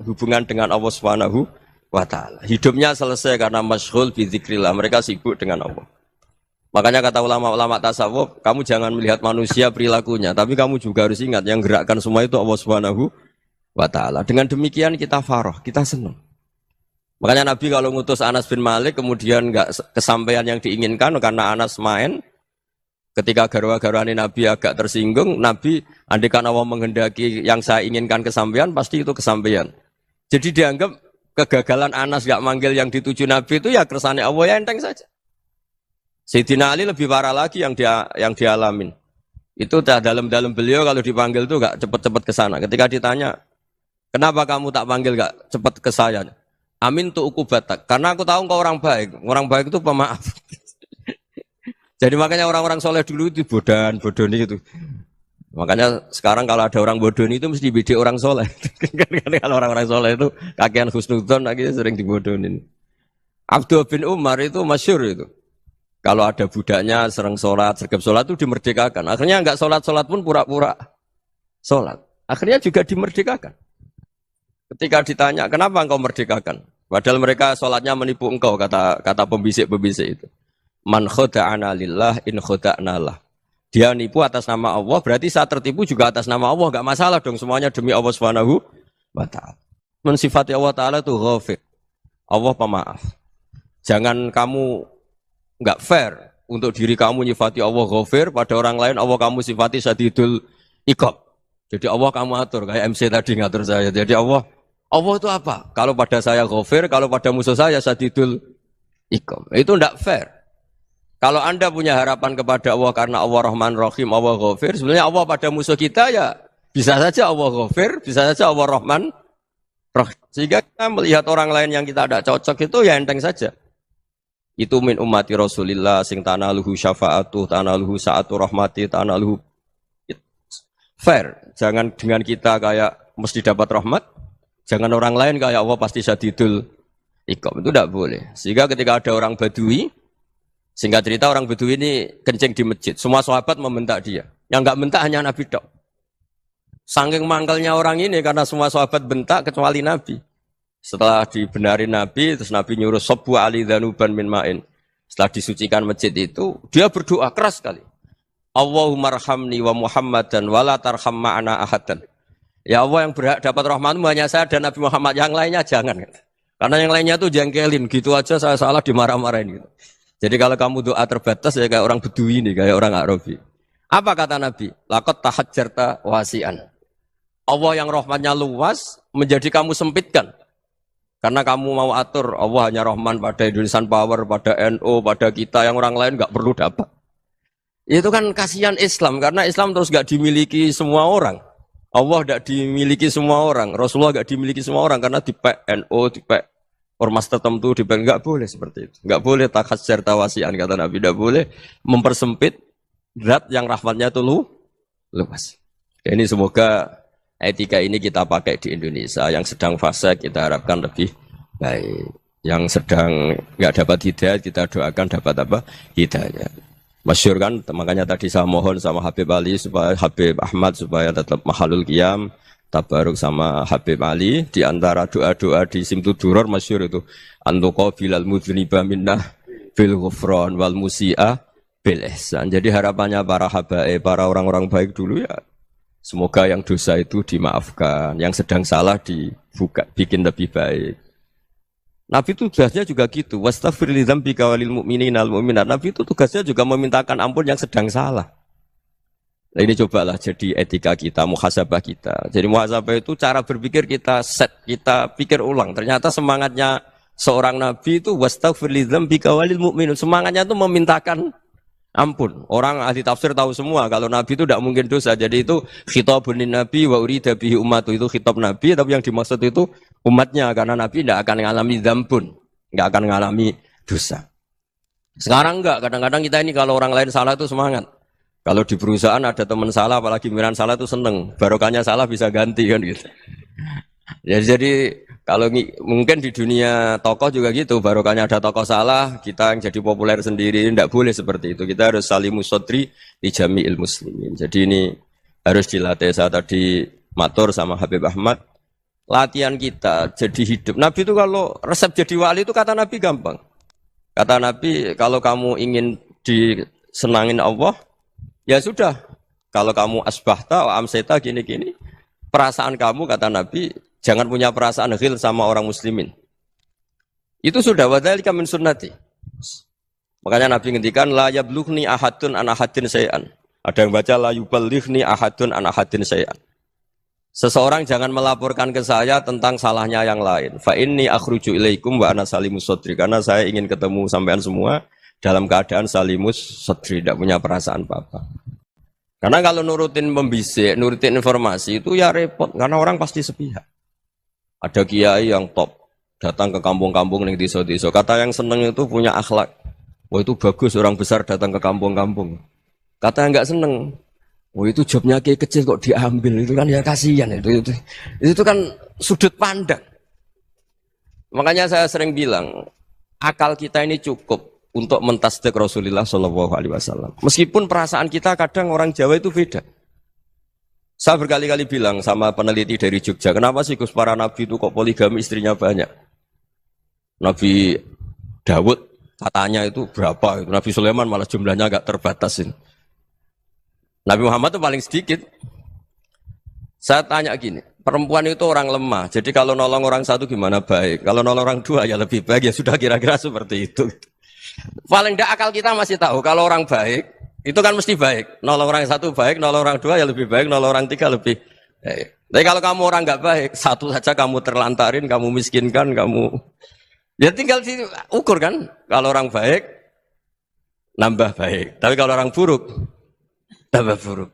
hubungan dengan Allah Subhanahu wa Ta'ala. Hidupnya selesai karena masyghul bi dzikrillah. Mereka sibuk dengan Allah. Makanya kata ulama-ulama tasawuf, kamu jangan melihat manusia perilakunya, tapi kamu juga harus ingat yang gerakkan semua itu Allah Subhanahu wa Ta'ala. Dengan demikian kita faroh, kita senang. Makanya Nabi kalau ngutus Anas bin Malik kemudian nggak kesampaian yang diinginkan karena Anas main, ketika garwa-garwani Nabi agak tersinggung, Nabi andaikan Allah menghendaki yang saya inginkan kesampaian, pasti itu kesampaian. Jadi dianggap kegagalan Anas nggak manggil yang dituju Nabi itu ya kersane Allah ya enteng saja. Sayyidina Ali lebih parah lagi yang dialamin. Itu dalam beliau kalau dipanggil tuh nggak cepet-cepet ke sana. Ketika ditanya, kenapa kamu tak panggil gak cepat ke saya? Amin tu ukubatak. Karena aku tahu engkau orang baik. Orang baik itu pemaaf. Jadi makanya orang-orang soleh dulu itu bodoni itu. Makanya sekarang kalau ada orang bodoni itu mesti bidik orang soleh. Kalau orang-orang soleh itu kakean husnudzon akhirnya sering dibodonin. Abdul bin Umar itu masyhur itu. Kalau ada budaknya sering sholat, sergap sholat itu dimerdekakan. Akhirnya enggak sholat pun pura-pura sholat. Akhirnya juga dimerdekakan. Ketika ditanya, kenapa engkau merdekakan? Padahal mereka sholatnya menipu engkau, kata pembisik-pembisik itu. Man khoda'ana lillah in khoda'na lah. Dia nipu atas nama Allah, berarti saat tertipu juga atas nama Allah. Gak masalah dong, semuanya demi Allah Subhanahu wa Ta'ala. Mensifati Allah Ta'ala itu ghafir. Allah pemaaf. Jangan kamu gak fair untuk diri kamu nyifati Allah ghafir, pada orang lain Allah kamu sifati syadidul iqab. Jadi Allah kamu atur, kayak MC tadi ngatur saya. Jadi Allah itu apa? Kalau pada saya ghafir, kalau pada musuh saya syadidul iqam. Itu tidak fair. Kalau Anda punya harapan kepada Allah karena Allah Rahman Rahim, Allah ghafir, sebenarnya Allah pada musuh kita ya bisa saja Allah ghafir, bisa saja Allah Rahman Rahim. Sehingga kita melihat orang lain yang kita tidak cocok itu ya enteng saja. Itu min ummati Rasulillah sing tanaluhu syafa'atuh, tanaluhu sa'atu rahmati, tanaluhu fair. Jangan dengan kita kayak mesti dapat rahmat. Jangan orang lain kayak Allah pasti syadidul iqam. Itu tidak boleh. Sehingga ketika ada orang Badui, singkat cerita orang Badui ini kencing di masjid. Semua sahabat membentak dia. Yang enggak bentak hanya Nabi dok. Saking mangkelnya orang ini karena semua sahabat bentak kecuali Nabi. Setelah dibenarin Nabi, terus Nabi nyuruh sabbu ali dhanuban min ma'in. Setelah disucikan masjid itu, dia berdoa keras sekali. Allahumma arhamni wa Muhammadan wa la tarham ma'ana ahadan. Ya Allah yang berhak dapat rahmatmu hanya saya dan Nabi Muhammad, yang lainnya jangan. Karena yang lainnya tuh jengkelin, gitu aja saya salah dimarah-marahin gitu. Jadi kalau kamu doa terbatas ya kayak orang Bedui ini, kayak orang Arabi. Apa kata Nabi? Laqad tahajjarta wasi'an. Allah yang rahmatnya luas menjadi kamu sempitkan. Karena kamu mau atur Allah hanya rahman pada Indonesian Power, pada NU, pada kita, yang orang lain nggak perlu dapat. Itu kan kasihan Islam, karena Islam terus nggak dimiliki semua orang. Allah tidak dimiliki semua orang, Rasulullah tidak dimiliki semua orang karena di NU, di ormas tertentu, di nggak boleh seperti itu, nggak boleh takhasyar tawasian kata Nabi, tidak boleh mempersempit zat yang rahmatnya itu luas. Ini semoga etika ini kita pakai di Indonesia, yang sedang fase kita harapkan lebih baik, yang sedang nggak dapat hidayah kita doakan dapat apa hidayah. Masyhur kan, makanya tadi saya mohon sama Habib Ali supaya Habib Ahmad supaya tetap mahalul qiyam, tabaruk sama Habib Ali di antara doa-doa di Simtud-Duror masyhur itu antuqabilal mudhniba minnah bil ghufran wal musi'a bil ihsan. Jadi harapannya para habaib, para orang-orang baik dulu ya semoga yang dosa itu dimaafkan, yang sedang salah dibuka, bikin lebih baik. Nabi itu tugasnya juga gitu. Wastaghfir li dzambika walil mu'minina wal mu'minat. Nabi itu tugasnya juga memintakan ampun yang sedang salah. Nah, ini cobalah jadi etika kita, muhasabah kita. Jadi muhasabah itu cara berpikir kita set, kita pikir ulang. Ternyata semangatnya seorang nabi itu wastaghfir li dzambika walil mu'minun. Semangatnya itu memintakan ampun. Orang ahli tafsir tahu semua kalau nabi itu tidak mungkin dosa. Jadi itu khitabun lin nabi wa urida bihi ummatu, itu khitab nabi tapi yang dimaksud itu umatnya, karena nabi tidak akan mengalami dzambun, tidak akan mengalami dosa. Sekarang enggak, kadang-kadang kita ini kalau orang lain salah itu semangat. Kalau di perusahaan ada teman salah, apalagi pimpinan salah itu seneng. Barokahnya salah bisa ganti kan gitu. Ya, jadi kalau mungkin di dunia tokoh juga gitu, barokahnya ada tokoh salah, kita yang jadi populer sendiri, tidak boleh seperti itu. Kita harus salimus sodri di jami'il muslimin. Jadi ini harus dilatih. Saya tadi matur sama Habib Ahmad, latihan kita jadi hidup. Nabi itu kalau resep jadi wali itu kata Nabi gampang. Kata Nabi, kalau kamu ingin disenangin Allah, ya sudah, kalau kamu asbahta wa amseta gini-gini, perasaan kamu, kata Nabi, jangan punya perasaan ghil sama orang muslimin. Itu sudah, wadzalika min sunnati. Makanya Nabi ngendikan la yablughni ahadun an ahadin syai'an. Ada yang baca la yuballighni ahadun an ahadin syai'an. Seseorang jangan melaporkan ke saya tentang salahnya yang lain. Fa inni akhruju ilaikum wa ana salimus sodri. Karena saya ingin ketemu sampean semua dalam keadaan salimus sodri, tidak punya perasaan apa-apa. Karena kalau nurutin pembisik, nurutin informasi itu ya repot, karena orang pasti sepihak. Ada kiai yang top, datang ke kampung-kampung ning desa-desa. Kata yang seneng itu punya akhlak. Wah itu bagus orang besar datang ke kampung-kampung. Kata yang enggak seneng, wah itu jobnya kiai kecil kok diambil, itu kan ya kasihan itu kan sudut pandang. Makanya saya sering bilang, akal kita ini cukup untuk mentasdik Rasulullah Shallallahu Alaihi Wasallam. Meskipun perasaan kita kadang orang Jawa itu beda. Saya berkali-kali bilang sama peneliti dari Jogja, kenapa sih Gus para nabi itu kok poligami istrinya banyak? Nabi Dawud katanya itu berapa? Nabi Sulaiman malah jumlahnya agak terbatasin. Nabi Muhammad itu paling sedikit. Saya tanya gini, perempuan itu orang lemah, jadi kalau nolong orang satu gimana baik? Kalau nolong orang dua ya lebih baik, ya sudah kira-kira seperti itu. Paling tidak akal kita masih tahu kalau orang baik itu kan mesti baik. Nolong orang satu baik, nolong orang dua ya lebih baik, nolong orang tiga lebih baik. Tapi kalau kamu orang nggak baik, satu saja kamu terlantarin, kamu miskinkan, kamu ya tinggal diukur kan. Kalau orang baik nambah baik, tapi kalau orang buruk tambah buruk.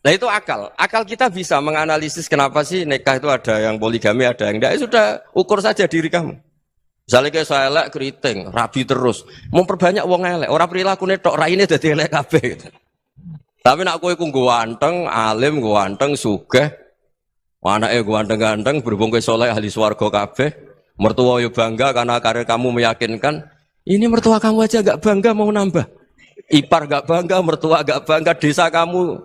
Nah itu akal. Akal kita bisa menganalisis kenapa sih nikah itu ada yang poligami, ada yang enggak. Ya sudah, ukur saja diri kamu. Misalnya kayak saya elek keriting, rabi terus, memperbanyak wong elek, orang perilaku netok raine dadi elek kabeh. Tapi nak kowe ku ganteng, alim, ganteng, sugih, anake ganteng-ganteng, berhubung kowe saleh ahli swarga kabeh, mertua yo bangga karena karir kamu meyakinkan. Ini mertua kamu aja enggak bangga mau nambah. Ipar enggak bangga, mertua enggak bangga, desa kamu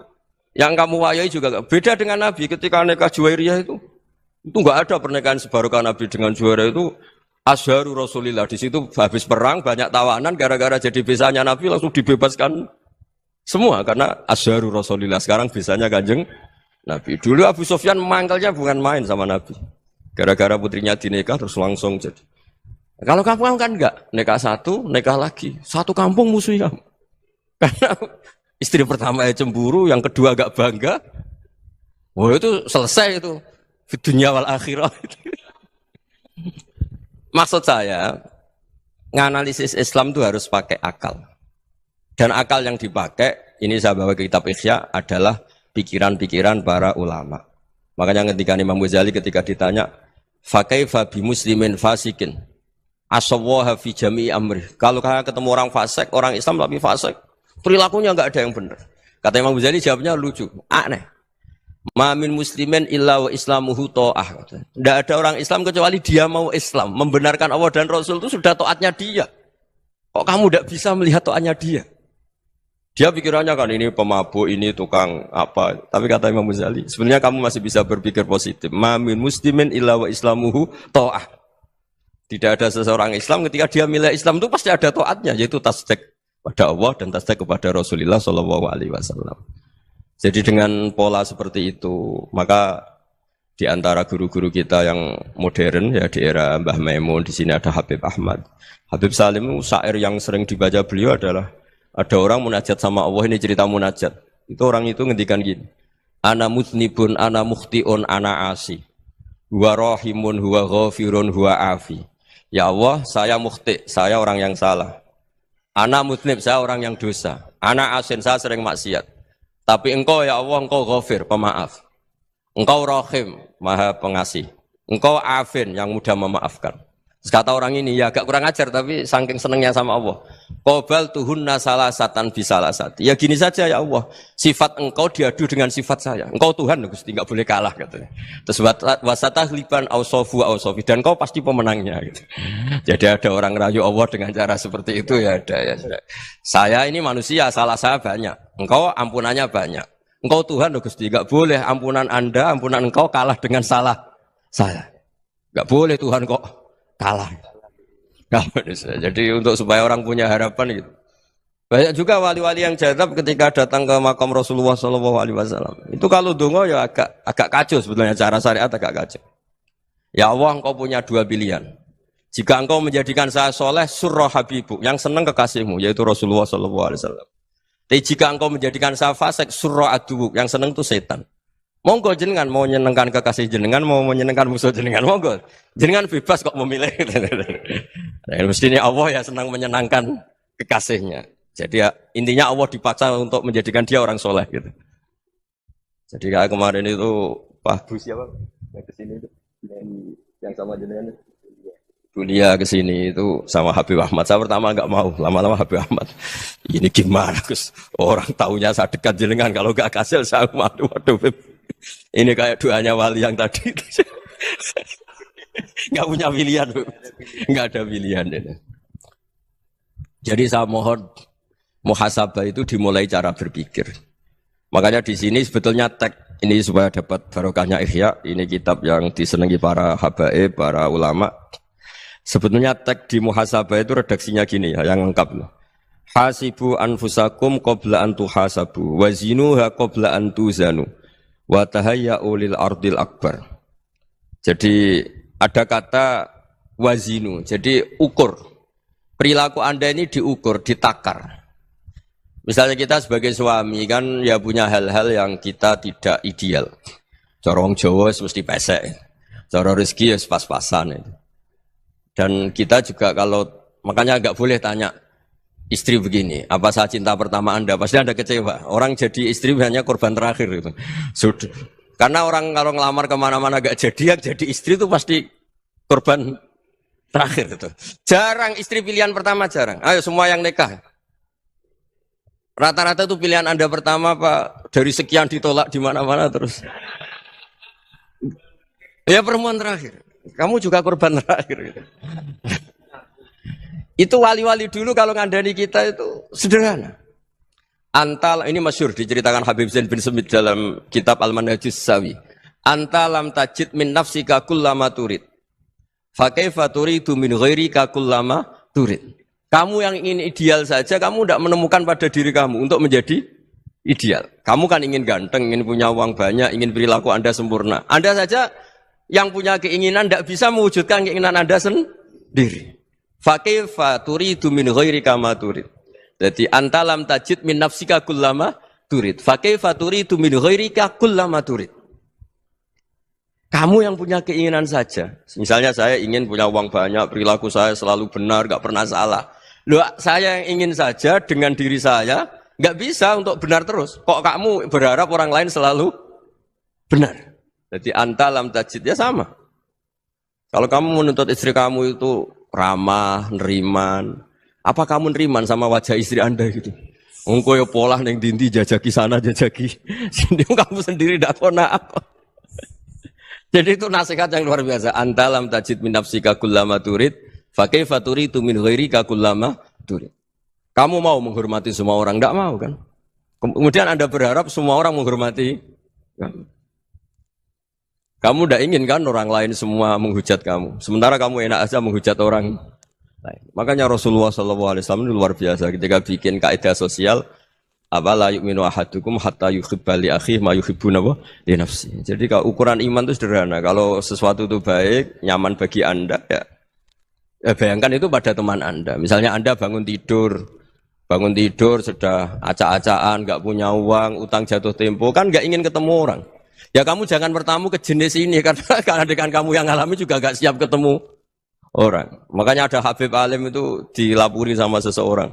yang kamu wayai juga enggak. Beda dengan Nabi ketika nikah Juwairiyah itu enggak ada pernikahan sebarokah Nabi dengan Juwairiyah itu. Azharu Rasulillah, di situ habis perang banyak tawanan gara-gara jadi besanya Nabi langsung dibebaskan semua karena Azharu Rasulillah. Sekarang besanya Kanjeng Nabi. Dulu Abu Sufyan mangkalnya bukan main sama Nabi. Gara-gara putrinya dinikah terus langsung jadi. Kalau kamu kan enggak, nikah satu, nikah lagi. Satu kampung musuh kamu. Karena istri pertama cemburu, yang kedua agak bangga. Wah itu selesai itu. Di dunia wal akhirah. Maksud saya, nganalisis Islam itu harus pakai akal. Dan akal yang dipakai, ini saya bawa ke kitab Ihya, adalah pikiran-pikiran para ulama. Makanya ketika Imam Ghazali ketika ditanya, fakaifa bi muslimin fasikin, asawwaha fi jami'i amri. Kalau ketemu orang fasik, orang Islam tapi fasik, perilakunya enggak ada yang benar. Kata Imam Ghazali jawabnya lucu, aneh. Ma min muslimin illa wa islamuhu ta'ah. Tidak ada orang Islam kecuali dia mau Islam, membenarkan Allah dan Rasul itu sudah taatnya dia. Kok kamu tidak bisa melihat taatnya dia? Dia pikirannya kan ini pemabuk, ini tukang apa. Tapi kata Imam Ghazali, sebenarnya kamu masih bisa berpikir positif. Ma min muslimin illa wa islamuhu ta'ah. Tidak ada seseorang Islam ketika dia milih Islam itu pasti ada taatnya, yaitu tasdik pada Allah dan tasdik kepada Rasulullah Shallallahu Alaihi Wasallam. Jadi dengan pola seperti itu, maka di antara guru-guru kita yang modern ya di era Mbah Maimun, di sini ada Habib Ahmad. Habib Salim syair yang sering dibaca beliau adalah ada orang munajat sama Allah, ini cerita munajat. Itu orang itu ngendikan gini. Ana mutnibun, ana mukhtiun, ana asi. Huwa rahimun, huwa ghafirun, huwa afi. Ya Allah, saya mukhti, saya orang yang salah. Ana mutnib, saya orang yang dosa. Ana asin, saya sering maksiat. Tapi engkau ya Allah, engkau ghafir, pemaaf. Engkau rahim, maha pengasih. Engkau afin, yang mudah memaafkan. Terus kata orang ini, ya agak kurang ajar, tapi saking senengnya sama Allah. Qobal tuhunna salasatan bisalasati. Ya gini saja ya Allah, sifat engkau diadu dengan sifat saya. Engkau Tuhan, Gusti, enggak boleh kalah katanya. Terus wasatahliban ausofu ausofi, dan engkau pasti pemenangnya gitu. Jadi ada orang rayu Allah dengan cara seperti itu ya ada ya. Saya ini manusia, salah saya banyak. Engkau ampunannya banyak. Engkau Tuhan, Gusti, enggak boleh ampunan Anda, ampunan engkau kalah dengan salah saya. Enggak boleh Tuhan kok kalah. Jadi untuk supaya orang punya harapan gitu. Banyak juga wali-wali yang jadab ketika datang ke makam Rasulullah SAW. Itu kalau dongo ya agak kacau sebetulnya, cara syariat agak kacau. Ya Allah, engkau punya dua pilihan. Jika engkau menjadikan saya soleh, surah habibuk, yang senang kekasihmu, yaitu Rasulullah SAW. Tapi jika engkau menjadikan saya fasik, surah adubuk, yang senang itu setan. Monggo jenengan mau menyenangkan kekasih jenengan, mau menyenangkan musuh jenengan, monggo. Jenengan bebas kok memilih. Nah, mestinya Allah ya senang menyenangkan kekasihnya. Jadi ya, intinya Allah dipaksa untuk menjadikan dia orang soleh gitu. Jadi kayak kemarin itu Pak Bu siapa yang kesini itu, yang sama jenengan Dunia kesini itu sama Habib Ahmad. Saya pertama nggak mau, lama-lama Habib Ahmad. Ini gimana Gus? Orang tahunya saya dekat jenengan, kalau nggak kasil saya waduh. Ini kayak doanya wali yang tadi. Nggak punya pilihan, nggak ada pilihan. Jadi saya mohon muhasabah itu dimulai cara berpikir. Makanya di sini sebetulnya tag ini supaya dapat barokahnya Ihya. Ini kitab yang disenangi para habaib, para ulama. Sebetulnya tag di muhasabah itu redaksinya gini ya, yang lengkap. Hasibu anfusakum qabla an tuhasabu wazinuha qabla an tuzanu. Wa tahayya'u lil ardil akbar. Jadi ada kata wazinu, jadi ukur. Perilaku Anda ini diukur, ditakar. Misalnya kita sebagai suami kan ya punya hal-hal yang kita tidak ideal. Corong Jawa mesti pesek. Cara rezeki ya pas-pasan itu. Dan kita juga kalau makanya enggak boleh tanya istri begini, apa saya cinta pertama Anda? Pasti Anda kecewa. Orang jadi istri hanya korban terakhir gitu. Sudah. Karena orang kalau ngelamar kemana-mana gak jadi, yang jadi istri itu pasti korban terakhir gitu. Jarang istri pilihan pertama, jarang. Ayo semua yang nikah. Rata-rata itu pilihan Anda pertama Pak, dari sekian ditolak di mana-mana terus. Ya perempuan terakhir. Kamu juga korban terakhir gitu. Itu wali-wali dulu kalau ngandani kita itu sederhana. Antal ini masyhur diceritakan Habib Zain bin Semit dalam kitab Al-Manhajus Sawi. Anta lam tajid min nafsika kullama turid. Fa kaifa turidu min ghairika kullama turid. Kamu yang ingin ideal saja kamu tidak menemukan pada diri kamu untuk menjadi ideal. Kamu kan ingin ganteng, ingin punya uang banyak, ingin perilaku Anda sempurna. Anda saja yang punya keinginan tidak bisa mewujudkan keinginan Anda sendiri. Fa kaifa turidu min ghairika ma turid. Jadi antalam tajid min nafsika kullama turid. Fa kaifa turidu min ghairika kullama turid. Kamu yang punya keinginan saja. Misalnya saya ingin punya uang banyak, perilaku saya selalu benar, enggak pernah salah. Loh, saya yang ingin saja dengan diri saya enggak bisa untuk benar terus. Kok kamu berharap orang lain selalu benar? Jadi antalam tajid ya sama. Kalau kamu menuntut istri kamu itu ramah, neriman, apa kamu neriman sama wajah istri Anda gitu? Engkau ya pola neng dindi jajaki sana jajaki sini kamu sendiri tidak kona apa. Jadi itu nasihat yang luar biasa. Antalam tajid min nafsika kullama turid, fa kaifa turidu min ghairika kullama turid. Kamu mau menghormati semua orang? Enggak mau kan? Kemudian Anda berharap semua orang menghormati kamu. Kamu tidak ingin kan orang lain semua menghujat kamu. Sementara kamu enak aja menghujat orang lain. Makanya Rasulullah SAW ini luar biasa ketika bikin kaidah sosial. La yu'minu ahadukum hatta yuhibba li akhihi ma yuhibbu li nafsi. Jadi kalau ukuran iman itu sederhana. Kalau sesuatu itu baik, nyaman bagi Anda, ya bayangkan itu pada teman Anda. Misalnya Anda bangun tidur sudah acak-acakan, nggak punya uang, utang jatuh tempo, kan nggak ingin ketemu orang. Ya kamu jangan bertamu ke jenis ini karena dengan kamu yang alami juga nggak siap ketemu orang. Makanya ada Habib Alim itu dilapuri sama seseorang.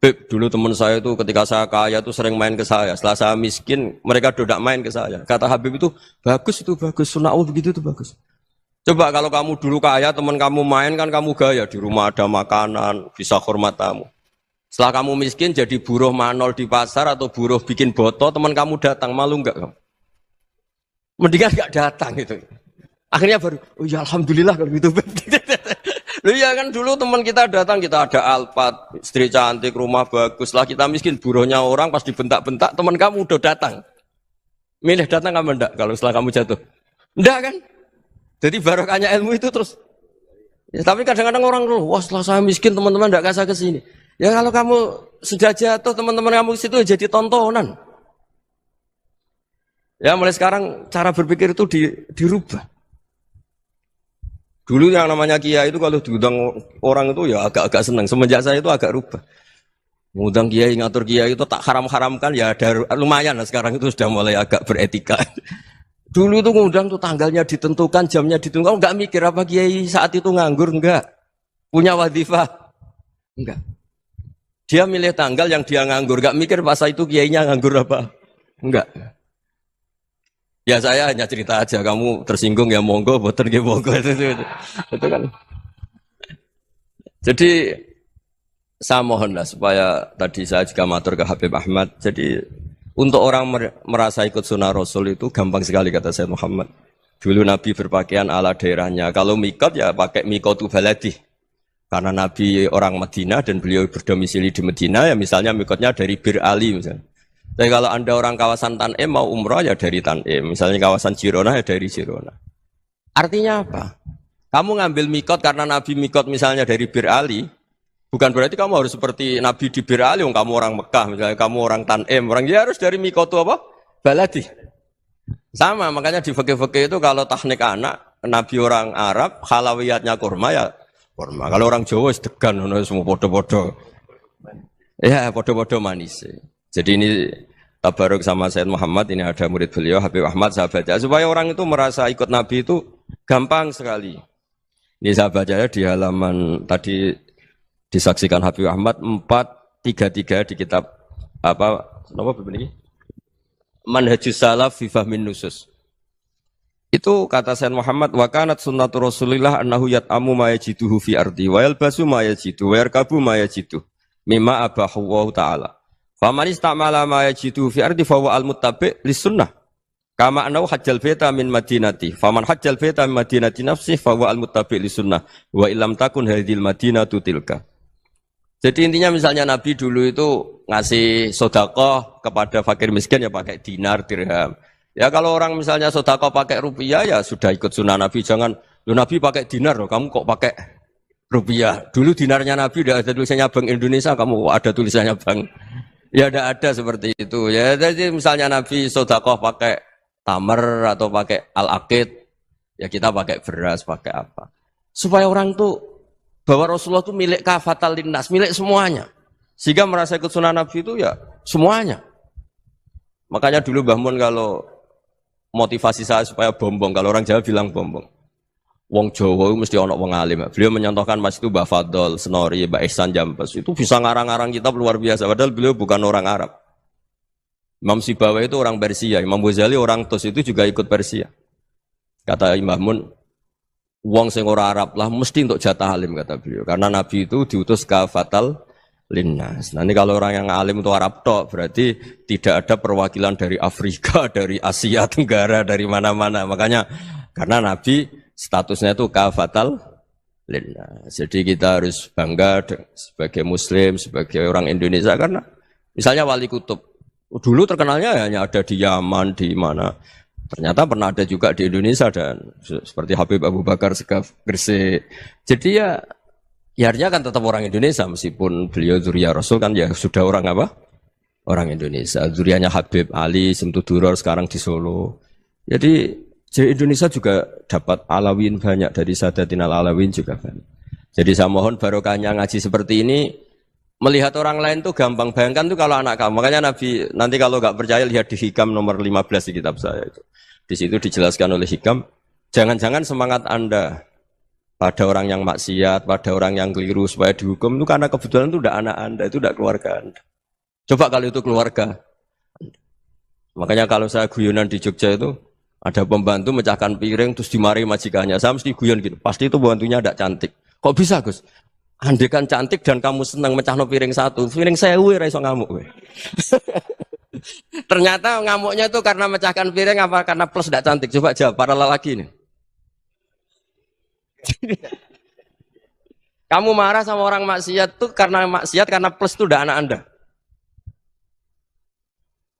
Beb, dulu teman saya itu ketika saya kaya itu sering main ke saya. Setelah saya miskin, mereka tidak main ke saya. Kata Habib itu bagus, sunahul begitu itu bagus. Coba kalau kamu dulu kaya, teman kamu main kan kamu gaya. Di rumah ada makanan, bisa hormat tamu. Setelah kamu miskin jadi buruh manol di pasar atau buruh bikin boto, teman kamu datang, malu enggak kamu? Mendingan enggak datang gitu. Akhirnya baru, oh ya alhamdulillah kalau gitu. Loh ya kan dulu teman kita datang, kita ada Alphard, istri cantik, rumah bagus. Lah kita miskin, buruhnya orang pas dibentak-bentak, teman kamu udah datang. Milih datang kamu enggak kalau setelah kamu jatuh? Enggak kan? Jadi barokahnya ilmu itu terus. Ya, tapi kadang-kadang orang loh, wah setelah saya miskin teman-teman enggak kasih ke sini. Ya kalau kamu sudah jatuh, teman-teman kamu situ jadi tontonan. Ya mulai sekarang cara berpikir itu dirubah. Dulu yang namanya kiai itu kalau diundang orang itu ya agak-agak senang. Semenjak saya itu agak rubah. Ngundang kiai, ngatur kiai itu tak haram-haramkan ya ada lumayan lah sekarang itu sudah mulai agak beretika. Dulu itu ngundang tuh tanggalnya ditentukan, jamnya ditentukan. Enggak mikir apa kiai saat itu nganggur, enggak. Punya wadifah, enggak. Dia milih tanggal yang dia nganggur, enggak mikir pas itu kiainya nganggur apa. Enggak. Ya saya hanya cerita aja, kamu tersinggung ya monggo, boten nggih monggo itu kan. Jadi saya mohonlah supaya tadi saya juga matur ke Habib Ahmad. Jadi untuk orang merasa ikut sunnah Rasul itu gampang sekali kata Sayyid Muhammad. Dulu Nabi berpakaian ala daerahnya. Kalau mikot ya pakai mikotu baladi. Karena Nabi orang Madinah dan beliau berdomisili di Madinah ya misalnya mikotnya dari Bir Ali misalnya. Tapi kalau Anda orang kawasan Tanim mau umrah ya dari Tanim. Misalnya kawasan Jirona ya dari Jirona. Artinya apa? Kamu ngambil mikot karena Nabi mikot misalnya dari Bir Ali. Bukan berarti kamu harus seperti Nabi di Bir Ali. Kamu orang Mekah, misalnya kamu orang Tanim. Orang dia harus dari mikot itu apa? Baladi. Sama, makanya di fikih-fikih itu kalau teknik anak, Nabi orang Arab, halawiyatnya kurma ya kurma. Kalau orang Jawa sedegan, semua bodoh-bodoh. Ya, bodoh-bodoh manis. Jadi ini tabaruk sama Sayyid Muhammad, ini ada murid beliau, Habib Ahmad, saya baca. Supaya orang itu merasa ikut Nabi itu gampang sekali. Ini saya baca ya di halaman, tadi disaksikan Habib Ahmad, 433 di kitab, apa begini? Manhajus Salaf fi Fahmin Nusus. Itu kata Sayyid Muhammad, wa kanat sunnatu Rasulillah annahu yat'amu ma yajiduhu fi ardi, wa yalbasu ma yajidu, wa yarkabu ma yajidu, mimma abahu wa ta'ala. Faman istamala ma yajidu fi ardi fa huwa al-muttabi' lis-sunnah. Kama annahu hajjal baita min madinati. Faman hajjal baita min madinati nafsi fa huwa al-muttabi' lis-sunnah. Wa illam takun hadhil madinatu tilka. Jadi intinya misalnya Nabi dulu itu ngasih sedekah kepada fakir miskin ya pakai dinar, dirham. Ya kalau orang misalnya sedekah pakai rupiah ya sudah ikut sunnah Nabi. Jangan lu Nabi pakai dinar loh, kamu kok pakai rupiah. Dulu dinarnya Nabi udah ada tulisannya Bank Indonesia, kamu ada tulisannya Bank. Ya tidak ada seperti itu. Ya jadi misalnya Nabi sedekah pakai tamar atau pakai al-aqid, ya kita pakai beras, pakai apa. Supaya orang tuh bahwa Rasulullah itu milik kafatal linnas, milik semuanya. Sehingga merasa ikut sunnah Nabi itu ya semuanya. Makanya dulu Mbah Mun kalau motivasi saya supaya bombong, kalau orang Jawa bilang bombong. Wong Jawa itu mesti ono wong alim. Beliau menyontohkan Mas itu Mbah Fadl, Senori, Mbah Ihsan Jambes. Itu bisa ngarang-ngarang kitab luar biasa. Padahal beliau bukan orang Arab. Imam Sibawa itu orang Persia. Imam Ghazali orang Tus itu juga ikut Persia. Kata Imam Mun, wong sing ora Arab lah mesti untuk jatah alim kata beliau. Karena Nabi itu diutus kafatal linnas. Nah ini kalau orang yang alim itu Arab tok, berarti tidak ada perwakilan dari Afrika, dari Asia Tenggara, dari mana-mana. Makanya karena Nabi statusnya itu kafatal linnas. Jadi kita harus bangga sebagai Muslim, sebagai orang Indonesia karena misalnya Wali Kutub. Dulu terkenalnya hanya ada di Yaman, di mana. Ternyata pernah ada juga di Indonesia dan seperti Habib Abu Bakar Segaf Gresik. Jadi ya artinya kan tetap orang Indonesia meskipun beliau zuriyah Rasul kan ya sudah orang apa? Orang Indonesia. Zuriyahnya Habib Ali Simtuduror sekarang di Solo. Jadi Indonesia juga dapat alawin banyak dari Sadatinal Alawin juga banyak. Jadi saya mohon barokahnya ngaji seperti ini. Melihat orang lain tuh gampang, bayangkan tuh kalau anak kamu. Makanya Nabi, nanti kalau nggak percaya lihat di Hikam nomor 15 di kitab saya itu. Di situ dijelaskan oleh Hikam, jangan-jangan semangat Anda pada orang yang maksiat, pada orang yang keliru supaya dihukum itu karena kebetulan itu udah anak Anda, itu udah keluarga Anda. Coba kalau itu keluarga. Makanya kalau saya guyonan di Jogja itu, ada pembantu mecahkan piring terus dimarahi majikannya. Saya mesti guyon gitu, pasti itu pembantunya tidak cantik. Kok bisa Gus? Andai kan cantik dan kamu senang mecahno piring satu, piring 1000 ra iso ngamuk kowe. Ternyata ngamuknya itu karena mecahkan piring apa karena plus tidak cantik? Coba jawab para lelaki ini. Kamu marah sama orang maksiat tuh karena maksiat karena plus itu udah anak Anda.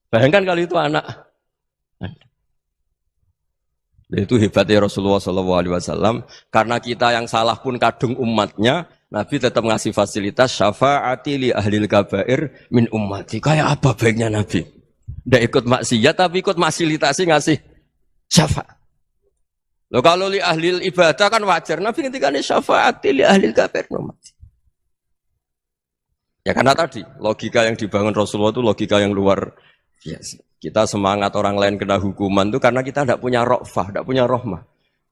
Bayangkan kalau itu anak Anda. Itu hebatnya Rasulullah SAW karena kita yang salah pun kadung umatnya. Nabi tetap ngasih fasilitas syafaati li ahlil kabair min ummati. Kayak apa baiknya Nabi? Nggak ikut maksiat tapi ikut fasilitasi ngasih syafaat. Loh kalau li ahlil ibadah kan wajar. Nabi ketika ini syafaati li ahlil kabair min ummati. Ya karena tadi logika yang dibangun Rasulullah itu logika yang luar biasa. Kita semangat orang lain kena hukuman itu karena kita tidak punya ra'fah, tidak punya rahmah.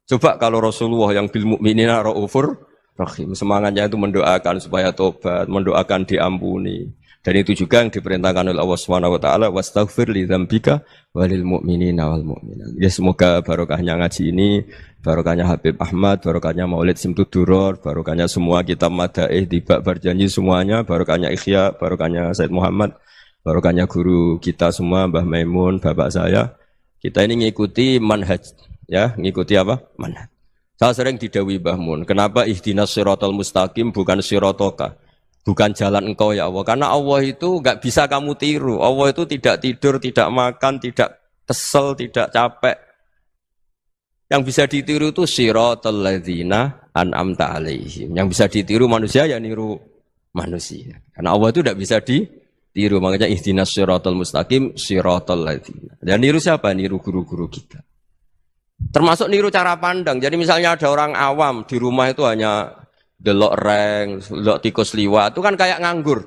Coba kalau Rasulullah yang bil mu'minina ra'ufur rahim, semangatnya itu mendoakan supaya tobat, mendoakan diampuni. Dan itu juga yang diperintahkan oleh Allah Subhanahu wa taala, wastaghfir li dzambika walil mu'minina wal mu'minat. Ya semoga barokahnya ngaji ini, barokahnya Habib Ahmad, barokahnya Maulid Simtuduror, barokahnya semua kitab Madaih, Tibak Berjanji semuanya, barokahnya Ikhya, barokahnya Said Muhammad, barokahnya guru kita semua Mbah Maimun, bapak saya. Kita ini ngikuti manhaj, ya, ngikuti apa? Manhaj. Saya sering didawi Mbah Mun, kenapa ihdinas siratal mustaqim bukan siratoka, bukan jalan engkau ya Allah, karena Allah itu enggak bisa kamu tiru, Allah itu tidak tidur, tidak makan, tidak kesel, tidak capek. Yang bisa ditiru itu siratal ladzina an'amta alaihim, yang bisa ditiru manusia ya niru manusia, karena Allah itu tidak bisa ditiru, makanya ihdinas siratal mustaqim siratal ladzina. Dan niru siapa? Niru guru-guru kita. Termasuk niru cara pandang. Jadi misalnya ada orang awam di rumah itu hanya delok reng, delok tikus liwat, itu kan kayak nganggur.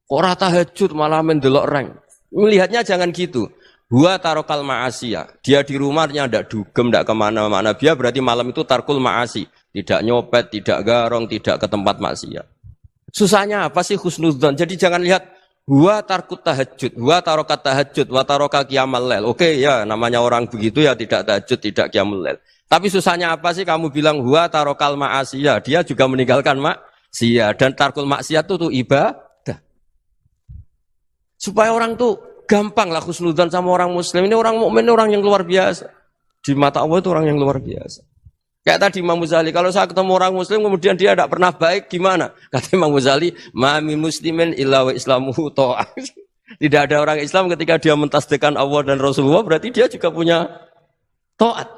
Kok ora tahajud malah mendelok reng. Melihatnya jangan gitu. Huwa tarokal ma'asiyah. Dia di rumahnya tidak dugem, tidak kemana-mana. Dia berarti malam itu tarkul ma'asi. Tidak nyopet, tidak garong, tidak ke tempat maksiat. Susahnya apa sih husnudzon? Jadi jangan lihat huwa tarkut tahajud, huwa tarokat tahajud, wa taroka qiyamal lail. Oke ya, namanya orang begitu ya tidak tahajud, tidak qiyamul lail. Tapi susahnya apa sih kamu bilang huwa tarokal ma'asiyah? Dia juga meninggalkan maksiat dan tarkul maksiat itu tuh ibadah. Supaya orang tuh gampang lah husnudzon sama orang muslim. Ini orang mukmin, orang yang luar biasa. Di mata Allah itu orang yang luar biasa. Kayak tadi Imam Ghazali, kalau saya ketemu orang muslim kemudian dia tidak pernah baik, gimana? Kata Imam Ghazali, mami muslimin illa wa islamuhu ta'ah. Tidak ada orang Islam ketika dia mentasbihkan Allah dan Rasulullah, berarti dia juga punya taat.